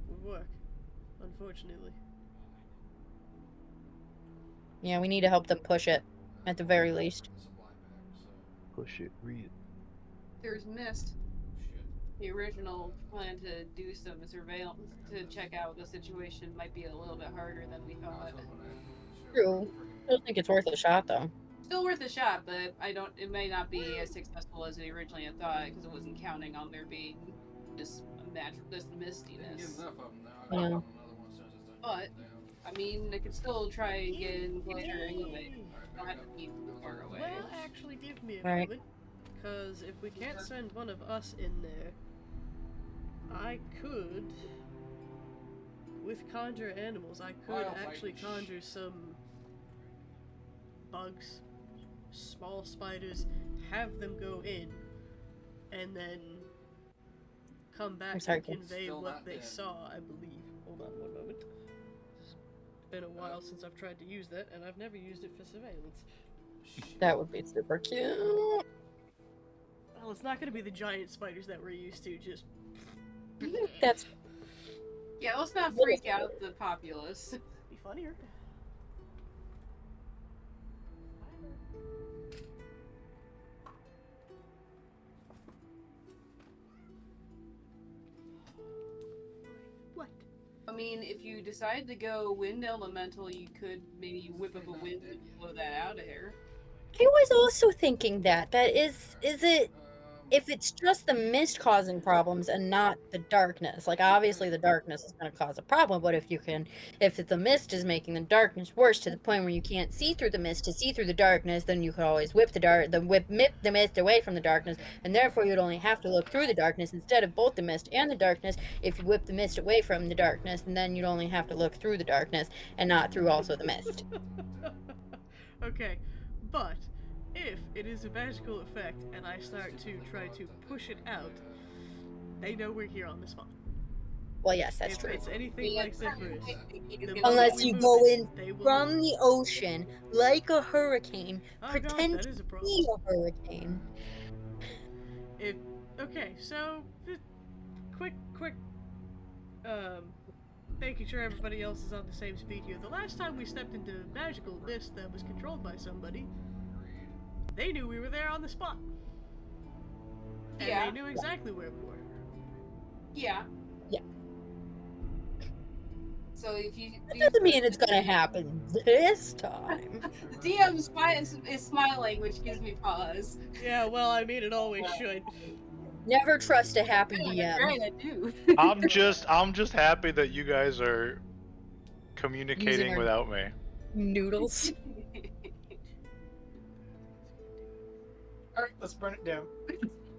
would work, unfortunately. Yeah, we need to help them push it, at the very least. Push it, read. There's mist. The original plan to do some surveillance to check out the situation might be a little bit harder than we thought. True. I don't think it's worth a shot, though. Still worth a shot, but it may not be as successful as we originally had thought, because it wasn't counting on there being this mistiness. Yeah. But, I mean, they could still try and get in closer anyway. Don't have to be too far away. Well, actually, give me a moment, because if we can't send one of us in there, I could, with conjure animals, I could actually conjure some bugs, small spiders, have them go in, and then come back and convey what they saw, I believe. Hold on one moment. It's been a while since I've tried to use that, and I've never used it for surveillance. That would be super cute. Well, it's not going to be the giant spiders that we're used to, just... That's... Yeah, let's not freak out the populace. Be funnier. What? I mean, if you decide to go wind elemental, you could maybe whip up a wind and blow that out of here. I was also thinking that is it, if it's just the mist causing problems and not the darkness, like obviously the darkness is going to cause a problem, but if the mist is making the darkness worse to the point where you can't see through the mist to see through the darkness, then you could always whip the mist away from the darkness, and therefore you'd only have to look through the darkness instead of both the mist and the darkness. If you whip the mist away from the darkness, and then you'd only have to look through the darkness and not through also the mist. Okay, but if it is a magical effect and I start to try to push it out, they know we're here on the spot. Well, yes, that's true. If it's anything like Zephyrus, unless you go in from the ocean like a hurricane, pretend to be a hurricane. Okay, so quick, making sure everybody else is on the same speed here. The last time we stepped into magical mist that was controlled by somebody, they knew we were there on the spot. And they knew exactly where we were. Yeah. Yeah. So if you... That doesn't mean it's gonna happen this time. The DM is smiling, which gives me pause. Yeah, well, I mean, it always should. Never trust a happy DM. Right, I do. I'm just happy that you guys are communicating without me. Noodles. Alright, let's burn it down.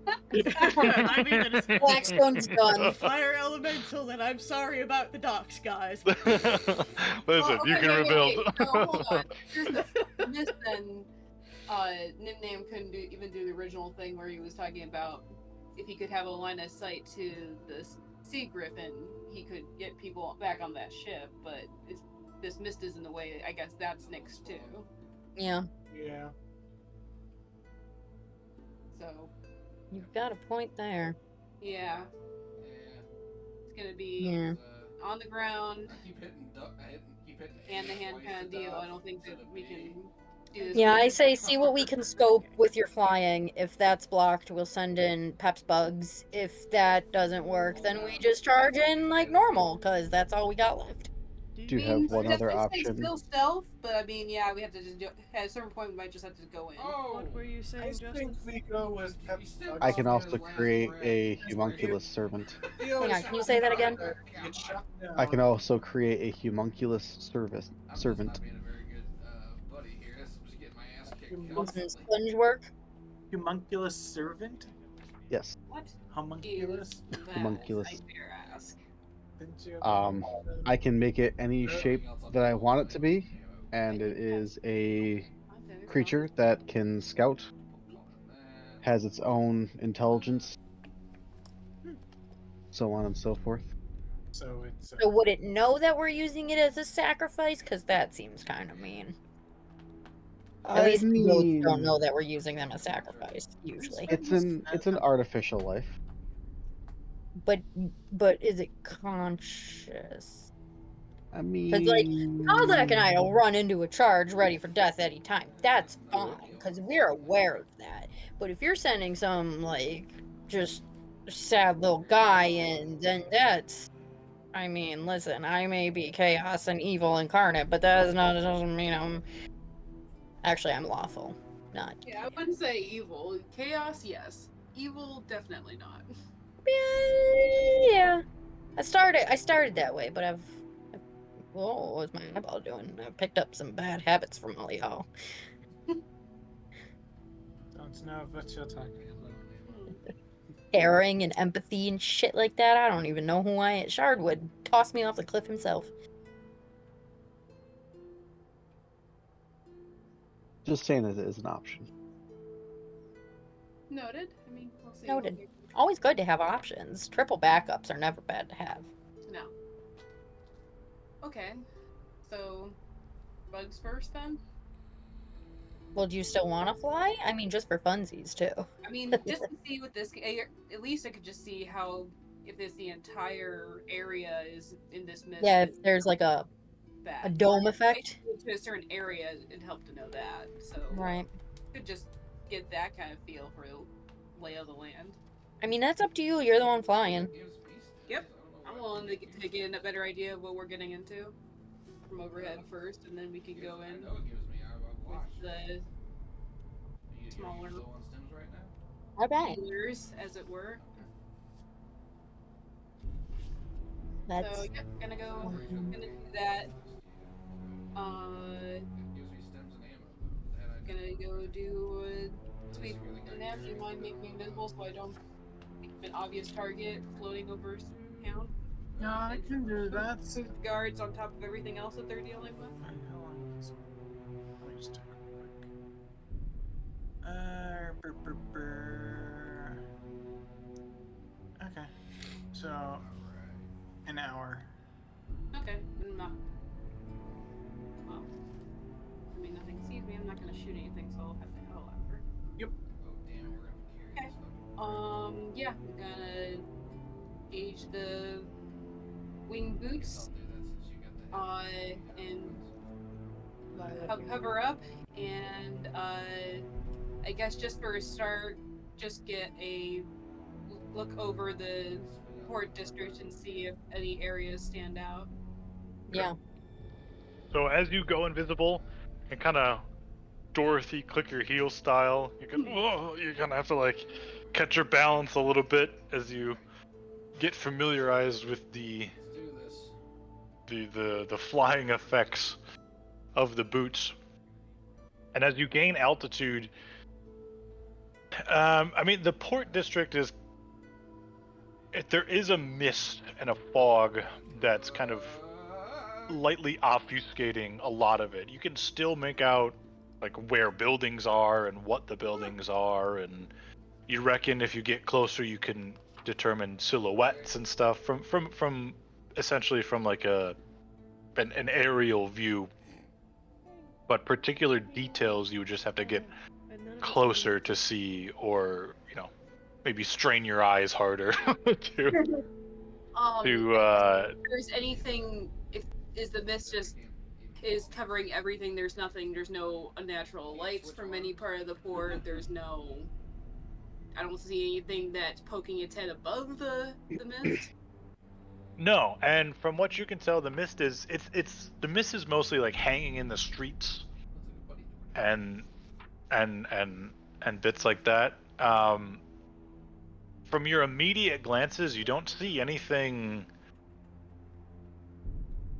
I mean, that is Blackstone's done. Fire elemental, and I'm sorry about the docks, guys. Listen, you can rebuild. Wait. No, hold on. This then, Nimnam couldn't even do the original thing where he was talking about if he could have a line of sight to the Sea Griffin, he could get people back on that ship, but this mist is in the way. I guess that's next too. Yeah. Yeah. So, You've got a point there. Yeah, Yeah. it's gonna be Yeah. on the ground, I keep hitting duck. Keep hitting hand to A hand twice kind of to deal. duck I don't think instead that of we B. can do this. Yeah, I with- say see what we can scope with your flying. If that's blocked, we'll send in Pep's bugs. If that doesn't work, then we just charge in like normal, because that's all we got left. Do you have one other option? Still stealth, but I mean, yeah, we have to just do. At a certain point, we might just have to go in. Oh. What were you I saying, Justin? think we go with He Pep's stepped I off can me in also his last create breath. a That's homunculus servant. Hang on, can you say that again? Get shot down. I can also create a homunculus servant. I'm just not being a very good buddy here. I'm just getting my ass kicked Some constantly. sponge work. Homunculus servant? Yes, What? Homunculus? homunculus. I dare ask. Didn't you- I can make it any shape that I want it to be, and it is a creature that can scout, has its own intelligence, so on and so forth. So it's So would it know that we're using it as a sacrifice? Because that seems kind of mean. At least the goats don't know that we're using them as sacrifice, usually. It's an artificial life. But is it conscious? I mean, Because, like, Kaldak and I will run into a charge ready for death any time. That's fine, because we're aware of that. But if you're sending some, like, just sad little guy in, then that's... I mean, listen, I may be chaos and evil incarnate, but that doesn't mean I'm... Actually, I'm lawful, not... Yeah, I wouldn't say evil. Chaos, yes. Evil, definitely not. Yeah. I started that way, but what was my eyeball doing? I picked up some bad habits from all y'all. Don't know what you're talking about. Caring and empathy and shit like that. I don't even know who I am. Shard would toss me off the cliff himself. just saying it is an option. Noted. I mean, we'll see. Noted. Always good to have options. Triple backups are never bad to have. No. Okay. So, bugs first then? Well, do you still want to fly? I mean, just for funsies, too. I mean, just to see what this, at least I could just see how, if the entire area is in this mist. Yeah, if there's like a dome effect. To a certain area, it'd help to know that. So, Right. could just get that kind of feel for the lay of the land. I mean, that's up to you. You're the one flying. Yep. I'm willing to get a better idea of what we're getting into from overhead first, and then we can go in with the smaller Okay. healers, as it were. That's... So, yep, gonna do that. Gonna go do a sweep nap. Do you mind making me invisible so I don't become an obvious target floating over town? No, I can do that. With guards on top of everything else that they're dealing with. How long is this one? Let me just check real quick. Okay. So, an hour. Okay, not. Well, I mean, nothing sees me. I'm not gonna shoot anything, so I'll have to hell after. Yep. Okay. Yeah, I'm gonna gauge the wing boots. And hover up, and I guess just for a start, just get a look over the port district and see if any areas stand out. Yeah. So as you go invisible, and kind of Dorothy click your heel style, you kind of have to like catch your balance a little bit as you get familiarized with the flying effects of the boots. And as you gain altitude, I mean, the port district is, there is a mist and a fog that's kind of lightly obfuscating a lot of it. You can still make out like where buildings are and what the buildings are, and you reckon if you get closer you can determine silhouettes and stuff from essentially from like an aerial view. But particular details you would just have to get closer to see, or maybe strain your eyes harder to If there's anything, if is the mist just is covering everything? There's nothing. There's no unnatural lights from any part of the port. There's no. I don't see anything that's poking its head above the mist. No, and from what you can tell, the mist is the mist is mostly like hanging in the streets and bits like that. From your immediate glances, you don't see anything.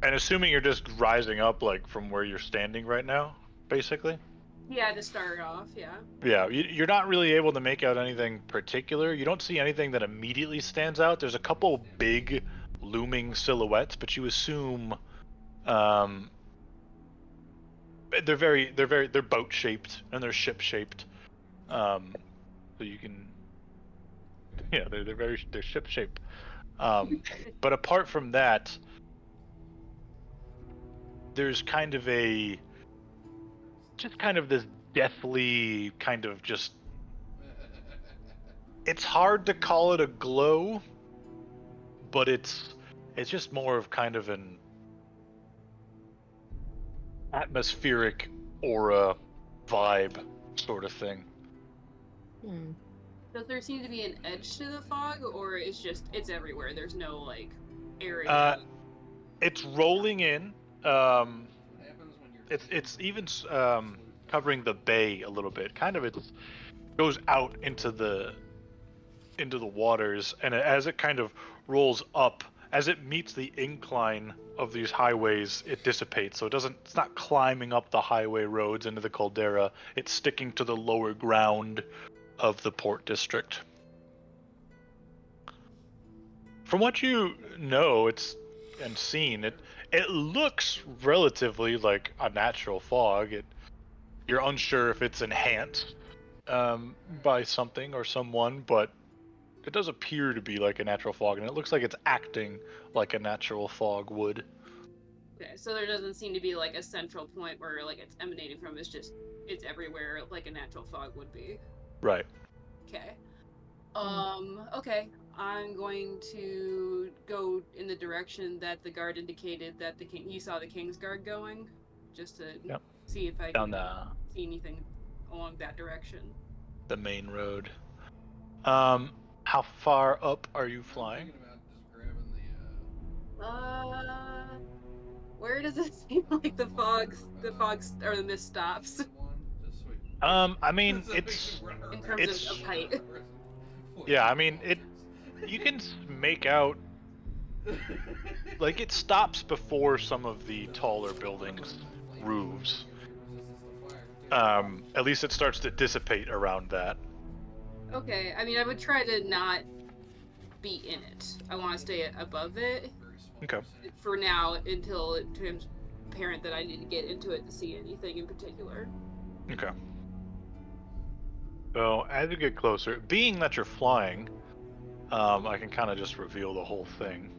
And assuming you're just rising up like from where you're standing right now, basically. Yeah, to start off, yeah. Yeah, you're not really able to make out anything particular. You don't see anything that immediately stands out. There's a couple big looming silhouettes, but you assume they're boat shaped and they're ship shaped. So you can they're ship shaped. But apart from that, there's kind of this deathly kind of just. It's hard to call it a glow, but it's just more of kind of an atmospheric aura vibe sort of thing. Does there seem to be an edge to the fog, or it's everywhere? There's no like area. It's rolling in. It's even covering the bay a little bit. Kind of it goes out into the waters, and as it kind of rolls up, as it meets the incline of these highways, it dissipates. So it's not climbing up the highway roads into the caldera. It's sticking to the lower ground of the port district. From what you know, and seen, it looks relatively like a natural fog. You're unsure if it's enhanced by something or someone, but it does appear to be like a natural fog, and it looks like it's acting like a natural fog would. Okay, so there doesn't seem to be like a central point where like it's emanating from. It's everywhere like a natural fog would be. Right. Okay. Okay. I'm going to go in the direction that the guard indicated that you saw the King's Guard going, just to see if I can see anything along that direction. The main road. How far up are you flying? Where does it seem like the fogs or the mist stops? I mean, it's in terms of height. Yeah, I mean you can make out like it stops before some of the taller buildings' roofs. At least it starts to dissipate around that. Okay, I mean, I would try to not be in it. I want to stay above it. Okay. For now, until it becomes apparent that I need to get into it to see anything in particular. Okay. So, as you get closer, being that you're flying, I can kind of just reveal the whole thing.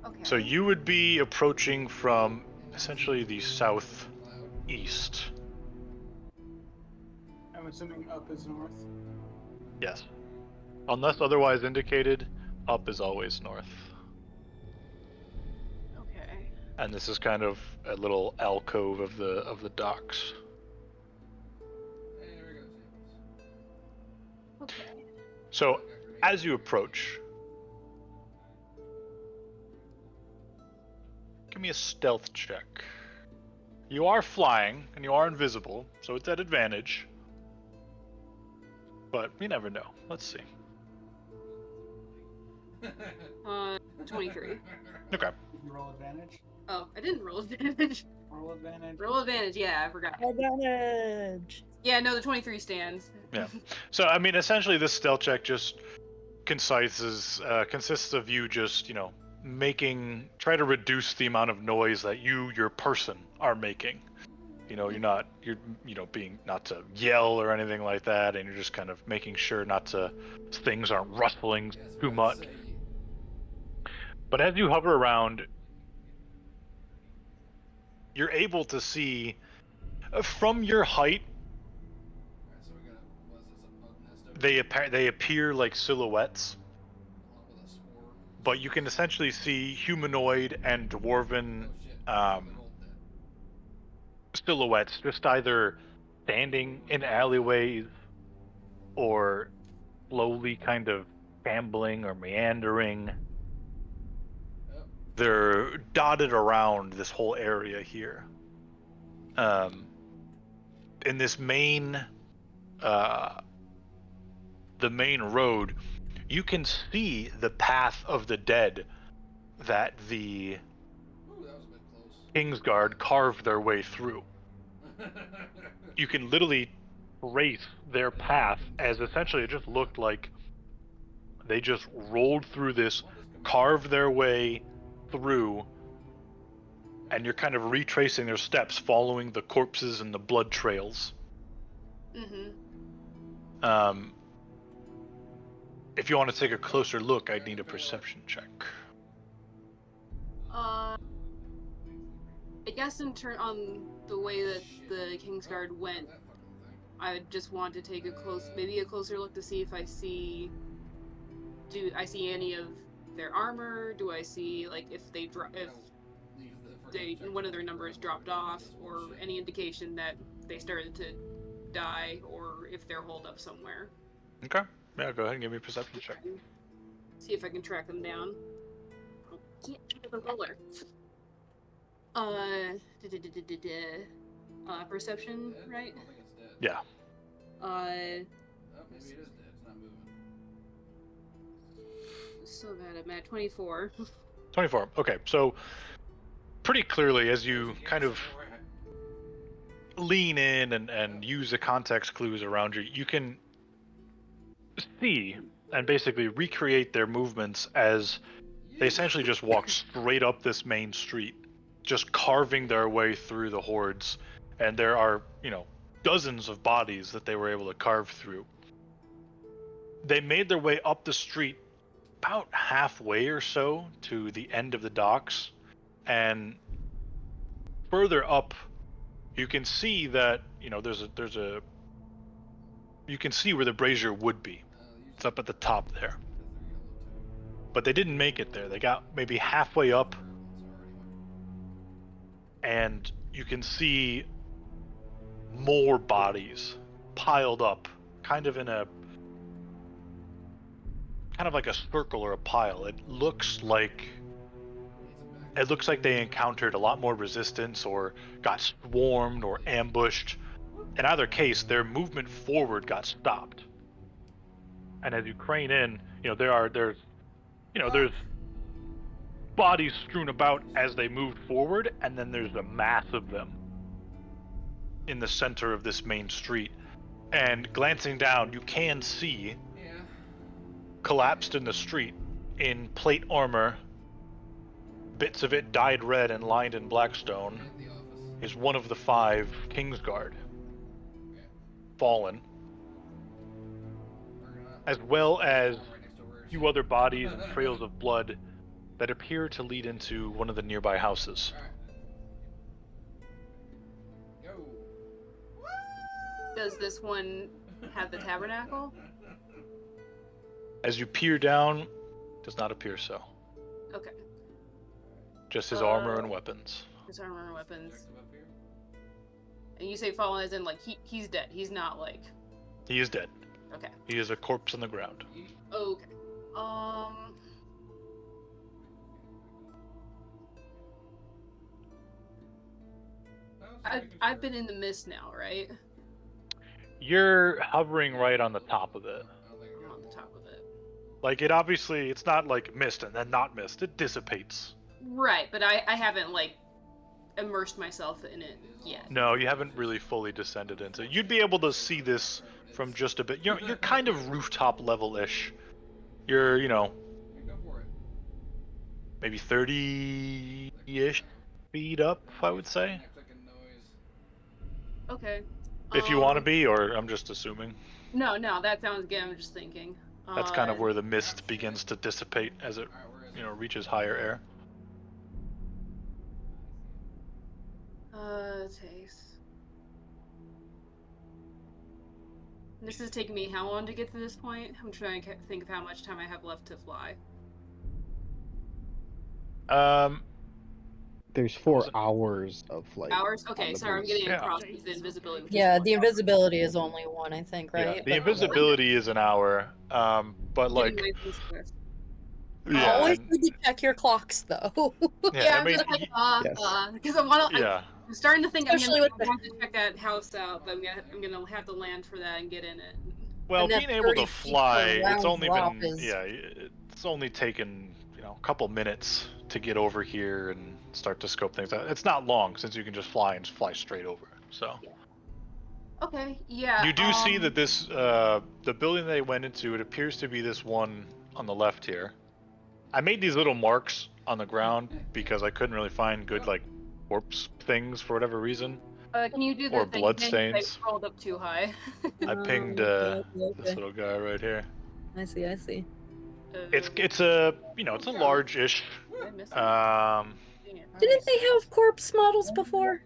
Okay. So you would be approaching from essentially the southeast. I'm assuming up is north. Yes. Unless otherwise indicated, up is always north. Okay. And this is kind of a little alcove of the docks. Okay. So, as you approach, give me a stealth check. You are flying, and you are invisible, so it's at advantage. But you never know. Let's see. 23. Okay. Did you roll advantage? Oh, I didn't roll advantage. Roll advantage. Roll advantage, yeah, I forgot. Advantage. Yeah, no, the 23 stands. Yeah. So, I mean, essentially this stealth check just consists of you just, try to reduce the amount of noise that your person, are making. You're being not to yell or anything like that, and you're just kind of making sure things aren't rustling too much. But as you hover around, you're able to see from your height, they appear like silhouettes, Along with a spore. but you can essentially see humanoid and dwarven They're all dead. silhouettes just either standing in alleyways or slowly kind of shambling or meandering. Yep. They're dotted around this whole area here. In this main, the main road, you can see the path of the dead that the Ooh, that was a bit close. Kingsguard carved their way through. You can literally trace their path as essentially it just looked like they just rolled through this, carved their way through, and you're kind of retracing their steps, following the corpses and the blood trails. If you want to take a closer look, I'd need a perception check. I guess on the way that the Kingsguard went, I would just want to take a closer look to see if I see. Do I see any of their armor? Do I see like if one of their numbers dropped off, or any indication that they started to die, or if they're holed up somewhere? Okay. Yeah, go ahead and give me a perception check. See if I can track them down. Oh, can't do the roller. Perception, right? I think it's dead. Yeah. Oh, maybe it is dead. It's not moving. So bad I'm at 24. 24. Okay, so pretty clearly as you kind of lean in and use the context clues around you, you can see and basically recreate their movements as they essentially just walk straight up this main street, just carving their way through the hordes. And there are, dozens of bodies that they were able to carve through. They made their way up the street about halfway or so to the end of the docks, and further up you can see that there's a you can see where the brazier would be. It's up at the top there, but they didn't make it there. They got maybe halfway up, and you can see more bodies piled up kind of like a circle or a pile. It looks like they encountered a lot more resistance or got swarmed or ambushed. In either case, their movement forward got stopped. And as you crane in, there's bodies strewn about as they moved forward, and then there's a mass of them in the center of this main street. And glancing down, you can see collapsed in the street in plate armor, bits of it dyed red and lined in Blackstone, is one of the 5 Kingsguard fallen, as well as a few other bodies and trails of blood that appear to lead into one of the nearby houses. Does this one have the tabernacle? As you peer down, does not appear so. Okay. Just his armor and weapons. His armor and weapons. And you say fallen as in like he's dead. He's not like. He is dead. Okay. He is a corpse on the ground. Okay. I've been in the mist now, right? You're hovering right on the top of it. I'm on the top of it. Like it's not like mist and then not mist. It dissipates. Right, but I haven't like immersed myself in it yet. No, you haven't really fully descended into it. You'd be able to see this from just a bit. You're kind of rooftop level-ish. You're, maybe 30-ish feet up, I would say. Okay. If you want to be, or I'm just assuming. No, that sounds good. I'm just thinking. That's kind of where the mist begins to dissipate as it, reaches higher air. Taste. This is taking me how long to get to this point? I'm trying to think of how much time I have left to fly. There's 4 hours of flight. Hours? on Okay, the sorry, I'm boost. getting Yeah. across with the invisibility. Which Yeah, is the invisibility is only 1, I think, Yeah, right? the invisibility is an hour. But getting like, nice and swift. yeah, Always and, need to check your clocks, though. yeah. I I'm mean, just like, Yes. because I want to. yeah. I'm starting to think Especially I'm with gonna have to check that house out, but I'm gonna have to land for that and get in it. Well, And that being able 30 to feet per fly, it's round only drop been is- it's only taken a couple minutes to get over here and start to scope things out. It's not long since you can just fly and fly straight over it. So Okay, yeah. you do see that this the building they went into, it appears to be this one on the left here. I made these little marks on the ground because I couldn't really find good like corpse things for whatever reason. Can you do the Or thing blood again? 'Cause I stains. scrolled up too high. I pinged okay. this little guy right here. I see. It's a it's a large-ish. Did I miss it? Dang it. Didn't they have corpse models before?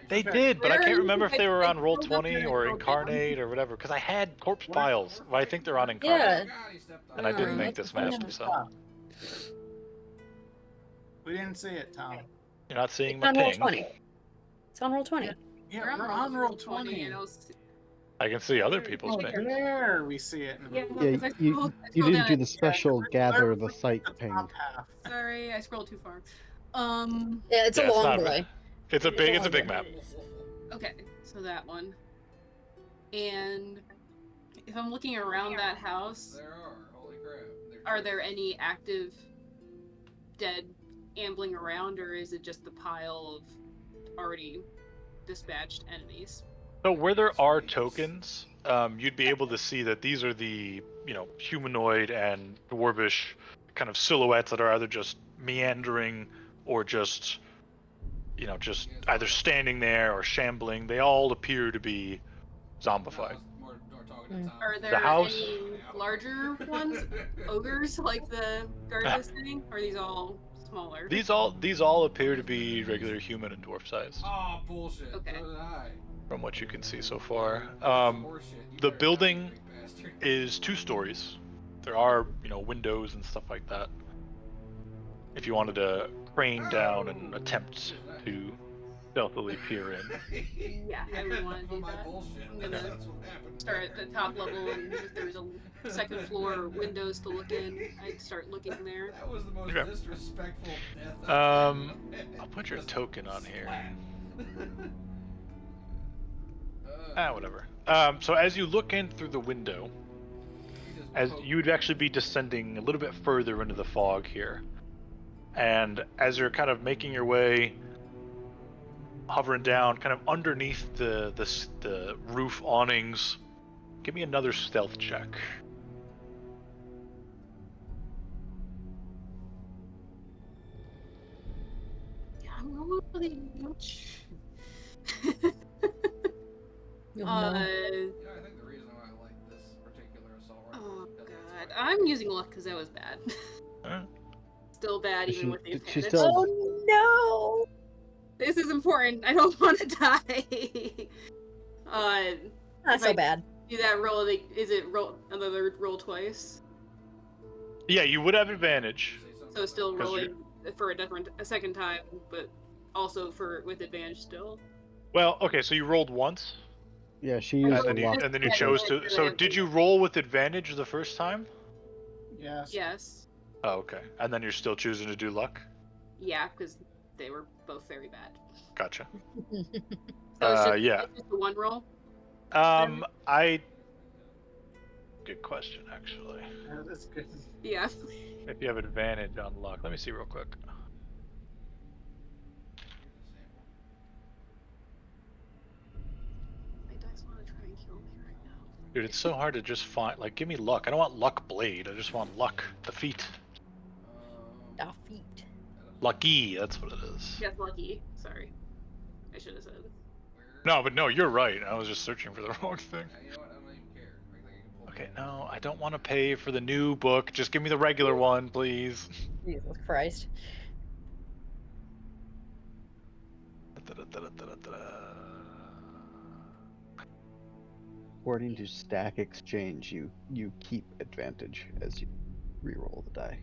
They did, but I Where can't are you? remember if they were I on Roll scrolled up 20 and I or scrolled down. Incarnate or whatever, because I had corpse files. Well, I think they're on Yeah. Incarnate, God, he stepped on and I didn't Oh, make that's this map, so We didn't see it, Tom. you're not seeing It's my on roll ping. 20. It's on roll 20. Yeah, we're on roll 20. and I can see other people's Oh, ping. there we see it. Mm-hmm. Yeah, Yeah, because I you scrolled didn't down do and- the special gather the site The ping. top half. Sorry, I scrolled too far. Yeah, it's Yeah, a it's long not- delay. It's a big map. Okay, so that one. And if I'm looking around that house, There are. Holy crap. are there any active dead ambling around, or is it just the pile of already dispatched enemies? So where there are tokens, you'd be able to see that these are the humanoid and dwarvish kind of silhouettes that are either just meandering or just just either standing there or shambling. They all appear to be zombified. More talking to Tom. Are The there house- any larger ones, ogres, like the guard was saying? Or are these all smaller? These all appear to be regular human and dwarf size, Oh, bullshit. Okay. So did I. from what you can see so far. Horseshit. You The better building die, you big bastard. is 2 stories. There are windows and stuff like that. If you wanted to crane down and attempt to stealthily peer in. Yeah, I would want to For do my that. bullshit. I'm gonna That's what happened. start at the top level, and if there's a second floor or windows to look in, I'd start looking there. That was the most Okay. disrespectful death. I'll put your token on here. Whatever. So as you look in through the window, as you would actually be descending a little bit further into the fog here, and as you're kind of making your way, hovering down, kind of underneath the roof awnings, give me another stealth check. Yeah, I'm really much. Oh, no. I think the reason why I like this particular assault rifle Oh is because god, it's I'm using luck because that was bad. Alright. Still bad Did even she- with the did she advantage. still- Oh This is important. I don't want to die. no! Not so I- bad. Do that roll? Is it roll another roll twice? Yeah, you would have advantage. So still 'Cause rolling for a second time, but also with advantage still. Well, okay, so you rolled once, Yeah, she used and the then you luck. and then you chose to. So did you roll with advantage the first time? Yes. Yes. Oh, okay. And then you're still choosing to do luck. Yeah, because they were both very bad. Gotcha. So it's just, Yeah. it's just the one roll. Good question, actually. That's good. Yeah. If you have advantage on luck, let me see real quick. My dice want to try and kill me right now. Dude, it's so hard to just find. Like, give me luck. I don't want luck blade. I just want luck defeat. Ah, feet. Lucky. That's what it is. Yes, lucky. Sorry, I should have said. No, but no, you're right. I was just searching for the wrong thing. You know what? I don't even care. Like, I can pull Okay, it. no, I don't want to pay for the new book. Just give me the regular one, please. Jesus Christ. According to Stack Exchange, you keep advantage as you reroll the die.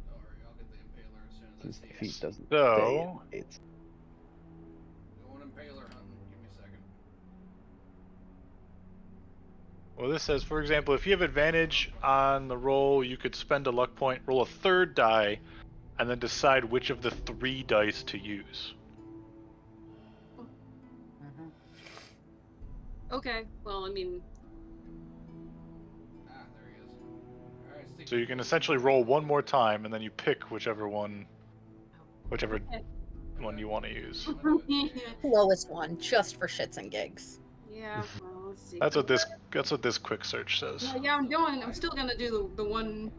Don't worry, I'll get the impaler as soon as Since I the see feat it. doesn't So- say it's Going impaler hunting. Give me a second. Well, this says, for example, if you have advantage on the roll, you could spend a luck point, roll a third die, and then decide which of the 3 dice to use. Okay. Well, I mean, Ah, there he is. Alright, stick So you can essentially roll one more time, and then you pick whichever one you want to use. I'm gonna do it. yeah. Lowest one, just for shits and gigs. Yeah. Well, let's see. That's what this quick search says. Yeah, I'm doing. I'm still gonna do the one.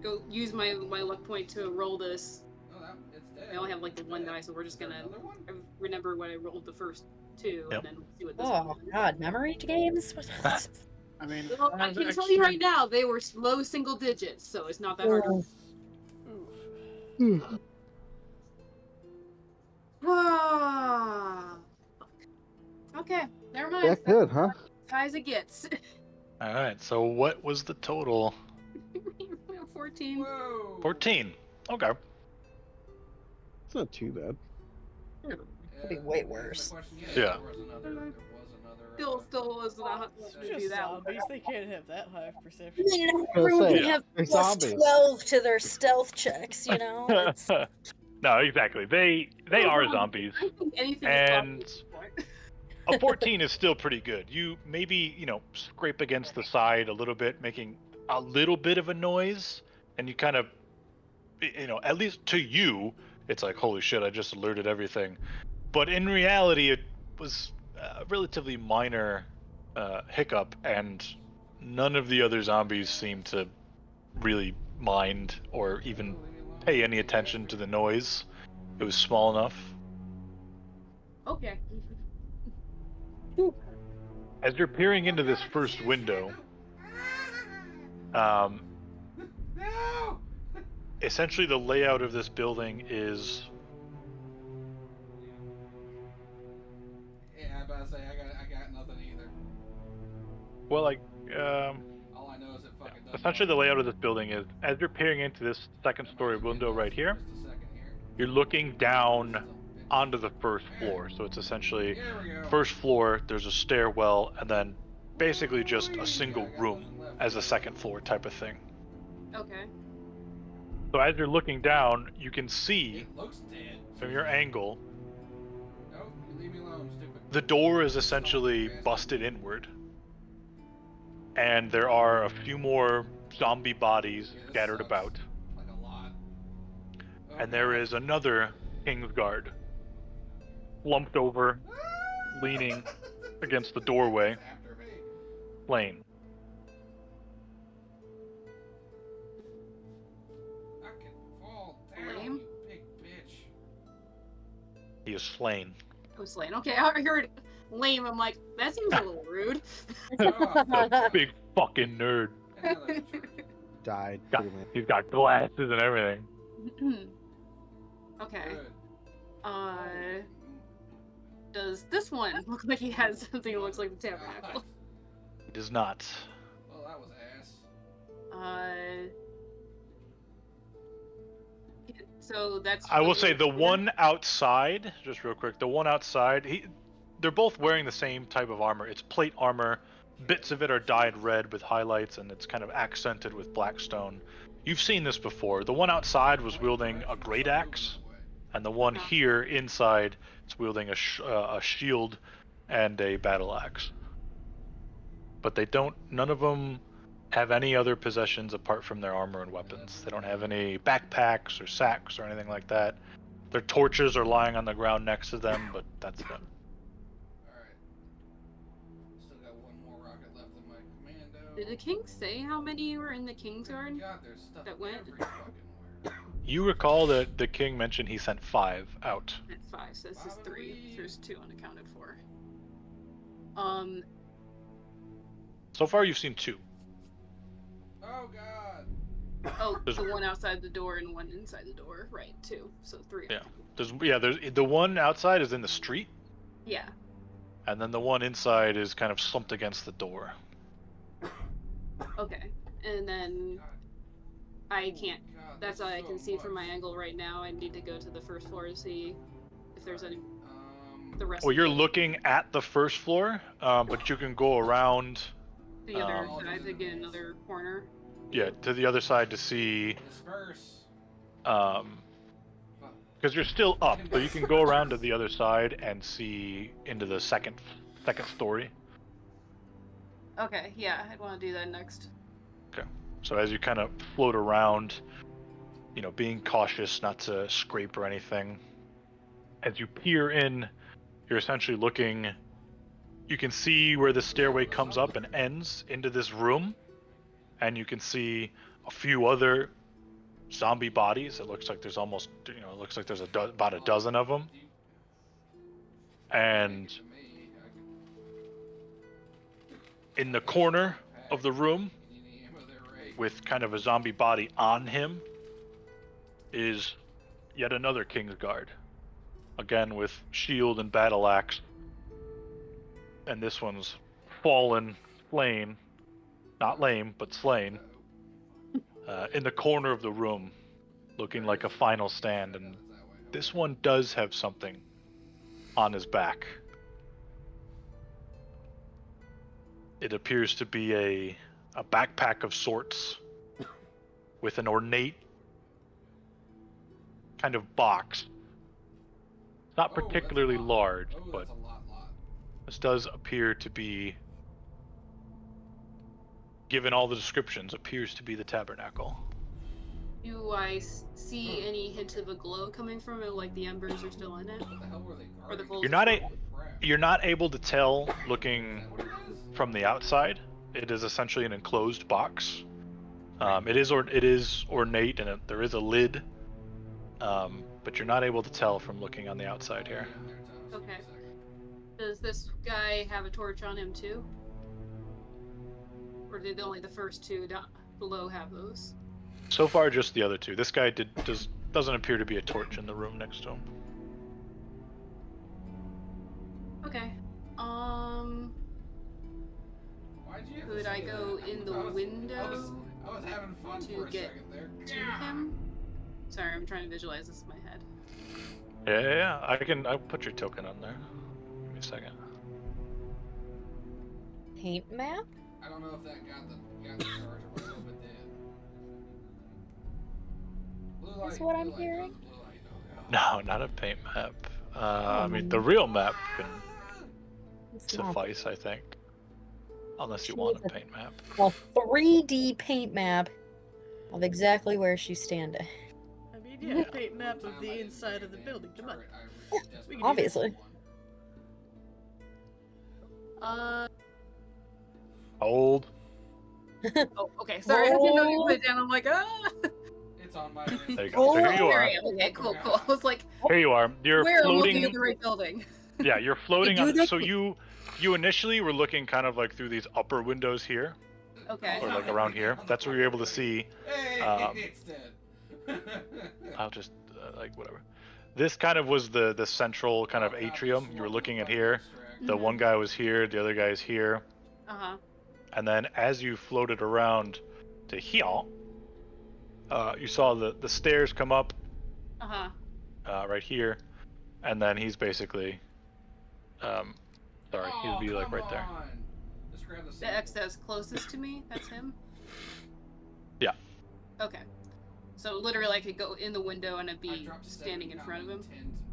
Go use my luck point to roll this. No, it's dead. I only have like the It's one dead. die, so we're just Is there gonna another one? remember what I rolled the first 2, Yep. and then see what this Oh one is. god, memory games? I mean, Well, I as can tell you extreme- right now, they were low single digits, so it's not that hard. Oof. Ah, fuck. Okay, never mind. that good, huh? As high as it gets. All right. So what was the total? 14. Whoa! 14. Okay. It's not too bad. Yeah, Could be way to answer the worse. question, Yeah. There was another. Still was not It's to do just that. zombies. They can't have that high of perception. I mean, gonna everyone say, can have they're plus zombies. 12 to their stealth checks, you know? It's- No, exactly. They are zombies, I think anything and is possible. a 14 is still pretty good. You maybe scrape against the side a little bit, making a little bit of a noise, and you kind of, at least to you, it's like, holy shit, I just alerted everything. But in reality, it was a relatively minor hiccup, and none of the other zombies seem to really mind or even pay any attention to the noise. It was small enough. Okay. As you're peering into this first window, No! essentially the layout of this building is Yeah, I'm about to say I got nothing either. well, like All I know is it fucking does. essentially the layout of this building is, as you're peering into this second story window right here, you're looking down onto the first floor. So it's essentially Here we go. first floor, there's a stairwell, and then basically just a single room as a second floor type of thing. Okay. So as you're looking down, you can see It looks dead. from your angle, No, you leave me alone, stupid. the door is essentially busted inward. And there are a few more zombie bodies Yeah, this scattered sucks. about. Like a lot. Oh, And there God. is another King's Guard slumped over, leaning against the doorway, After me. slain. I can fall down, Lame. you big bitch. He is slain. I was lame. Okay, I heard lame. I'm like, that seems a little rude. A big fucking nerd. Another jerk. Died. Got- pretty much. He's got glasses and everything. Okay. Good. Does this one look like he has something that looks like the tabernacle? He does not. Well, that was ass. So that's. I will say the one outside, just real quick, the one outside, they're both wearing the same type of armor. It's plate armor. Bits of it are dyed red with highlights, and it's kind of accented with Blackstone. You've seen this before. The one outside was wielding a great axe, and the one here inside is wielding a shield and a battle axe. But they don't. None of them have any other possessions apart from their armor and weapons. They don't have any backpacks or sacks or anything like that. Their torches are lying on the ground next to them, but that's them. Alright. Still got one more rocket left in my commando. Did the king say how many were in the King's Guard? God, there's stuff that went? every fucking where. You recall that the king mentioned he sent 5 out. At 5, so this is 3. Probably. There's 2 unaccounted for. So far, you've seen 2. Oh god. Oh, There's- the one outside the door and one inside the door, right? 2, so 3. Yeah. There's the one outside is in the street, Yeah. and then the one inside is kind of slumped against the door. Okay. And then I can't. God, That's all I so can see from my much. angle right now. I need to go to the first floor to see if there's any the rest Well, of you're the looking at the first floor, but you can go around. other All side to get genitals. another corner. Yeah, to the other side to see. Disperse. Because you're still up, so you can go around to the other side and see into the second story. Okay, yeah, I'd want to do that next. Okay. So as you kind of float around, being cautious not to scrape or anything, as you peer in, you're essentially looking. You can see where the stairway comes up and ends into this room, and you can see a few other zombie bodies. It looks like there's almost, it looks like there's about a dozen of them. And in the corner of the room, with kind of a zombie body on him, is yet another Kingsguard. Again with shield and battle axe. And this one's fallen, slain, not lame, but slain, in the corner of the room, looking like a final stand. And this one does have something on his back. It appears to be a backpack of sorts with an ornate kind of box. It's not particularly large, but this does appear to be, given all the descriptions, appears to be the tabernacle. Do I see any hint of a glow coming from it, like the embers are still in it? What the hell were they Or the guarding? coals You're are not still you're not able to tell looking from the outside. It is essentially an enclosed box. It is ornate, and there is a lid, but you're not able to tell from looking on the outside here. Okay. Does this guy have a torch on him too? Or did only the first two down below have those? So far, just the other two. This guy doesn't appear to be a torch in the room next to him. Okay. Why'd you have Could to I say go that? in the I was window having fun to for a get second there. to him? Sorry, I'm trying to visualize this in my head. Yeah. I'll put your token on there. Give me a second. Paint map? I don't know if that got the charge or what, but it did. Blue light, That's what blue I'm light, hearing. blue light, No, not a paint map. I mean, the real map can It's not. suffice, I think. Unless you want a paint map. A 3D paint map of exactly where she's standing. I mean, yeah, paint map of the inside of the building. Come on. We can do Obviously. Old. Oh, okay. Sorry, I didn't know you put it down. I'm like, ah. It's on my There you go. So here you There I are. am. Okay, cool. I was like, Here you are. You're where I'm looking floating. at the right building. Yeah, you're floating You do on. that- So you initially were looking kind of like through these upper windows here, Okay. or like around here. That's where you're able to see. Hey, it's dead. I'll just like whatever. This kind of was the central kind of atrium. You were looking at here. The one guy was here. The other guy is here. Uh-huh. And then as you floated around to here, you saw the stairs come up Uh-huh. right here, and then he's basically, sorry, he'd be like right there. Just grab The X that's closest to me, that's him? Yeah. Okay. So literally I could go in the window and I'd be standing in front of him?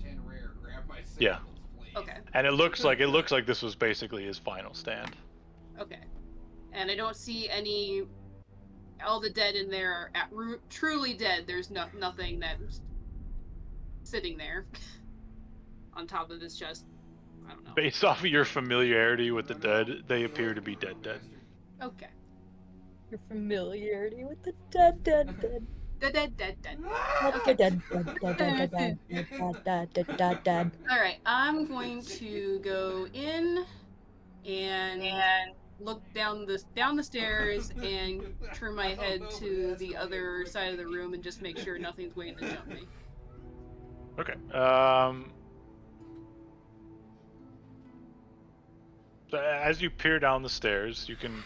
10 rare. Grab my samples, Yeah. please. Okay. And it looks like this was basically his final stand. Okay. And I don't see any... All the dead in there are truly dead. There's nothing that's sitting there on top of this chest. I don't know. Based off of your familiarity with the dead, they appear to be dead. Okay. Your familiarity with the dead. Dead. Okay. Dead. Alright, I'm going to go in and look down the stairs and turn my head to the other side of the room and just make sure nothing's waiting to jump me. Okay. So as you peer down the stairs, you can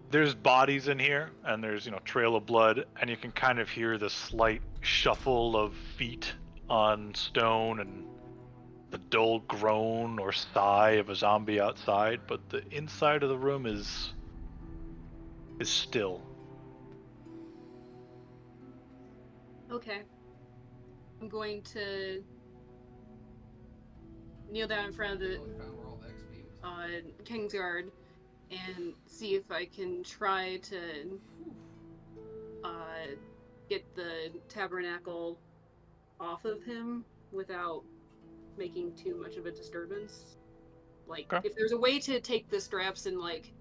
there's bodies in here, and there's, you know, trail of blood, and you can kind of hear the slight shuffle of feet on stone and the dull groan or sigh of a zombie outside, but the inside of the room is still. Okay. I'm going to kneel down in front of the Really found where all the XP was. Kingsguard and see if I can try to get the tabernacle off of him without making too much of a disturbance. Like, Okay. if there's a way to take the straps and, like,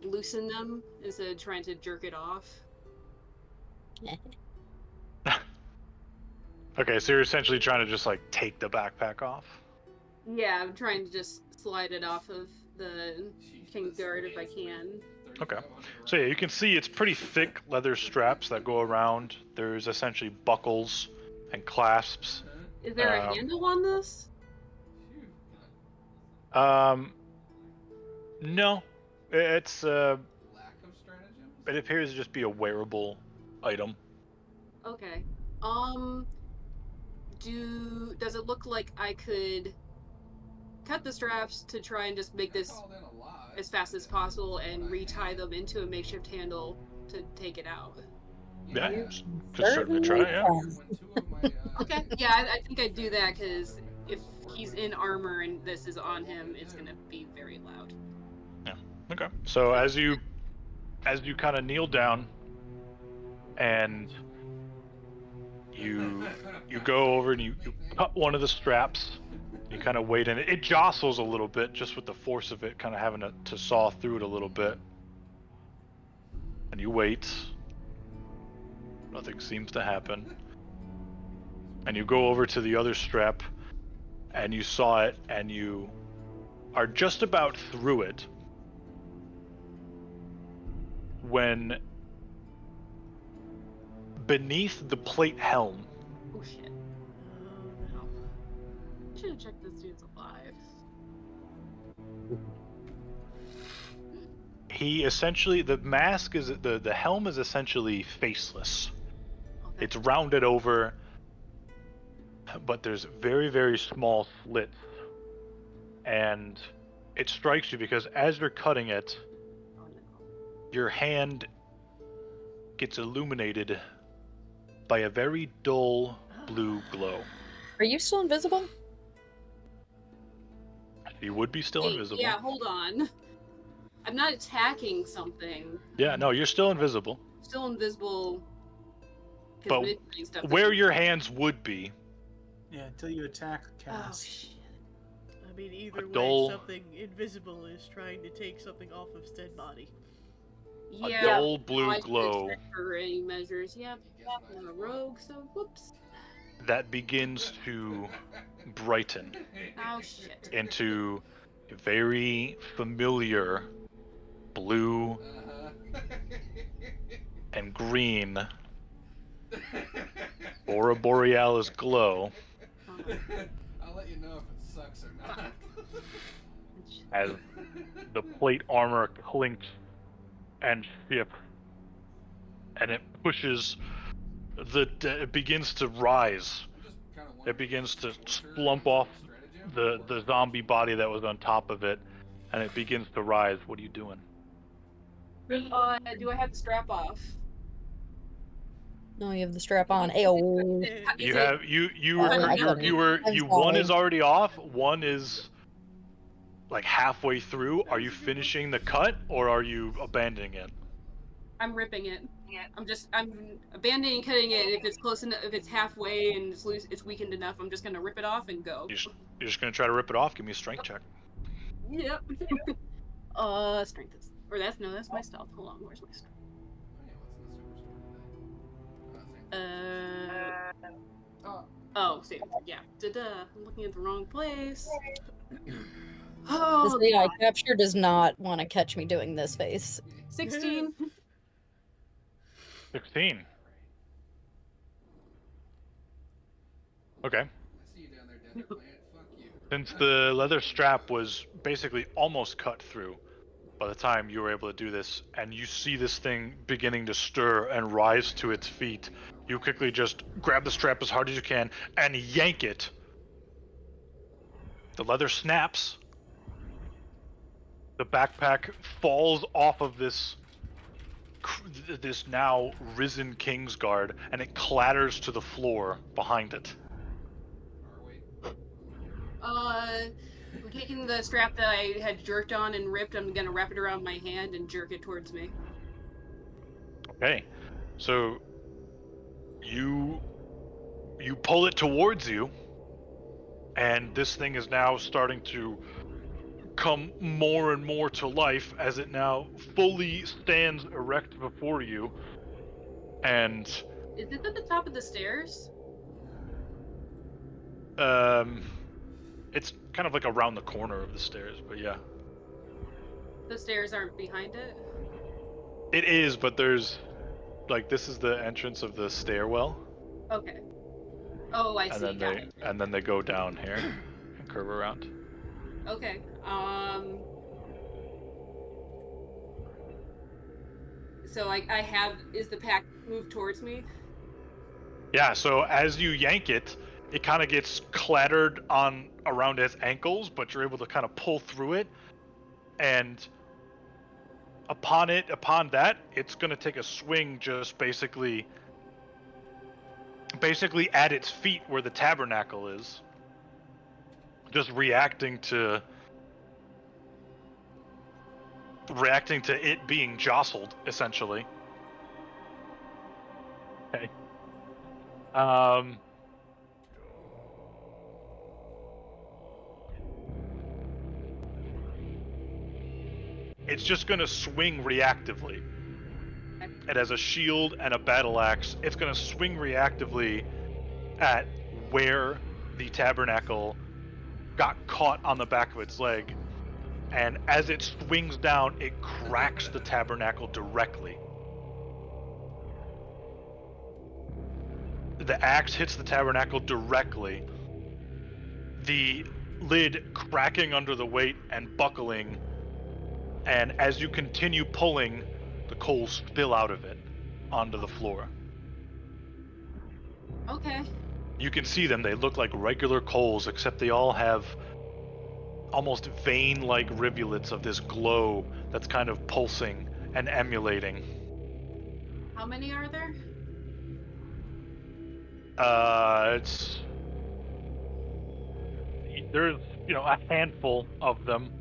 loosen them instead of trying to jerk it off. Okay, so you're essentially trying to just like take the backpack off. Yeah, I'm trying to just slide it off of the Kingsguard if I can. Okay. So yeah, you can see it's pretty thick leather straps that go around. There's essentially buckles and clasps. Is there a handle on this? No. It's Lack of stratagems? it appears to just be a wearable item. Okay. Does it look like I could cut the straps to try and just make this as fast as possible and retie them into a makeshift handle to take it out? Yeah, could certainly try, yeah. Okay, yeah, I think I'd do that, because if he's in armor and this is on him, it's gonna be very loud. Yeah. Okay. So as you kind of kneel down and you go over and you cut one of the straps, you kind of wait, and it jostles a little bit just with the force of it kind of having to saw through it a little bit. And you wait. Nothing seems to happen. And you go over to the other strap and you saw it and you are just about through it when beneath the plate helm, Oh shit. Oh no. Should have checked this dude's alive. he essentially, the mask is, the helm is essentially faceless. Okay. It's rounded over, but there's very, very small slits. And it strikes you because as you're cutting it, Oh no. your hand gets illuminated by a very dull blue glow. Are you still invisible? You would be still Wait, invisible. yeah, hold on. I'm not attacking something. Yeah, no, you're still invisible. I'm still invisible. 'Cause But manipulating stuff where doesn't- your hands would be, Yeah, until you attack Oh Cass. shit. I mean, either way, dull- something invisible is trying to take something off of said body. Yeah. a dull blue I should glow check for any measures. Yep. I'm a rogue, so whoops. that begins to brighten Oh shit. into a very familiar blue and green Aurora Borealis glow I'll let you know if it sucks or not. as the plate armor clinks and shifts, and it pushes it begins to rise. It begins to slump off the zombie body that was on top of it, and it begins to rise. What are you doing? Do I have the strap off? No, you have the strap on. Ayo. Is You it- have you I were couldn't. one is sorry. already off, one is like halfway through. Are you finishing the cut or are you abandoning it? I'm ripping it. I'm abandoning cutting it. If it's close enough, if it's halfway and it's loose, it's weakened enough, I'm just gonna rip it off and go. You're just gonna try to rip it off. Give me a strength check. Yep. Strength is, or that's my stealth. Hold on, where's my strength? Oh, see, yeah. I'm looking at the wrong place. Oh, This AI God. capture does not want to catch me doing this face. 16. 16. Okay. I see you down there, Desert Plant. Fuck you. Since the leather strap was basically almost cut through, by the time you were able to do this, and you see this thing beginning to stir and rise to its feet, you quickly just grab the strap as hard as you can and yank it. The leather snaps. The backpack falls off of this now risen Kingsguard, and it clatters to the floor behind it. Are we? We're taking the strap that I had jerked on and ripped. I'm gonna wrap it around my hand and jerk it towards me. Okay, so you pull it towards you, and this thing is now starting to come more and more to life as it now fully stands erect before you. And Is it at the top of the stairs? it's kind of like around the corner of the stairs, but yeah. The stairs aren't behind it? It is, but there's like this is the entrance of the stairwell. Okay. Oh, I and see. then they go down here and curve around. Okay. So I have, is the pack moved towards me? Yeah, so as you yank it, it kind of gets clattered on around its ankles, but you're able to kind of pull through it. And upon that, it's going to take a swing just basically at its feet where the tabernacle is. Just reacting to it being jostled, essentially. Okay. It's just going to swing reactively. It has a shield and a battle axe. It's going to swing reactively at where the tabernacle got caught on the back of its leg. And as it swings down, it cracks the tabernacle directly. The axe hits the tabernacle directly. The lid cracking under the weight and buckling. And as you continue pulling, the coals spill out of it onto the floor. Okay. You can see them. They look like regular coals, except they all have almost vein-like rivulets of this glow that's kind of pulsing and emulating. How many are there? There's, a handful of them.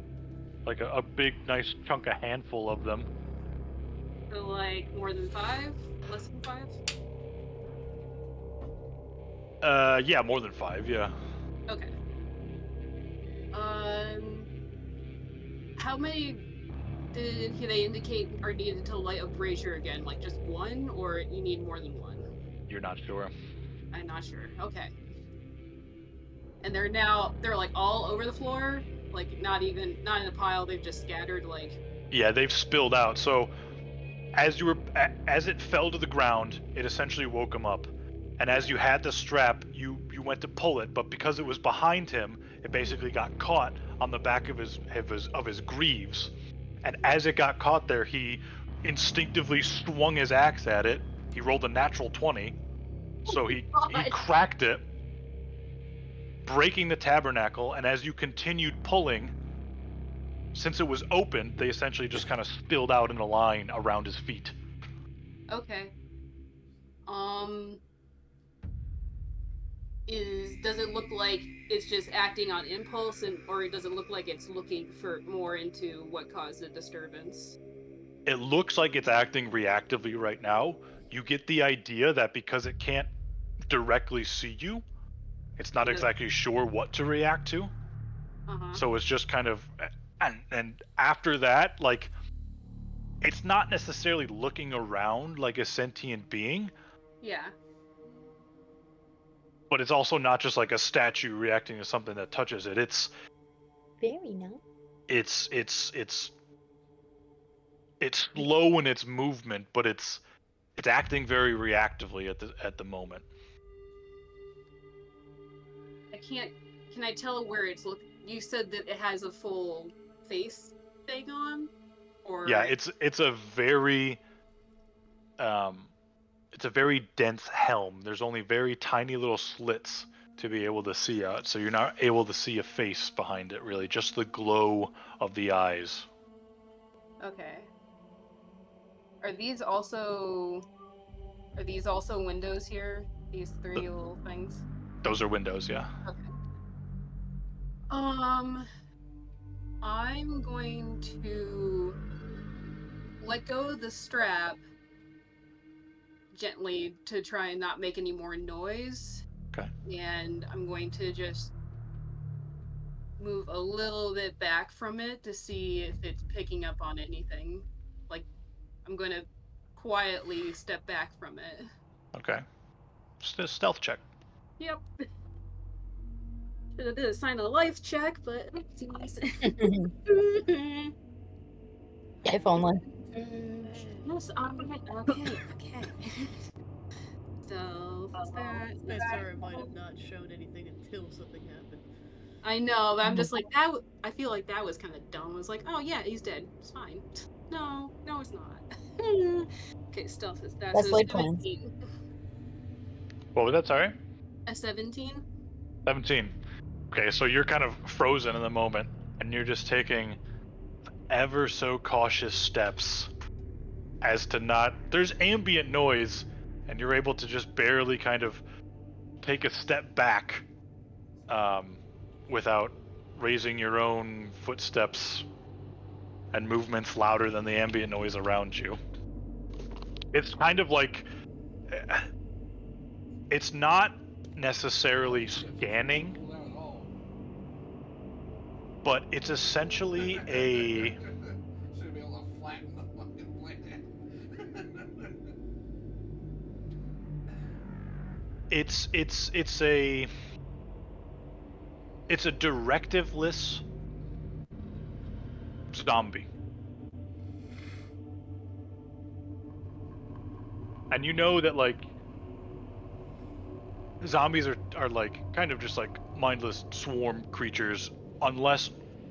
Like a big, nice chunk, a handful of them. So like more than 5? Less than 5? Yeah, more than 5, yeah. Okay. How many did they indicate are needed to light a brazier again? Like just one, or you need more than one? You're not sure. I'm not sure. Okay. And they're like all over the floor? Like not in a pile, they've just scattered like... Yeah, they've spilled out. So as it fell to the ground, it essentially woke him up. And as you had the strap, you went to pull it, but because it was behind him, it basically got caught on the back of his greaves. And as it got caught there, he instinctively swung his axe at it. He rolled a natural 20, so he cracked it, breaking the tabernacle. And as you continued pulling, since it was open, they essentially just kind of spilled out in a line around his feet. Okay. Does it look like it's just acting on impulse, or does it look like it's looking for more into what caused the disturbance? It looks like it's acting reactively right now. You get the idea that because it can't directly see you, it's not exactly sure what to react to. So it's just kind of, and after that, like, it's not necessarily looking around like a sentient being. Yeah. But it's also not just like a statue reacting to something that touches it. It's very nice. It's slow in its movement, but it's acting very reactively at the moment. Can I tell where it's looking? You said that it has a full face thing on? Or Yeah, it's a very it's a very dense helm. There's only very tiny little slits to be able to see out, so you're not able to see a face behind it really, just the glow of the eyes. okay. Are these also windows here? These three little things? Those are windows, yeah. Okay. I'm going to let go of the strap gently to try and not make any more noise. Okay. And I'm going to just move a little bit back from it to see if it's picking up on anything. Like, I'm going to quietly step back from it. Okay. Just a stealth check. Yep. Should have did a sign of life check, but If only. yes, okay. So I swear I might have not shown anything until something happened. I know, but I'm just like that. I feel like that was kind of dumb. I was like, oh yeah, he's dead. It's fine. No, it's not. Okay, stealth is that. That's So like plans. 17. What was that, sorry? A 17. 17. Okay, so you're kind of frozen in the moment, and you're just taking ever so cautious steps as to not. There's ambient noise, and you're able to just barely kind of take a step back without raising your own footsteps and movements louder than the ambient noise around you. It's kind of like. It's not necessarily scanning, Not at all. but it's essentially a. Should be able to flatten the fucking planet. It's a directiveless zombie. And you know that like zombies are like kind of just like mindless swarm creatures unless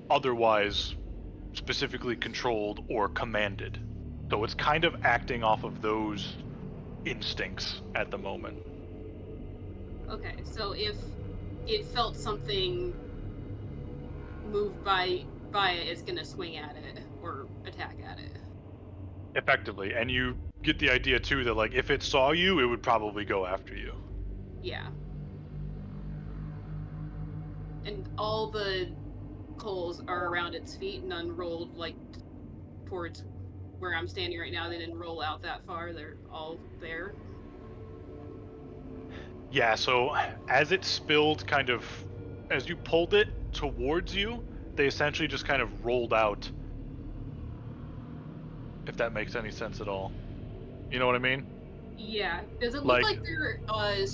otherwise specifically controlled or commanded. So it's kind of acting off of those instincts at the moment. Okay, so if it felt something move by it, it's gonna swing at it or attack at it. Effectively. And you get the idea too that like if it saw you, it would probably go after you. Yeah. And all the coals are around its feet, none rolled like towards where I'm standing right now. They didn't roll out that far. They're all there. Yeah, so as it spilled kind of as you pulled it towards you, they essentially just kind of rolled out. If that makes any sense at all. You know what I mean? Yeah. Does it look Like- like they're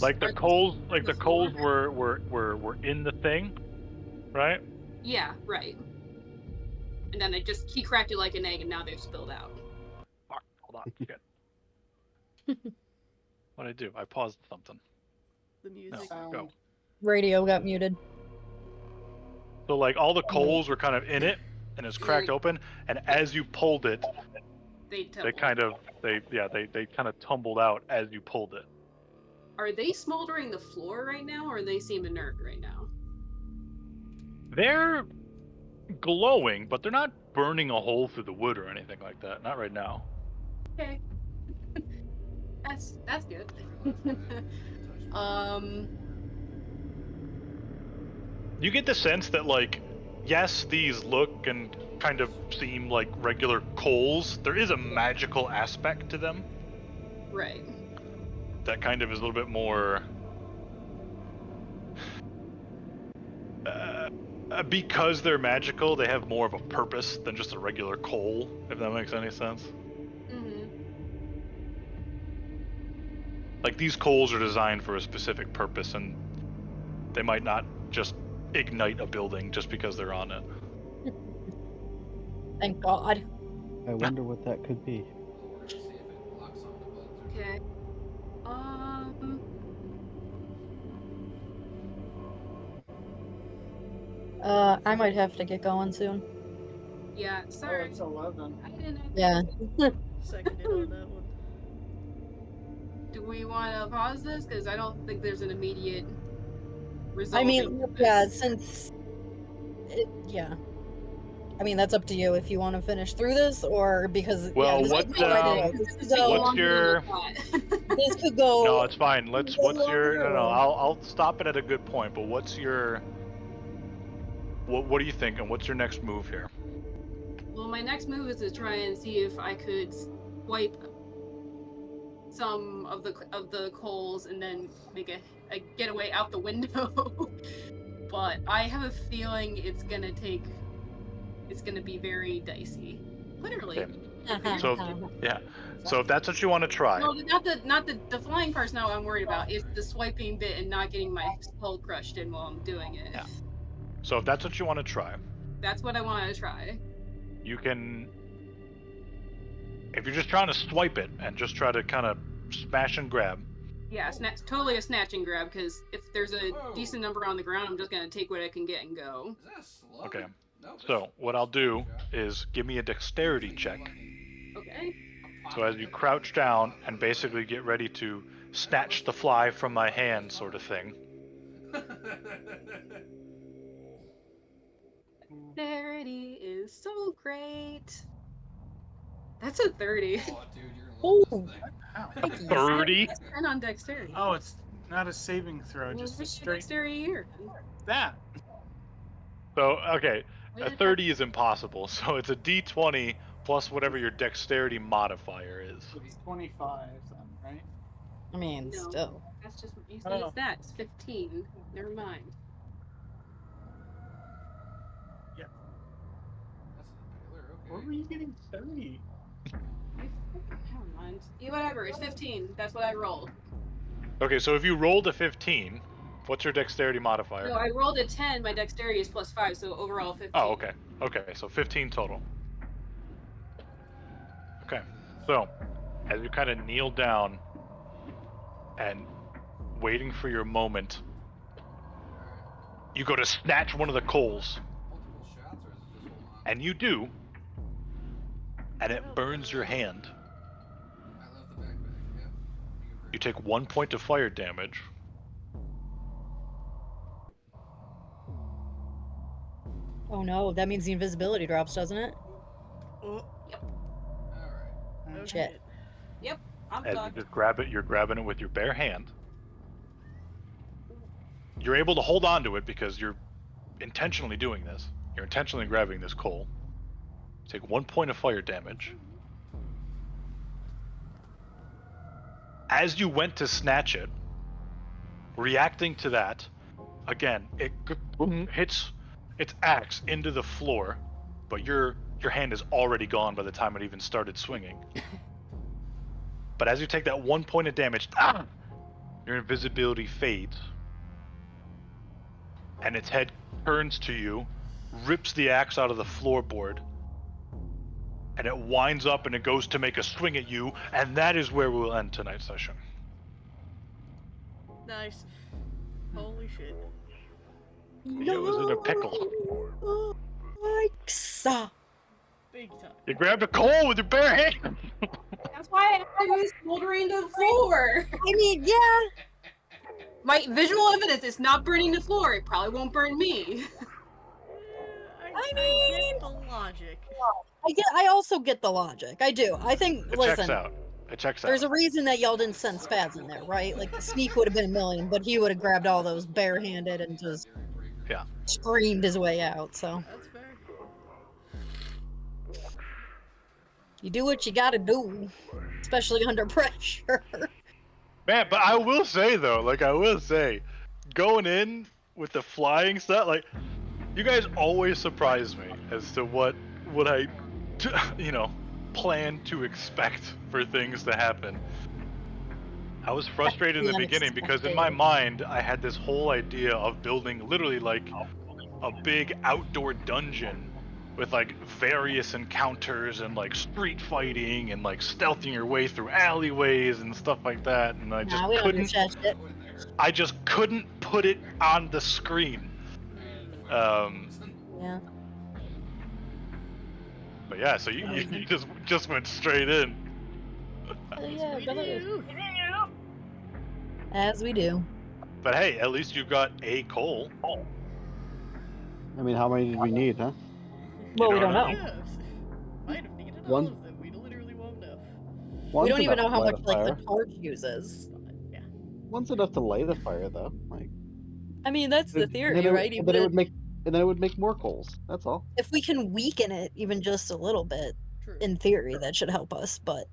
Like the are coals they like the the floor? coals were in the thing, right? Yeah, right. And then he cracked it like an egg, and now they've spilled out. Fuck, hold on. Shit. What'd I do? I paused something. The music. No, go. Radio got muted. So like all the coals were kind of in it, and it's cracked open, and as you pulled it, They they kind of tumbled out as you pulled it. Are they smoldering the floor right now, or they seem inert right now? They're glowing, but they're not burning a hole through the wood or anything like that. Not right now. Okay. That's good. You get the sense that like, yes, these look and kind of seem like regular coals. There is a magical aspect to them Right. that kind of is a little bit more because they're magical, they have more of a purpose than just a regular coal, if that makes any sense. Mm-hmm. Like these coals are designed for a specific purpose, and they might not just ignite a building just because they're on it. Thank God. I wonder what that could be. We're gonna see if it locks on the buds. Okay. I might have to get going soon. Yeah, Oh, sorry. it's 11. I didn't. Yeah. Seconded on that one. Do we want to pause this? Because I don't think there's an immediate I resolving mean, to yeah, this. since yeah. I mean, that's up to you if you want to finish through this or because Well, this what, could go right away. This This is could taking go. what's longer than your- I thought. This could go. No, it's fine. Let's. go What's your? longer No, or- I'll stop it at a good point. But what's your? What do you think? And what's your next move here? Well, my next move is to try and see if I could wipe some of the coals and then make a getaway out the window. But I have a feeling it's gonna be very dicey. Literally. Okay. So yeah. So if that's what you want to try, No, not the flying part's not what I'm worried about. It's the swiping bit and not getting my skull crushed in while I'm doing it. Yeah. So if that's what you want to try, That's what I want to try. you can. If you're just trying to swipe it and just try to kind of smash and grab. Yeah, totally a snatch and grab, because if there's a Whoa. decent number on the ground, I'm just gonna take what I can get and go. Is that a slug? Okay. Nope, So it's what I'll do is give me a dexterity check. Okay. So as you crouch down and basically get ready to snatch the fly from my hand, sort of thing. Dexterity is so great. That's a 30. Oh, dude, you're gonna love Ow. this thing. 30? That's 10 on dexterity. Oh, it's not a saving throw, Well, just a what's your straight dexterity here? that. So, okay, a 30 is impossible. So it's a d20 plus whatever your dexterity modifier is. It's 25 then, right? I mean, No. still. That's just you Oh. say it's that. It's 15. Never mind. That's a pillar, okay. Where were you getting 30? Never mind. Yeah, whatever. It's 15. That's what I rolled. Okay, so if you rolled a 15, what's your dexterity modifier? No, I rolled a 10. My dexterity is plus 5, so overall 15. Oh, okay. Okay, so 15 total. Okay, so as you kind of kneel down and waiting for your moment, you go to snatch one of the coals, Multiple shots, or is it just one? and you do, and it burns your hand. I left the backpack, yeah. You take 1 point of fire damage. Oh no, that means the invisibility drops, doesn't it? Oh, Alright. Shit. I'm As you fucked. just grab it, you're grabbing it with your bare hand. You're able to hold on to it because you're intentionally doing this. You're intentionally grabbing this coal. Take 1 point of fire damage. As you went to snatch it, reacting to that, again, it hits its axe into the floor, but your hand is already gone by the time it even started swinging. But as you take that 1 point of damage, your invisibility fades, and its head turns to you, rips the axe out of the floorboard, and it winds up and it goes to make a swing at you, and that is where we'll end tonight's session. nice. Holy shit. It was in a pickle. Yikes. Big time. You grabbed a coal with your bare hand. That's why I was smoldering the floor. I mean, yeah. My visual evidence is not burning the floor. It probably won't burn me. I get the logic. I also get the logic. I do. I think, It listen, checks out. It checks out. there's a reason that y'all didn't send Spaz in there, right? Like, the sneak would have been a million, but he would have grabbed all those barehanded and just Yeah. screamed his way out, so. That's fair. You do what you gotta do, especially under pressure. Man, but I will say though, going in with the flying stuff, like, you guys always surprise me as to what I, plan to expect for things to happen. I was frustrated in the beginning because in my mind I had this whole idea of building literally like a big outdoor dungeon with like various encounters and like street fighting and like stealthing your way through alleyways and stuff like that, and I just Nah, we don't do couldn't that shit. I just couldn't put it on the screen. Yeah. But yeah, so you just went straight in. Yeah, We brother. do. As we do. But hey, at least you got a coal. I mean, how many did we need, huh? Well, we don't don't know. know. Yeah. Might have needed all One- of them. We literally won't know. One's We don't even enough know to how light much a like fire. the torch uses. Yeah. One's enough to light a fire, though. Like, I mean, that's the and theory, then it, right? and then it would make, and then it would make more coals. That's all. If we can weaken it even just a little bit, True. in theory, that should help us. But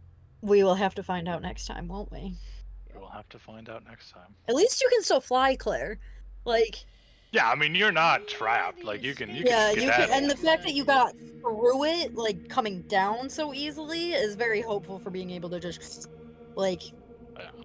we will have to find out next time, won't we? We'll have to find out next time. At least you can still fly, Claire. Like, Yeah, I mean you're not trapped. Like you can yeah, you can. skedaddle. And the fact that you got through it, like coming down so easily, is very hopeful for being able to just, like, Yeah. I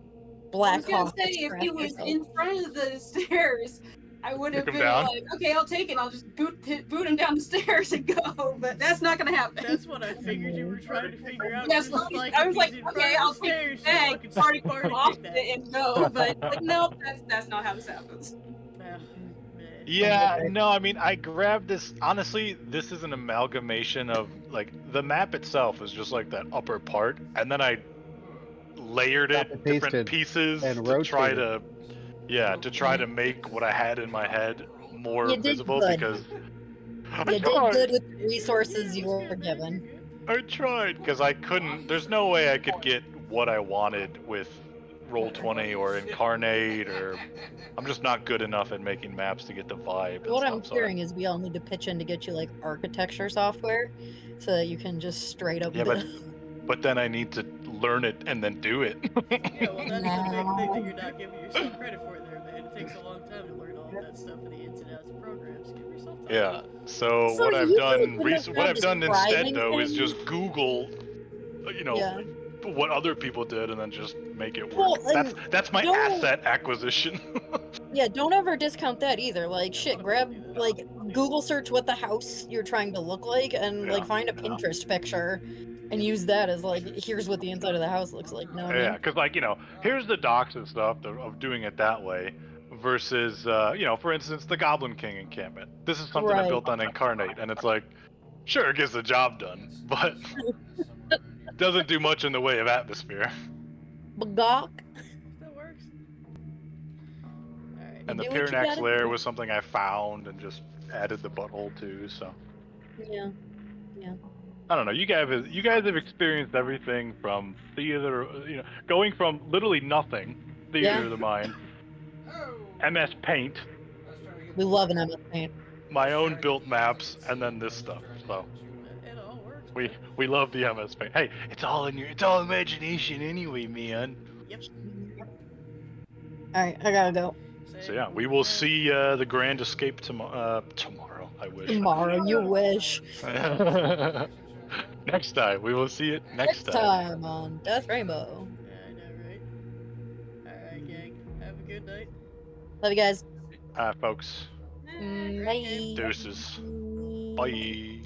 Black was gonna Hawk. say if he was in front of the stairs, I would have Kick him been down? like, okay, I'll take it. I'll just boot him down the stairs and go. But that's not gonna happen. That's what I figured you were trying to figure out. Yes, Just like I if was he's like, in front okay, of the I'll take stairs, the bag, just party fucking Spartan off kick that. it and go. But like, no, that's not how this happens. Yeah. Yeah, no, I mean I grabbed this. Honestly, this is an amalgamation of like the map itself is just like that upper part, and then I layered it Copy different pasted pieces and to try rotated. to try to make what I had in my head more You did visible good. because You did good with the resources you were given. I tried because I couldn't. There's no way I could get what I wanted with Roll20 or Incarnate, or I'm just not good enough at making maps to get the vibe. What and I'm stuff, so hearing is we all need to pitch in to get you like architecture software, so that you can just straight up. Yeah, but then I need to learn it and then do it. Yeah, well, that's the big thing that you're not giving yourself credit for there, man. It takes a long time to learn all of that stuff and the ins and outs of programs. Give yourself time. Yeah. So So what I've you done, couldn't have what I've done instead describing though is things? just Google, you know, Yeah. what other people did and then just make it work. Well, That's my don't- asset acquisition. Yeah, don't ever discount that either. Like, shit, grab, like, Google search what the house you're trying to look like, and, like, find a Pinterest picture, and use that as, like, here's what the inside of the house looks like. No, Yeah, because like here's the docks and stuff of doing it that way, versus for instance the Goblin King encampment. This is something I Right. built on Incarnate, and it's like, sure it gets the job done, but doesn't do much in the way of atmosphere. Bagok. That works. Alright. And the do what you Pyrenax gotta lair do. was something I found and just added the butthole to. So Yeah. I don't know. You guys have experienced everything from theater, going from literally nothing, theater Yeah. of the mind, MS Paint, We love an MS Paint. my own built maps, and then this stuff. So It all works. we love the MS Paint. Hey, it's all imagination anyway, man. Yep. Alright, I gotta go. So yeah, we will see the Grand Escape tomorrow. I wish. Tomorrow, you wish. Next time, we will see it next time. Time on Death Rainbow. Yeah, I know, right? Alright, gang. Have a good night. Love you guys. Folks, Bye. deuces. Bye.